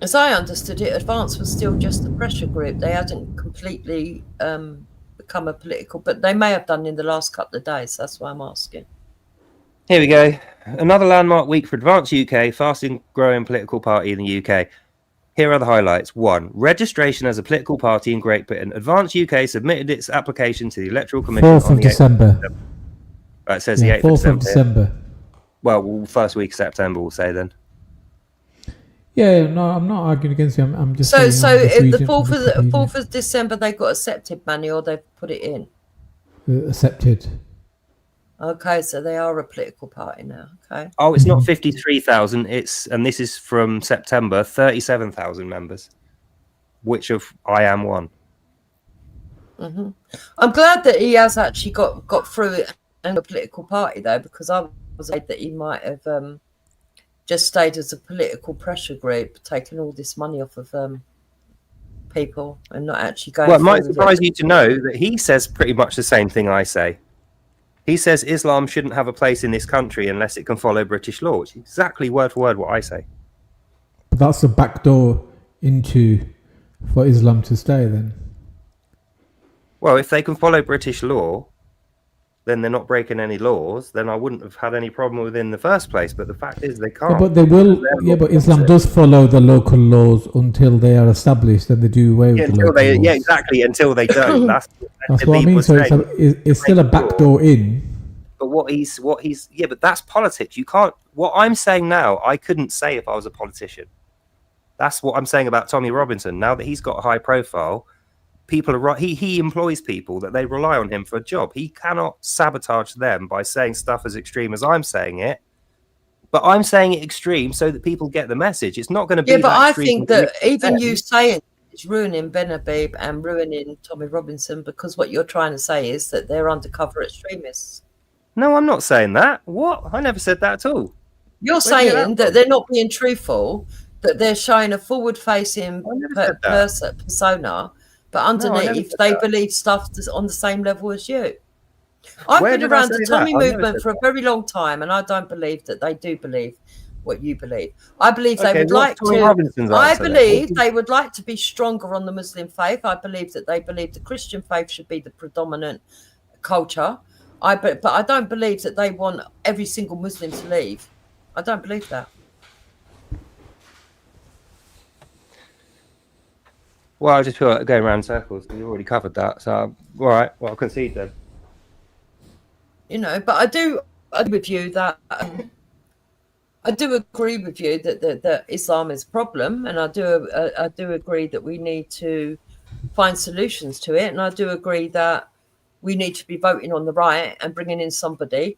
As I understood it, Advance was still just a pressure group. They hadn't completely become a political, but they may have done in the last couple of days. That's why I'm asking. Here we go. Another landmark week for Advance UK, fastest growing political party in the UK. Here are the highlights. 1. Registration as a political party in Great Britain. Advance UK submitted its application to the Electoral Commission 4th on of the 8th December. of December. It says the 8th 4th of of December. December. Well, first week of September, we'll say then. Yeah, no, I'm not arguing against you. I'm just so saying. so I'm just if the reading from 4th of December they got accepted, Manny, or they've put it in. Accepted. Okay, so they are a political party now. Okay. Oh, it's not 53,000. And this is from September, 37,000 members, which of I am one. Mm-hmm. I'm glad that he has actually got through it and a political party though, because I was afraid that he might have just stayed as a political pressure group, taking all this money off of people and not actually going. Well, it might surprise you to know that he says pretty much the same thing I say. He says Islam shouldn't have a place in this country unless it can follow British law, which is exactly word for word what I say. But that's a backdoor for Islam to stay then. Well, if they can follow British law, then they're not breaking any laws, then I wouldn't have had any problem with it in the first place. But the fact is they can't. Yeah, but they will. Yeah, but Islam does follow the local laws until they are established, and they do away with the local laws. Yeah, exactly. Until they don't. That's what I mean. So it's still a backdoor in. But what he's yeah, but that's politics. You can't. What I'm saying now, I couldn't say if I was a politician. That's what I'm saying about Tommy Robinson. Now that he's got a high profile, people are he employs people that they rely on him for a job. He cannot sabotage them by saying stuff as extreme as I'm saying it. But I'm saying it extreme so that people get the message. It's not going to be. Yeah, but I think that even you saying it's ruining Ben Habib and ruining Tommy Robinson, because what you're trying to say is that they're undercover extremists. No, I'm not saying that. What? I never said that at all. You're saying that they're not being truthful, that they're showing a forward-facing persona, but underneath they believe stuff that's on the same level as you. I've been around the Tommy movement for a very long time, and I don't believe that they do believe what you believe. I believe they would like to. I believe they would like to be stronger on the Muslim faith. I believe that they believe the Christian faith should be the predominant culture. But I don't believe that they want every single Muslim to leave. I don't believe that. Well, I just feel like going around in circles because you already covered that. So, all right, well, I'll concede then. You know, but I do agree with you that I do agree with you that Islam is a problem, and I do agree that we need to find solutions to it, and I do agree that we need to be voting on the right and bringing in somebody.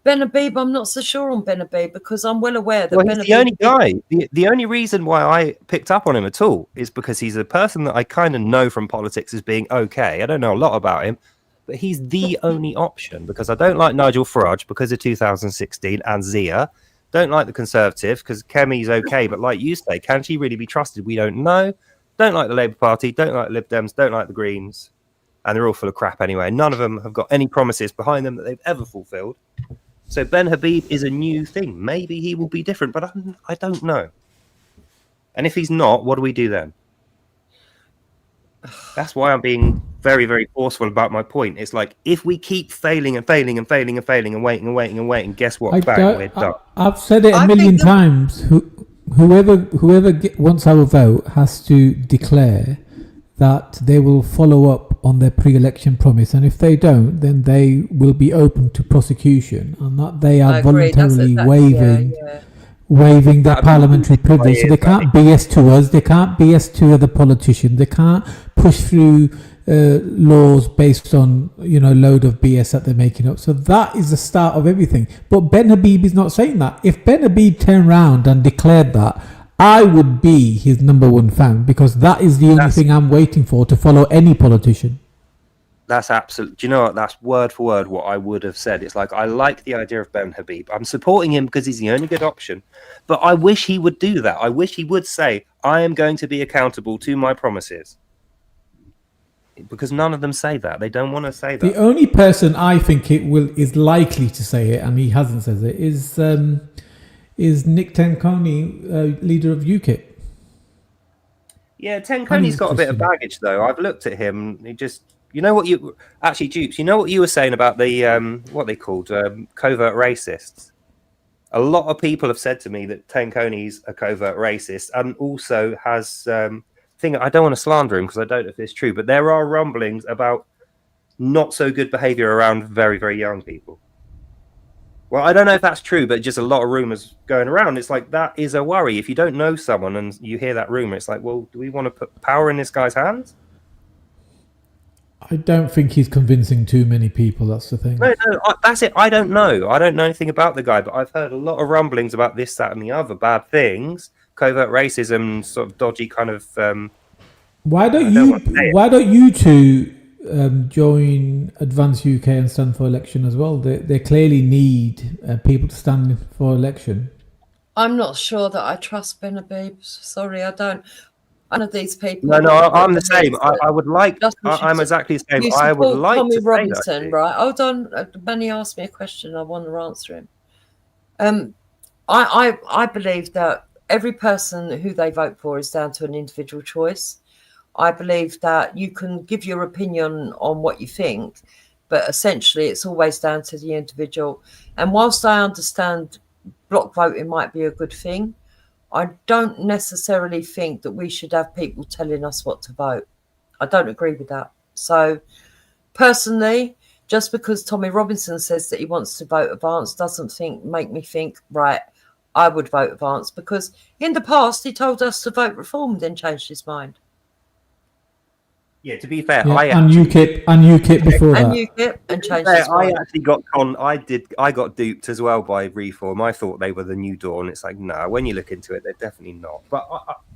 Ben Habib, I'm not so sure on Ben Habib because I'm well aware that Ben Habib, the only guy. The only reason why I picked up on him at all is because he's a person that I kind of know from politics as being okay. I don't know a lot about him, but he's the only option because I don't like Nigel Farage because of 2016 and Zia. Don't like the Conservative because Kemi's okay, but like you say, can she really be trusted? We don't know. Don't like the Labour Party. Don't like the Lib Dems. Don't like the Greens. And they're all full of crap anyway. None of them have got any promises behind them that they've ever fulfilled. So Ben Habib is a new thing. Maybe he will be different, but I don't know. And if he's not, what do we do then? That's why I'm being very, very forceful about my point. It's like, if we keep failing and failing and failing and failing and waiting and waiting and waiting, guess what? We're done. I've said it a million times. Whoever wants our vote has to declare that they will follow up on their pre-election promise, and if they don't, then they will be open to prosecution, and that they are voluntarily waiving their parliamentary privilege. So they can't BS to us, they can't BS to other politicians, they can't push through laws based on a load of BS that they're making up. So that is the start of everything. But Ben Habib is not saying that. If Ben Habib turned around and declared that, I would be his number one fan because that is the only thing I'm waiting for to follow any politician. That's absolute. Do you know what? That's word for word what I would have said. It's like, I like the idea of Ben Habib. I'm supporting him because he's the only good option. But I wish he would do that. I wish he would say, I am going to be accountable to my promises. Because none of them say that. They don't want to say that. The only person I think is likely to say it, and he hasn't said it, is Nick Tenkoni, leader of UKIP. Yeah, Tenkoni's got a bit of baggage, though. I've looked at him. He just, Dukes, you know what you were saying about the, what they called, covert racists? A lot of people have said to me that Tankoni's a covert racist, and also has I don't want to slander him because I don't know if it's true, but there are rumblings about not so good behavior around very, very young people. Well, I don't know if that's true, but just a lot of rumors going around. It's like, that is a worry. If you don't know someone and you hear that rumor, it's like, well, do we want to put power in this guy's hands? I don't think he's convincing too many people. That's the thing. No, that's it. I don't know. I don't know anything about the guy, but I've heard a lot of rumblings about this, that, and the other bad things, covert racism, sort of dodgy kind of. Why don't you two join Advance UK and stand for election as well? They clearly need people to stand for election. I'm not sure that I trust Ben Habib. Sorry, I don't. One of these people. No, I'm the same. I would like. I'm exactly the same. I would like Tommy to Robinson, say that. right? Hold on. Manny asked me a question. I want to answer him. I believe that every person who they vote for is down to an individual choice. I believe that you can give your opinion on what you think, but essentially it's always down to the individual. And whilst I understand block voting might be a good thing, I don't necessarily think that we should have people telling us what to vote. I don't agree with that. So personally, just because Tommy Robinson says that he wants to vote Advance doesn't make me think, right, I would vote Advance, because in the past he told us to vote Reform, then changed his mind. Yeah, to be fair, and UKIP before that. And UKIP and changed his mind. I actually got I got duped as well by Reform. I thought they were the new dawn. It's like, no, when you look into it, they're definitely not. But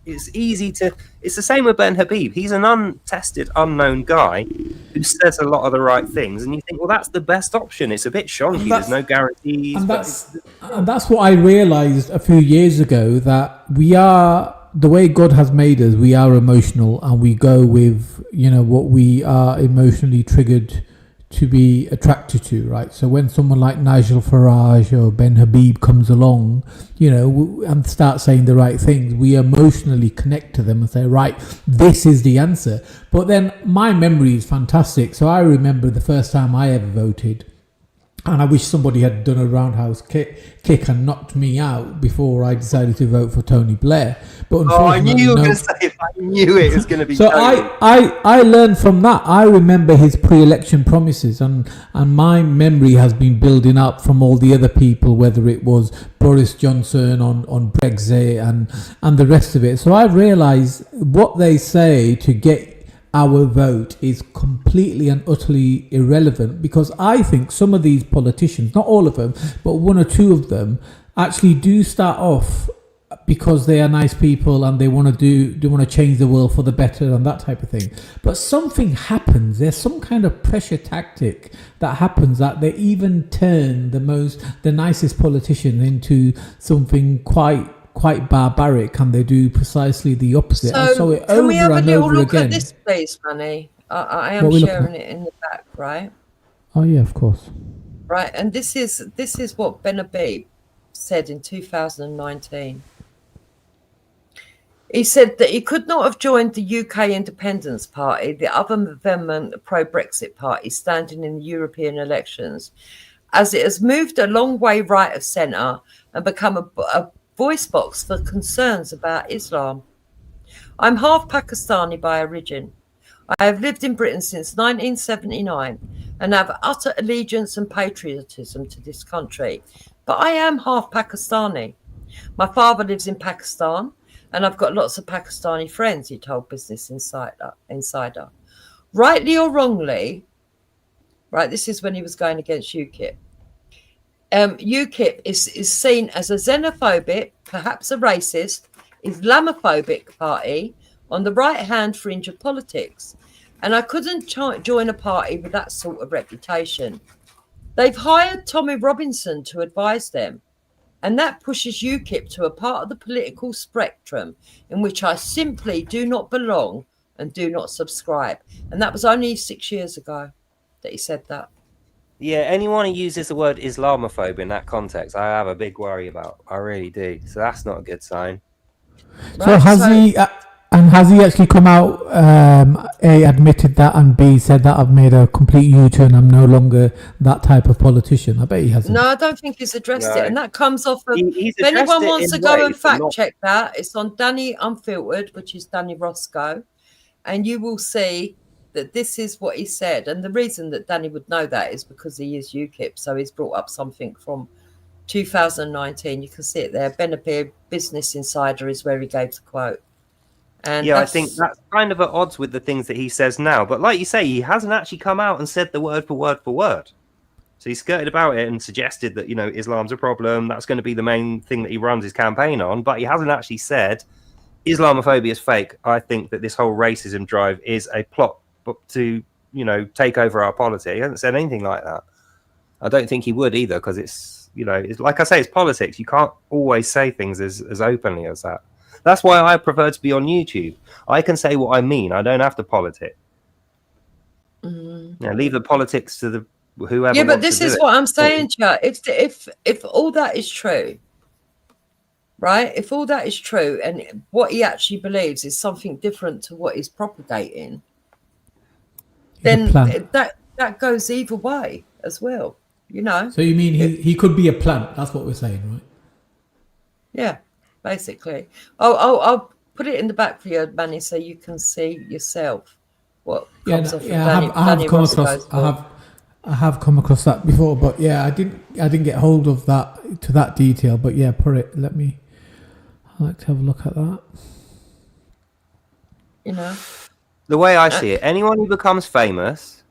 it's easy to. It's the same with Ben Habib. He's an untested, unknown guy who says a lot of the right things, and you think, well, that's the best option. It's a bit shonky. There's no guarantees. And that's what I realised a few years ago, that we are. The way God has made us, we are emotional, and we go with, what we are emotionally triggered to be attracted to, right? So when someone like Nigel Farage or Ben Habib comes along, and starts saying the right things, we emotionally connect to them and say, right, this is the answer. But then my memory is fantastic. So I remember the first time I ever voted, and I wish somebody had done a roundhouse kick and knocked me out before I decided to vote for Tony Blair. But I knew you were going to say it. I knew it was going to be. So I learned from that. I remember his pre-election promises, and my memory has been building up from all the other people, whether it was Boris Johnson on Brexit and the rest of it. So I realised what they say to get our vote is completely and utterly irrelevant, because I think some of these politicians, not all of them, but one or two of them, actually do start off because they are nice people and they want to change the world for the better and that type of thing. But something happens. There's some kind of pressure tactic that happens, that they even turn the nicest politician into something quite barbaric, and they do precisely the opposite. So I saw it can over we have a and little over look again. at this, please, Manny? I am sharing it in the back, right? Oh yeah, of course. Right, and this is what Ben Habib said in 2019. He said that he could not have joined the UK Independence Party, the other vehement pro-Brexit party standing in the European elections, as it has moved a long way right of centre and become a voice box for concerns about Islam. I'm half Pakistani by origin. I have lived in Britain since 1979 and have utter allegiance and patriotism to this country, but I am half Pakistani. My father lives in Pakistan, and I've got lots of Pakistani friends, he told Business Insider. Rightly or wrongly, right, this is when he was going against UKIP. UKIP is seen as a xenophobic, perhaps a racist, Islamophobic party on the right-hand fringe of politics. And I couldn't join a party with that sort of reputation. They've hired Tommy Robinson to advise them, and that pushes UKIP to a part of the political spectrum in which I simply do not belong and do not subscribe. And that was only 6 years ago that he said that. Yeah, anyone who uses the word Islamophobe in that context, I have a big worry about. I really do. So that's not a good sign. So And has he actually come out, A, admitted that, and B, said that I've made a complete U-turn, I'm no longer that type of politician? I bet he hasn't. No, I don't think he's addressed it. And that comes off of, He's if anyone addressed it wants in to go ways, and but fact not- check that, it's on Danny Unfiltered, which is Danny Roscoe. And you will see that this is what he said. And the reason that Danny would know that is because he is UKIP. So he's brought up something from 2019. You can see it there. Ben Appear, Business Insider is where he gave the quote. And yeah, I think that's kind of at odds with the things that he says now. But like you say, he hasn't actually come out and said the word for word for word. So he skirted about it and suggested that, you know, Islam's a problem. That's going to be the main thing that he runs his campaign on. But he hasn't actually said Islamophobia is fake. I think that this whole racism drive is a plot to, you know, take over our politics. He hasn't said anything like that. I don't think he would either, because it's, you know, it's like I say, it's politics. You can't always say things as openly as that. That's why I prefer to be on YouTube. I can say what I mean. I don't have to politic. Leave the politics to the whoever. Yeah, but wants this is what I'm saying, Chat. If all that is true, right? If all that is true, and what he actually believes is something different to what he's propagating, then that goes either way as well. You know. So you mean he could be a plant? That's what we're saying, right? Yeah. Basically, I'll put it in the back for you, Manny, so you can see yourself what comes off. I have come across that before, but yeah, I didn't get hold of that to that detail. But yeah, I'd like to have a look at that. You know, the way I see it, anyone who becomes famous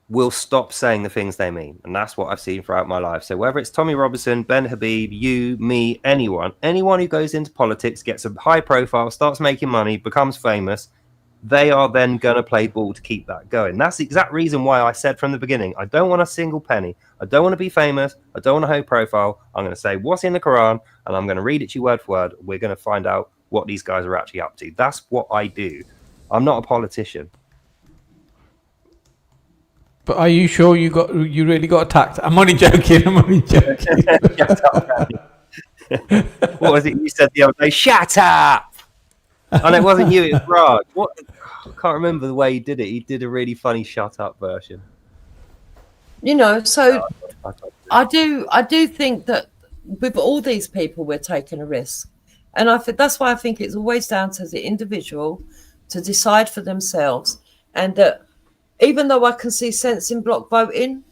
will stop saying the things they mean. And that's what I've seen throughout my life. So whether it's Tommy Robinson, Ben Habib, you, me, anyone who goes into politics, gets a high profile, starts making money, becomes famous, they are then going to play ball to keep that going. That's the exact reason why I said from the beginning, I don't want a single penny. I don't want to be famous. I don't want a high profile. I'm going to say what's in the Quran, and I'm going to read it to you word for word. We're going to find out what these guys are actually up to. That's what I do. I'm not a politician. But are you sure you really got attacked? I'm only joking. Shut up, what was it you said the other day? Shut up! And it wasn't you, it was Raj. What? I can't remember the way he did it. He did a really funny shut up version. You know, so I do think that with all these people, we're taking a risk. And I think that's why I think it's always down to the individual to decide for themselves. And that even though I can see sense in block voting,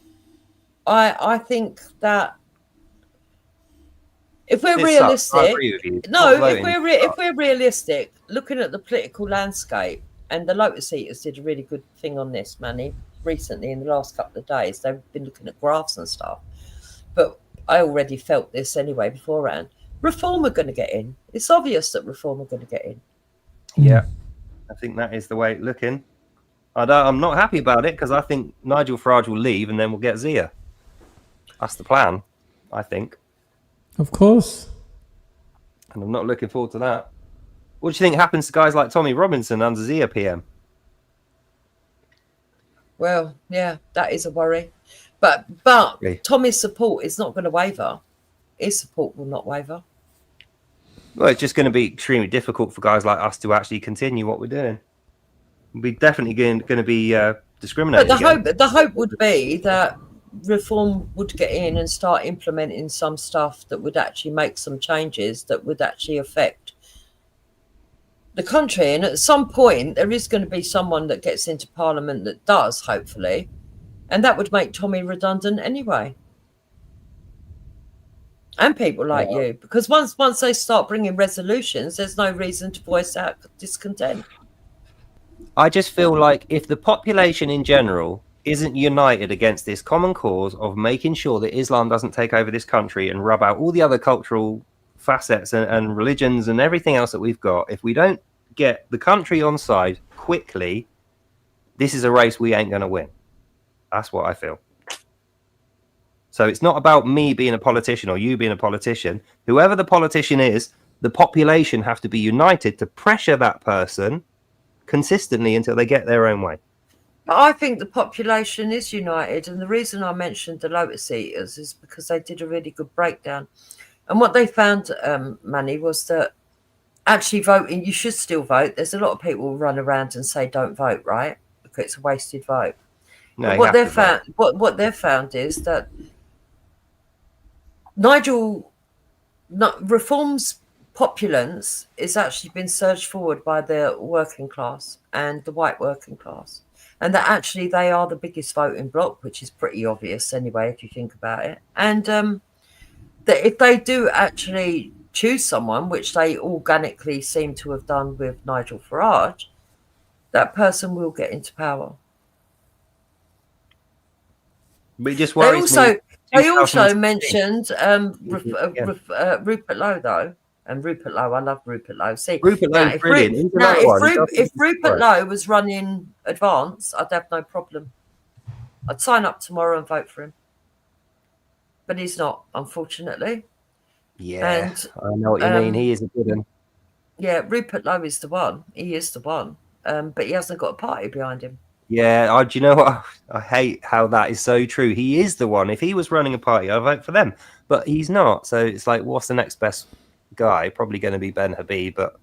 I think that if we're realistic, if we're realistic, looking at the political landscape, and the Lotus Eaters did a really good thing on this, Manny, recently in the last couple of days. They've been looking at graphs and stuff. But I already felt this anyway beforehand. Reform are going to get in. It's obvious that Reform are going to get in. Yeah, I think that is the way it's looking. I'm not happy about it because I think Nigel Farage will leave and then we'll get Zia. That's the plan, I think. Of course. And I'm not looking forward to that. What do you think happens to guys like Tommy Robinson under Zia PM? Well, yeah, that is a worry. But Tommy's support is not going to waver. His support will not waver. Well, it's just going to be extremely difficult for guys like us to actually continue what we're doing. We're definitely going to be discriminated against. But the hope would be that Reform would get in and start implementing some stuff that would actually make some changes that would actually affect the country. And at some point, there is going to be someone that gets into Parliament that does, hopefully. And that would make Tommy redundant anyway. And people like you. Because once they start bringing resolutions, there's no reason to voice out discontent. I just feel like if the population in general isn't united against this common cause of making sure that Islam doesn't take over this country and rub out all the other cultural facets and religions and everything else that we've got, if we don't get the country on side quickly, this is a race we ain't going to win. That's what I feel. So it's not about me being a politician or you being a politician. Whoever the politician is, the population have to be united to pressure that person consistently until they get their own way. But I think the population is united, and the reason I mentioned the Lotus Eaters is because they did a really good breakdown. And what they found, Manny, was that actually voting, you should still vote. There's a lot of people who run around and say don't vote, right? Because it's a wasted vote. No, but what they've found is that Nigel reforms populace is actually been surged forward by the working class and the white working class, and that actually they are the biggest voting bloc, which is pretty obvious anyway if you think about it. And that if they do actually choose someone, which they organically seem to have done with Nigel Farage, that person will get into power. But just worries me. They also mentioned Rupert Lowe, though. And Rupert Lowe, I love Rupert Lowe. See, Rupert Lowe's brilliant. If Rupert Lowe was running Advance, I'd have no problem. I'd sign up tomorrow and vote for him. But he's not, unfortunately. Yeah, and, I know what you mean. He is a good one. Yeah, Rupert Lowe is the one. He is the one. But he hasn't got a party behind him. Yeah, do you know what? I hate how that is so true. He is the one. If he was running a party, I'd vote for them. But he's not. So it's like, what's the next best guy? Probably going to be Ben Habib, but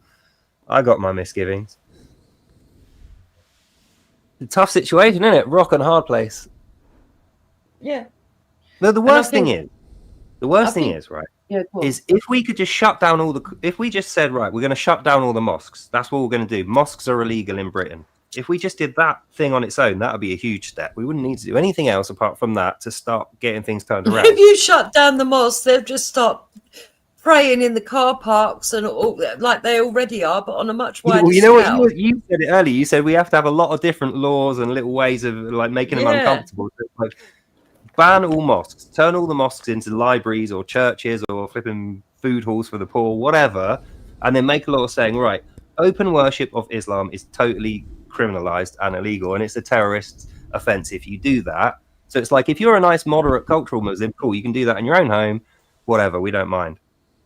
I got my misgivings. It's a tough situation, isn't it? Rock and hard place. Yeah. The worst thing is, right, is if we could just shut down if we just said, right, we're going to shut down all the mosques. That's what we're going to do. Mosques are illegal in Britain. If we just did that thing on its own, that would be a huge step. We wouldn't need to do anything else apart from that to start getting things turned around. If you shut down the mosques, they'll just start praying in the car parks and all, like they already are, but on a much wider scale. You know what? You said it earlier. You said we have to have a lot of different laws and little ways of like making them uncomfortable. Like, ban all mosques, turn all the mosques into libraries or churches or flipping food halls for the poor, whatever, and then make a law saying, right, open worship of Islam is totally criminalized and illegal, and it's a terrorist offense if you do that. So it's like, if you're a nice moderate cultural Muslim, cool, you can do that in your own home, whatever, we don't mind.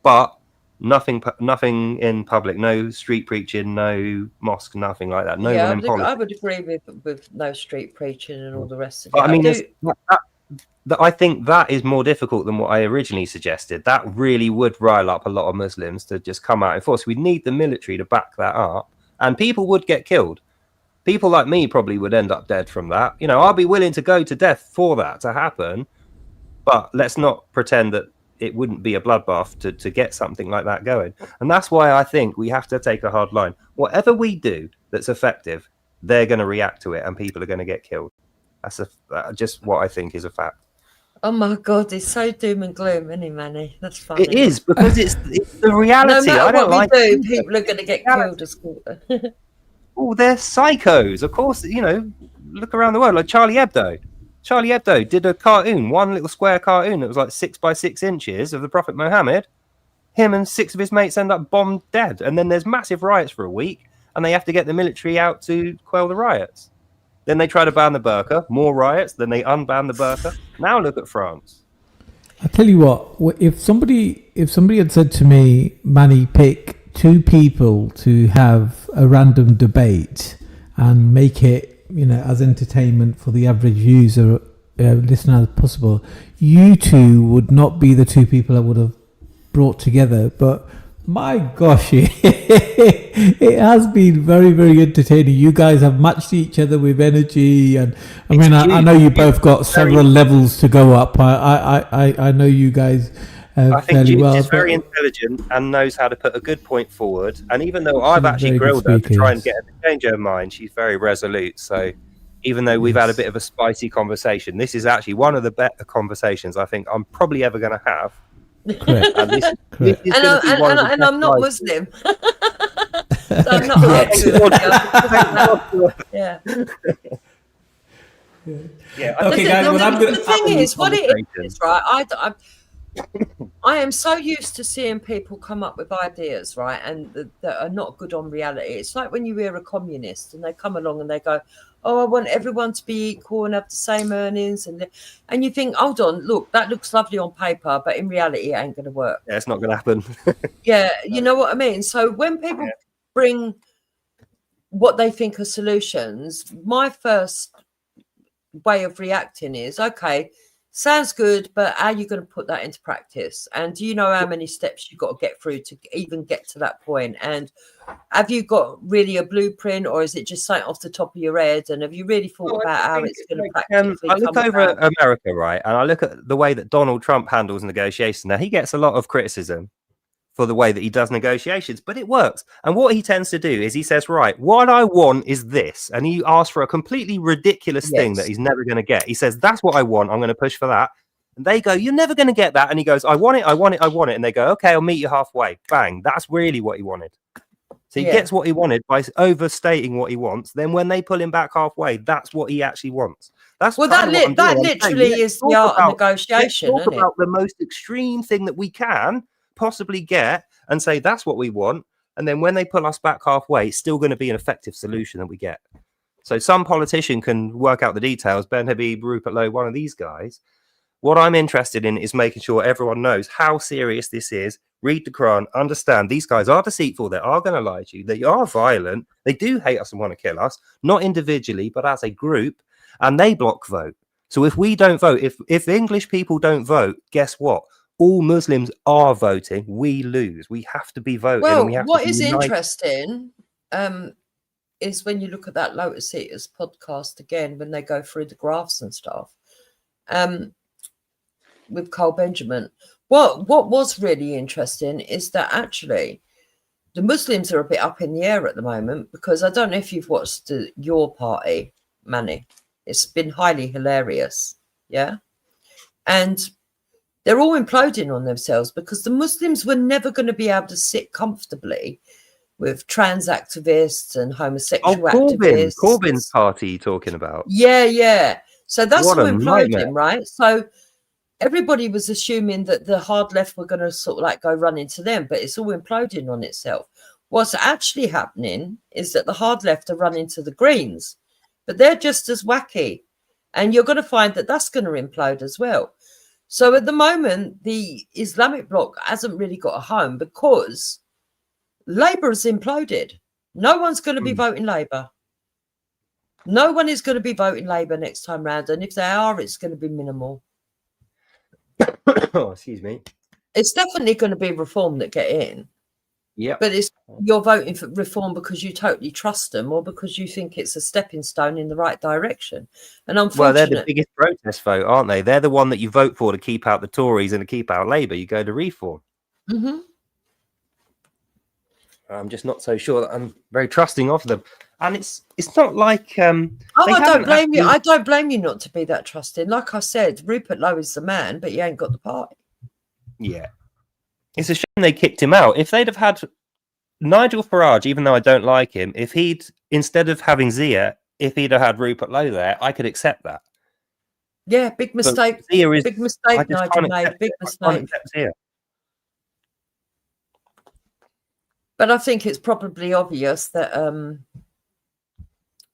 But nothing in public, no street preaching, no mosque, nothing like that. I would agree with no street preaching and all the rest of it. But I mean, I think that is more difficult than what I originally suggested. That really would rile up a lot of Muslims to just come out in force. We'd need the military to back that up, and people would get killed. People like me probably would end up dead from that. You know, I'll be willing to go to death for that to happen, but let's not pretend that it wouldn't be a bloodbath to get something like that going. And that's why I think we have to take a hard line. Whatever we do that's effective, they're going to react to it and people are going to get killed. That's just what I think is a fact. Oh my God, it's so doom and gloom, isn't it, Manny? That's funny. It is, because it's the reality. No matter I don't what like we do, people are going to get killed as well. Oh, they're psychos. Of course, you know, look around the world, like Charlie Hebdo. Charlie Hebdo did a cartoon, one little square cartoon that was like 6 by 6 inches of the Prophet Muhammad. Him and 6 of his mates end up bombed dead. And then there's massive riots for a week, and they have to get the military out to quell the riots. Then they try to ban the burqa, more riots, then they unban the burqa. Now look at France. I tell you what, if somebody had said to me, Manny, pick 2 people to have a random debate and make it, you know, as entertainment for the average user, listener as possible, you two would not be the 2 people I would have brought together. But my gosh, it has been very, very entertaining. You guys have matched each other with energy, and I mean, I know you both got several levels to go up. I know you guys I think fairly well. She's very intelligent and knows how to put a good point forward. And even though I've actually grilled her to try and get her to change her mind, she's very resolute. So even though we've had a bit of a spicy conversation, this is actually one of the better conversations I think I'm probably ever going to have. Correct. And I'm not Muslim. So I'm not yeah. Yeah. Okay, guys. The thing is, what it is, right? I am so used to seeing people come up with ideas, right, and that are not good on reality. It's like when you hear a communist and they come along and they go, "Oh, I want everyone to be equal and have the same earnings," and you think, "Hold on, look, that looks lovely on paper, but in reality, it ain't going to work." Yeah, it's not going to happen. Yeah, you know what I mean. So when people bring what they think are solutions, my first way of reacting is, okay, Sounds good, but how are you going to put that into practice? And do you know how many steps you've got to get through to even get to that point? And have you got really a blueprint, or is it just something off the top of your head? And have you really thought about how it's going to practically I look over at America, right, and I look at the way that Donald Trump handles negotiations. Now, he gets a lot of criticism for the way that he does negotiations, but it works. And what he tends to do is he says, right, what I want is this. And he asks for a completely ridiculous thing that he's never going to get. He says, that's what I want. I'm going to push for that. And they go, you're never going to get that. And he goes, I want it, I want it, I want it. And they go, okay, I'll meet you halfway. Bang. That's really what he wanted. So he gets what he wanted by overstating what he wants. Then when they pull him back halfway, that's what he actually wants. That's that literally is the art of negotiation. Talk about the most extreme thing that we can possibly get and say that's what we want, and then when they pull us back halfway, it's still going to be an effective solution that we get. So some politician can work out the details, Ben Habib, Rupert Lowe, one of these guys. What I'm interested in is making sure everyone knows how serious this is. Read the Quran, understand these guys are deceitful, they are going to lie to you, they are violent, they do hate us and want to kill us, not individually but as a group, and they block vote. So if we don't vote, if English people don't vote, guess what? All Muslims are voting. We lose. We have to be voting. Well, and we have what to is interesting is when you look at that Lotus Eaters podcast again, when they go through the graphs and stuff with Carl Benjamin. What was really interesting is that actually the Muslims are a bit up in the air at the moment, because I don't know if you've watched Your Party, Manny. It's been highly hilarious. Yeah. And they're all imploding on themselves because the Muslims were never going to be able to sit comfortably with trans activists and homosexual activists. Corbyn's party you're talking about. Yeah. So that's all imploding, nightmare. right? So everybody was assuming that the hard left were going to sort of like go run into them, but it's all imploding on itself. What's actually happening is that the hard left are running to the Greens, but they're just as wacky. And you're going to find that that's going to implode as well. So at the moment, the Islamic bloc hasn't really got a home because Labour has imploded. No one's going to be voting Labour. No one is going to be voting Labour next time round. And if they are, it's going to be minimal. Oh, excuse me. It's definitely going to be Reform that get in. Yeah. But you're voting for Reform because you totally trust them or because you think it's a stepping stone in the right direction. And unfortunately, well, they're the biggest protest vote, aren't they? They're the one that you vote for to keep out the Tories and to keep out Labour. You go to Reform. Mm-hmm. I'm just not so sure that I'm very trusting of them. And it's not like I don't blame you. I don't blame you not to be that trusting. Like I said, Rupert Lowe is the man, but he ain't got the party. Yeah. It's a shame they kicked him out. If they'd have had Nigel Farage, even though I don't like him, if he'd, instead of having Zia, if he'd have had Rupert Lowe there, I could accept that. Yeah, big mistake. Big mistake, Nigel made. Big mistake. But I think it's probably obvious that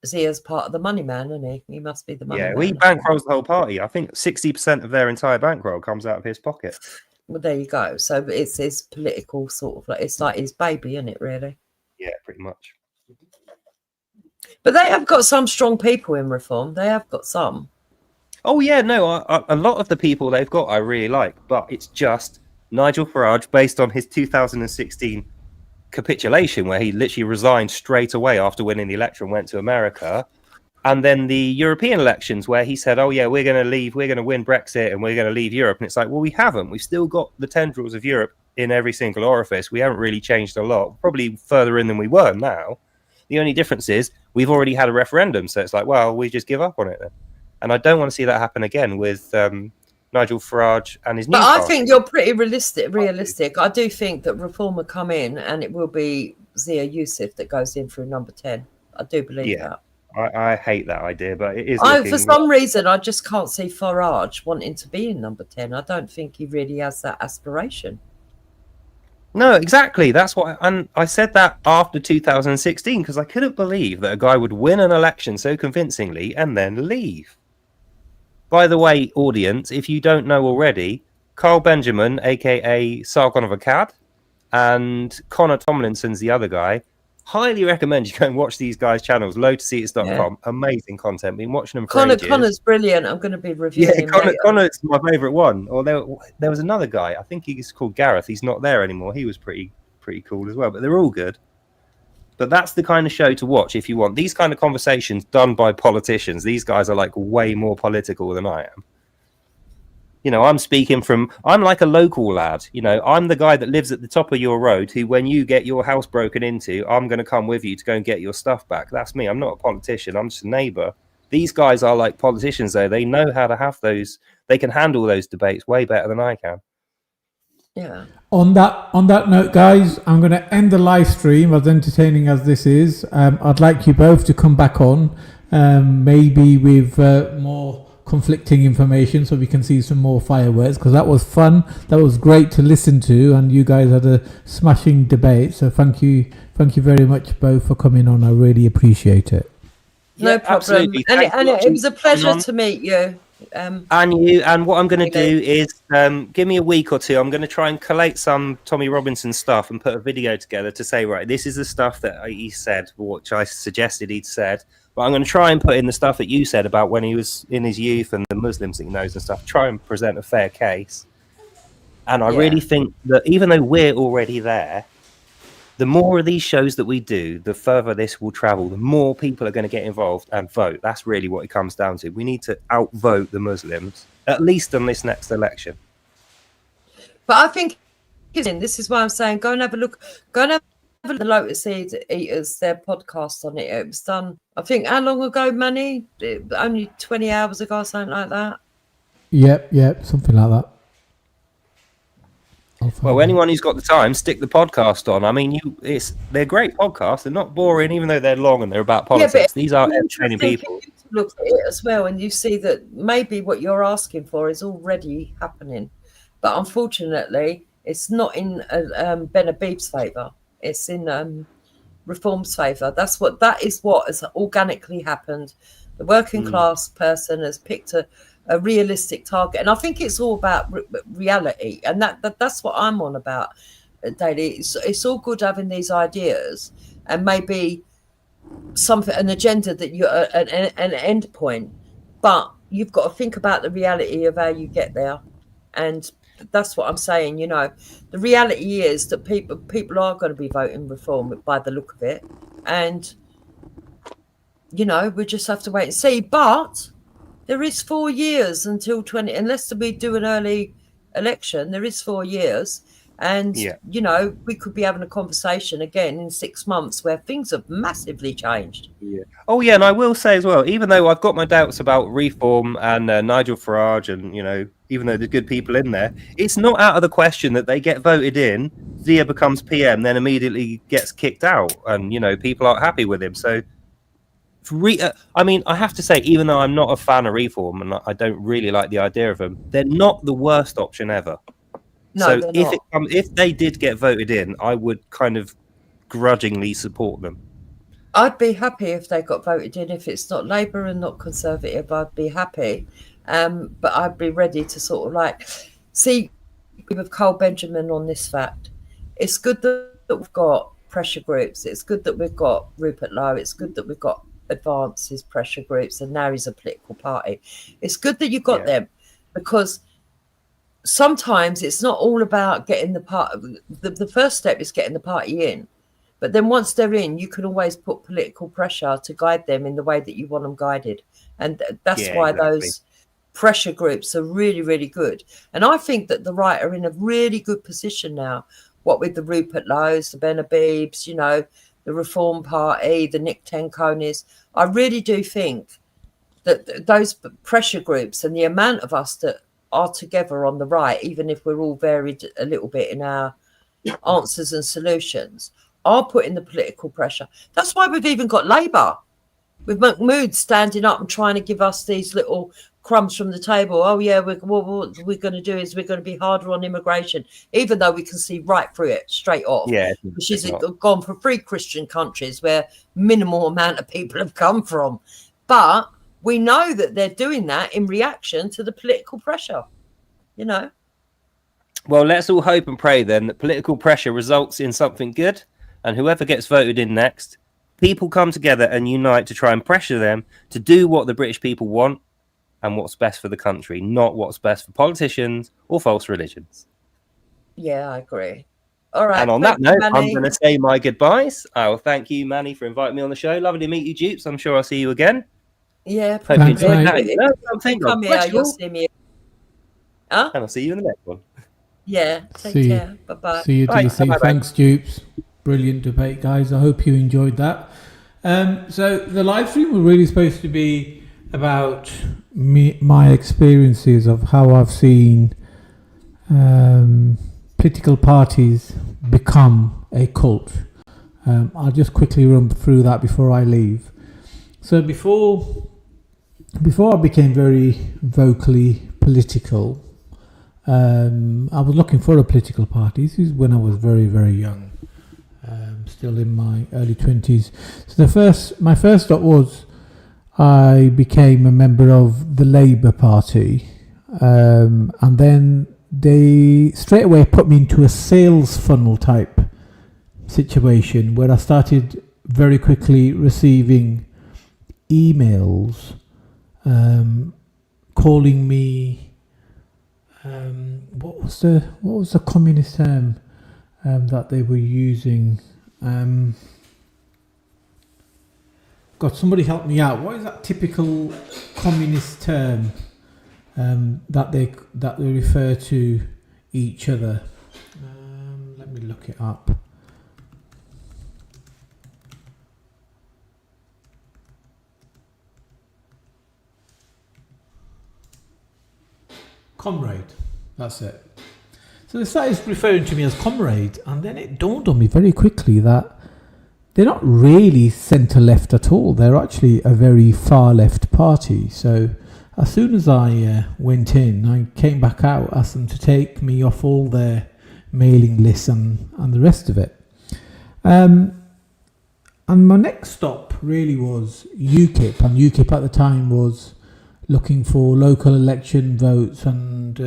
Zia's part of the money man, isn't he? He must be the money man. Yeah, he bankrolls the whole party. I think 60% of their entire bankroll comes out of his pocket. Well, there you go. So it's his political sort of like, it's like his baby, isn't it, really? Yeah, pretty much. But they have got some strong people in Reform. They have got some. Oh, yeah, no, a lot of the people they've got I really like, but it's just Nigel Farage based on his 2016 capitulation where he literally resigned straight away after winning the election, went to America. And then the European elections where he said, oh, yeah, we're going to leave, we're going to win Brexit and we're going to leave Europe. And it's like, well, we haven't. We've still got the tendrils of Europe in every single orifice. We haven't really changed a lot, probably further in than we were now. The only difference is we've already had a referendum. So it's like, well, we just give up on it then. And I don't want to see that happen again with Nigel Farage and his new But party. I think you're pretty realistic. I do think that Reform will come in and it will be Zia Youssef that goes in through number 10. I do believe that. I hate that idea, but it is. For some reason, I just can't see Farage wanting to be in number 10. I don't think he really has that aspiration. No, exactly. That's what, and I said that after 2016 because I couldn't believe that a guy would win an election so convincingly and then leave. By the way, audience, if you don't know already, Carl Benjamin, aka Sargon of Akkad, and Connor Tomlinson's the other guy. highly recommend you go and watch these guys' channels. Low2seats.com. Amazing content. Been watching them for ages. Connor's brilliant. I'm going to be reviewing him later. Connor's my favourite one. Or there was another guy. I think he's called Gareth. He's not there anymore. He was pretty cool as well. But they're all good. But that's the kind of show to watch if you want these kind of conversations done by politicians. These guys are like way more political than I am. You know, I'm like a local lad. You know, I'm the guy that lives at the top of your road who, when you get your house broken into, I'm going to come with you to go and get your stuff back. That's me. I'm not a politician. I'm just a neighbour. These guys are like politicians, though. They know how to have those. They can handle those debates way better than I can. Yeah. On that note, guys, I'm going to end the live stream, as entertaining as this is. I'd like you both to come back on, maybe with more conflicting information, so we can see some more fireworks, because that was fun. That was great to listen to, and you guys had a smashing debate. So thank you very much both for coming on. I really appreciate it. No problem. Absolutely. And it was a pleasure to meet you. And what I'm going to do is give me a week or two. I'm going to try and collate some Tommy Robinson stuff and put a video together to say, right, this is the stuff that he said, which I suggested he'd said. But I'm going to try and put in the stuff that you said about when he was in his youth and the Muslims he knows and stuff. Try and present a fair case. And I really think that even though we're already there, the more of these shows that we do, the further this will travel, the more people are going to get involved and vote. That's really what it comes down to. We need to outvote the Muslims, at least on this next election. But I think this is why I'm saying go and have a look. Go and have a look at the Lotus Eaters, their podcast on it. It was done, I think, how long ago, Manny? Only 20 hours ago or something like that. Yep, something like that. Well, anyone who's got the time, stick the podcast on. I mean, they're great podcasts. They're not boring, even though they're long and they're about politics. These are entertaining people. You look at it as well, and you see that maybe what you're asking for is already happening, but unfortunately, it's not in Ben Habib's favour. It's in Reform's favour. That is what has organically happened. The working class person has picked a realistic target, and I think it's all about reality, and that's what I'm on about, Daily. It's all good having these ideas and maybe an agenda that you're an end point, but you've got to think about the reality of how you get there. And that's what I'm saying. You know, the reality is that people are going to be voting Reform by the look of it, and you know, we just have to wait and see. But there is 4 years until unless we do an early election, there is 4 years. And, you know, we could be having a conversation again in 6 months where things have massively changed. Yeah. Oh, yeah. And I will say as well, even though I've got my doubts about Reform and Nigel Farage and, you know, even though there's good people in there, it's not out of the question that they get voted in, Zia becomes PM, then immediately gets kicked out. And, you know, people aren't happy with him. So, I mean, I have to say, even though I'm not a fan of Reform and I don't really like the idea of them, they're not the worst option ever. No, so if they did get voted in, I would kind of grudgingly support them. I'd be happy if they got voted in. If it's not Labour and not Conservative, I'd be happy. But I'd be ready to sort of like see with Cole Benjamin on this fact. It's good that we've got pressure groups. It's good that we've got Rupert Lowe. It's good that we've got Advance's pressure groups, and now he's a political party. It's good that you got them, because sometimes it's not all about getting the first step is getting the party in, but then once they're in, you can always put political pressure to guide them in the way that you want them guided, and that's why those pressure groups are really, really good. And I think that the right are in a really good position now, what with the Rupert Lowe's, the Ben Habibs, you know, the Reform Party, the Nick Tenconis. I really do think that those pressure groups and the amount of us that are together on the right, even if we're all varied a little bit in our answers and solutions, are putting the political pressure. That's why we've even got Labour, with Mahmood standing up and trying to give us these little crumbs from the table. Oh yeah, what we're going to do is we're going to be harder on immigration, even though we can see right through it straight off. Yeah, she's gone for 3 Christian countries where minimal amount of people have come from, but we know that they're doing that in reaction to the political pressure, you know. Well, let's all hope and pray then that political pressure results in something good, and whoever gets voted in next, people come together and unite to try and pressure them to do what the British people want and what's best for the country, not what's best for politicians or false religions. Yeah, I agree. All right. And on that note, Manny. I'm going to say my goodbyes. I will thank you, Manny, for inviting me on the show. Lovely to meet you, Dupes. I'm sure I'll see you again. Yeah. Hope you enjoyed that. If you come here, you'll see me. Huh? And I'll see you in the next one. Yeah. Take care. Bye-bye. See you, Bye. DC. Bye-bye. Thanks, Dupes. Brilliant debate, guys. I hope you enjoyed that. So the live stream was really supposed to be about my experiences of how I've seen political parties become a cult. I'll just quickly run through that before I leave. So before I became very vocally political, I was looking for a political party. This is when I was very, very young. Still in my early 20s. So my first stop was I became a member of the Labour Party, and then they straight away put me into a sales funnel type situation where I started very quickly receiving emails calling me what was the communist term that they were using. God, somebody help me out. What is that typical communist term that they refer to each other? Let me look it up. Comrade. That's it. So they started referring to me as comrade, and then it dawned on me very quickly that they're not really centre-left at all. They're actually a very far-left party. So as soon as I went in, I came back out, asked them to take me off all their mailing lists and the rest of it. And my next stop really was UKIP, and UKIP at the time was looking for local election votes and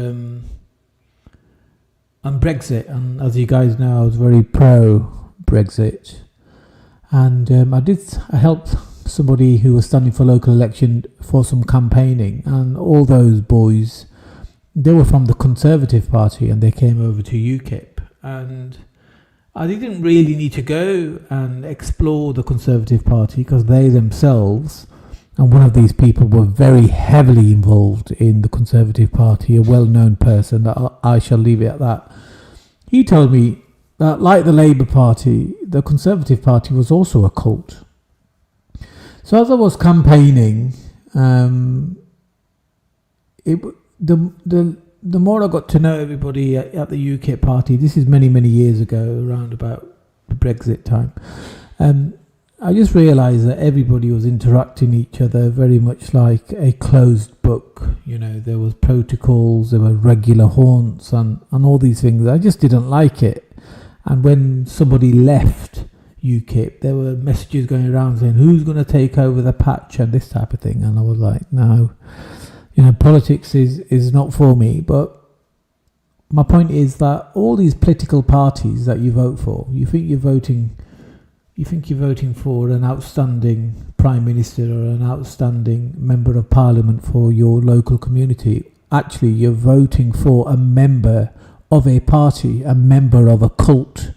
Brexit. And as you guys know, I was very pro-Brexit. And I helped somebody who was standing for local election for some campaigning, and all those boys, they were from the Conservative Party, and they came over to UKIP. And I didn't really need to go and explore the Conservative Party because they themselves, and one of these people were very heavily involved in the Conservative Party, a well-known person, that I shall leave it at that. He told me that, like the Labour Party, the Conservative Party was also a cult. So as I was campaigning, the more I got to know everybody at the UKIP party, this is many, many years ago, around about the Brexit time, I just realised that everybody was interacting each other very much like a closed book. You know, there was protocols, there were regular haunts and all these things. I just didn't like it. And when somebody left UKIP, there were messages going around saying, who's going to take over the patch and this type of thing. And I was like, no, politics is not for me. But my point is that all these political parties that you vote for, you think you're voting for an outstanding Prime Minister or an outstanding Member of Parliament for your local community. Actually, you're voting for a member of a party, a member of a cult,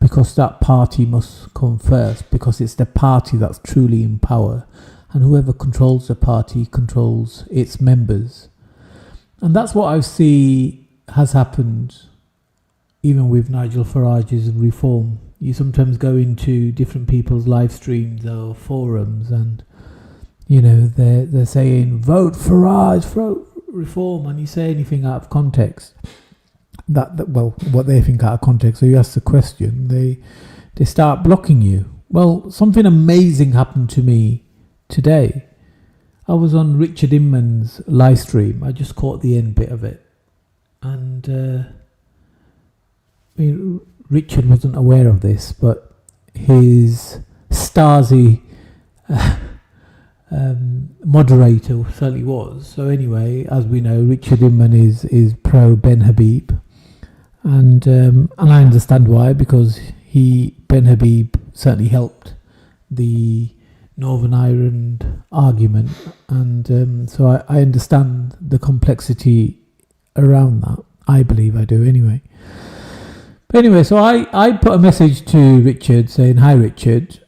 because that party must come first, because it's the party that's truly in power, and whoever controls the party controls its members. And that's what I see has happened even with Nigel Farage's reform. You sometimes go into different people's live streams or forums, and they're saying vote Farage, vote reform, and you say anything out of context, what they think out of context, so you ask the question, they start blocking you. Well, something amazing happened to me today. I was on Richard Inman's live stream. I just caught the end bit of it, and Richard wasn't aware of this, but his Stasi moderator certainly was. So anyway, as we know, Richard Inman is pro Ben Habib, and I understand why, because he Ben Habib certainly helped the Northern Ireland argument, and so I understand the complexity around that. I believe I do anyway. But anyway, so I put a message to Richard saying, "Hi Richard,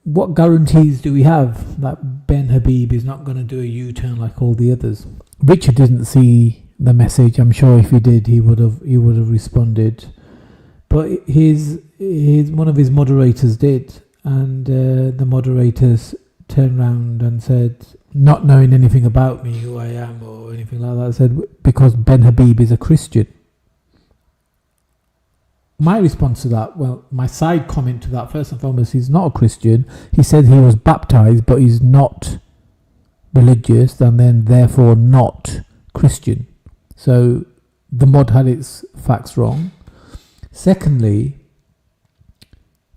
what guarantees do we have that Ben Habib is not going to do a U-turn like all the others?" Richard didn't see the message. I'm sure if he did, he would have responded. But one of his moderators did, and the moderators turned round and said, not knowing anything about me, who I am or anything like that, said, because Ben Habib is a Christian. My response to that, well, my side comment to that, first and foremost, he's not a Christian. He said he was baptized, but he's not religious, and then therefore not Christian. So the mod had its facts wrong. Secondly,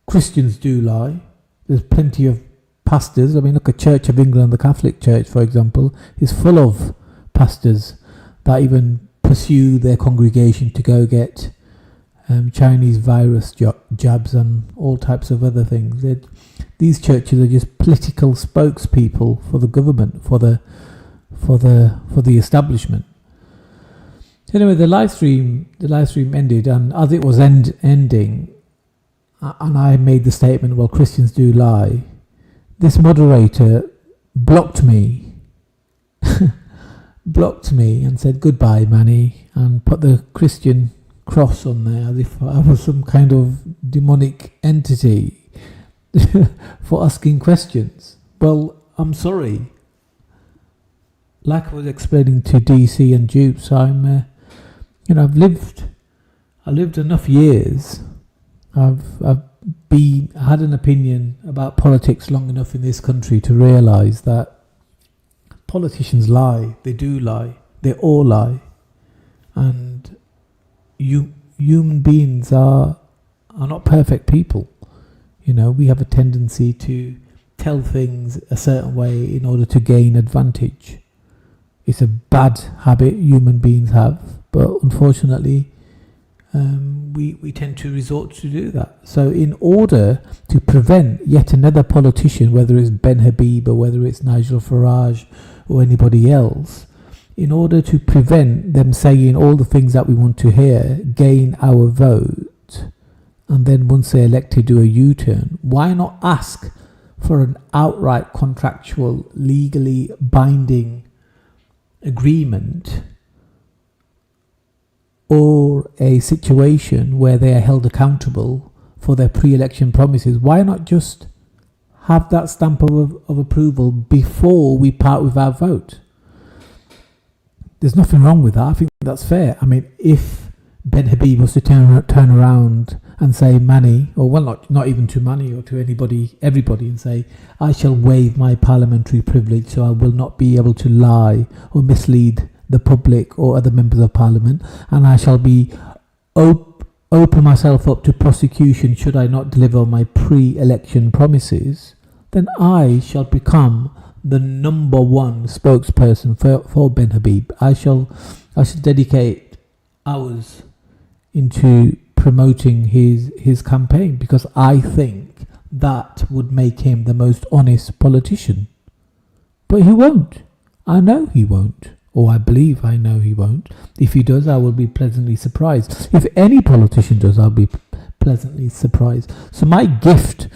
Christians do lie. There's plenty of pastors. I mean, look at Church of England, the Catholic Church, for example, is full of pastors that even pursue their congregation to go get Chinese virus jabs and all types of other things. These churches are just political spokespeople for the government, for the establishment. Anyway, the live stream ended, and as it was ending, and I made the statement, well, Christians do lie, this moderator blocked me and said, "Goodbye, Manny," and put the Christian cross on there as if I was some kind of demonic entity for asking questions. Well, I'm sorry. Like I was explaining to DC and Dupes, I've lived enough years. I've had an opinion about politics long enough in this country to realise that politicians lie. They do lie. They all lie. And human beings are not perfect people. We have a tendency to tell things a certain way in order to gain advantage. It's a bad habit human beings have, but unfortunately we tend to resort to do that. So in order to prevent yet another politician, whether it's Ben Habib or whether it's Nigel Farage or anybody else, in order to prevent them saying all the things that we want to hear, gain our vote, and then once they're elected do a U-turn, why not ask for an outright contractual, legally binding agreement, or a situation where they are held accountable for their pre-election promises? Why not just have that stamp of approval before we part with our vote? There's nothing wrong with that. I think that's fair. I mean, if Ben Habib was to turn around and say, Manny, or well, not even to Manny or to everybody, and say, I shall waive my parliamentary privilege, so I will not be able to lie or mislead the public or other members of parliament, and I shall be open myself up to prosecution should I not deliver my pre-election promises, then I shall become the number one spokesperson for Ben Habib. I shall dedicate hours into promoting his campaign, because I think that would make him the most honest politician. But he won't. I know he won't. Or I believe I know he won't. If he does, I will be pleasantly surprised. If any politician does, I'll be pleasantly surprised. So my gift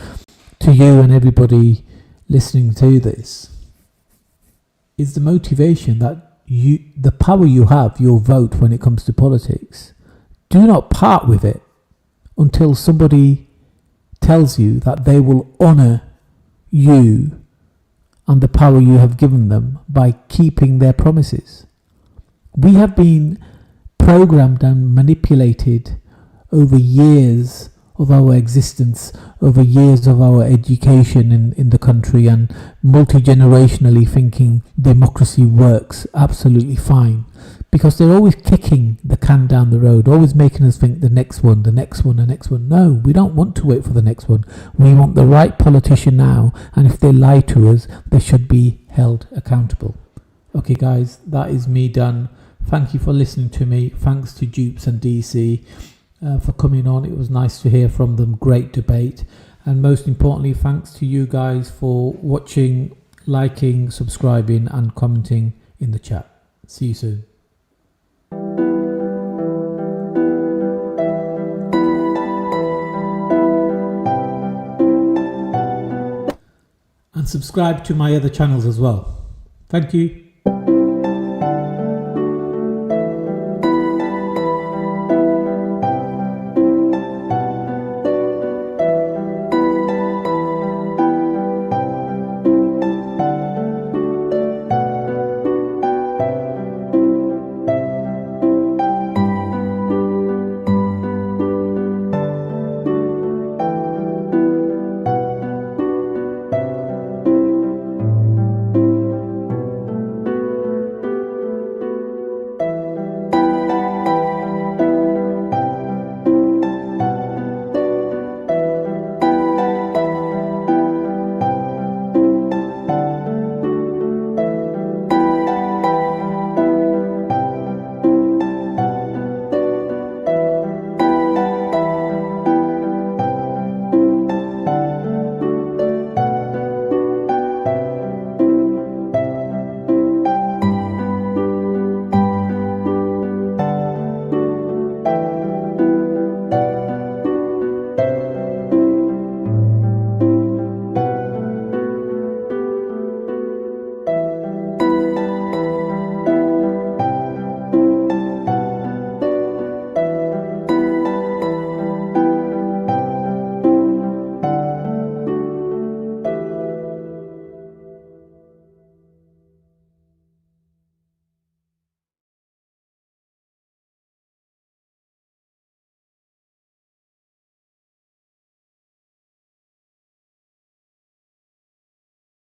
to you and everybody listening to this is the motivation that the power you have, your vote when it comes to politics, do not part with it until somebody tells you that they will honour you and the power you have given them by keeping their promises. We have been programmed and manipulated over years of our existence, over years of our education in the country, and multi-generationally thinking democracy works absolutely fine, because they're always kicking the can down the road, always making us think the next one. No, we don't want to wait for the next one. We want the right politician now, and if they lie to us, they should be held accountable. Okay guys, that is me done. Thank you for listening to me. Thanks to Dupes and DC. for coming on. It was nice to hear from them. Great debate. And most importantly, thanks to you guys for watching, liking, subscribing and commenting in the chat. See you soon. And subscribe to my other channels as well. Thank you.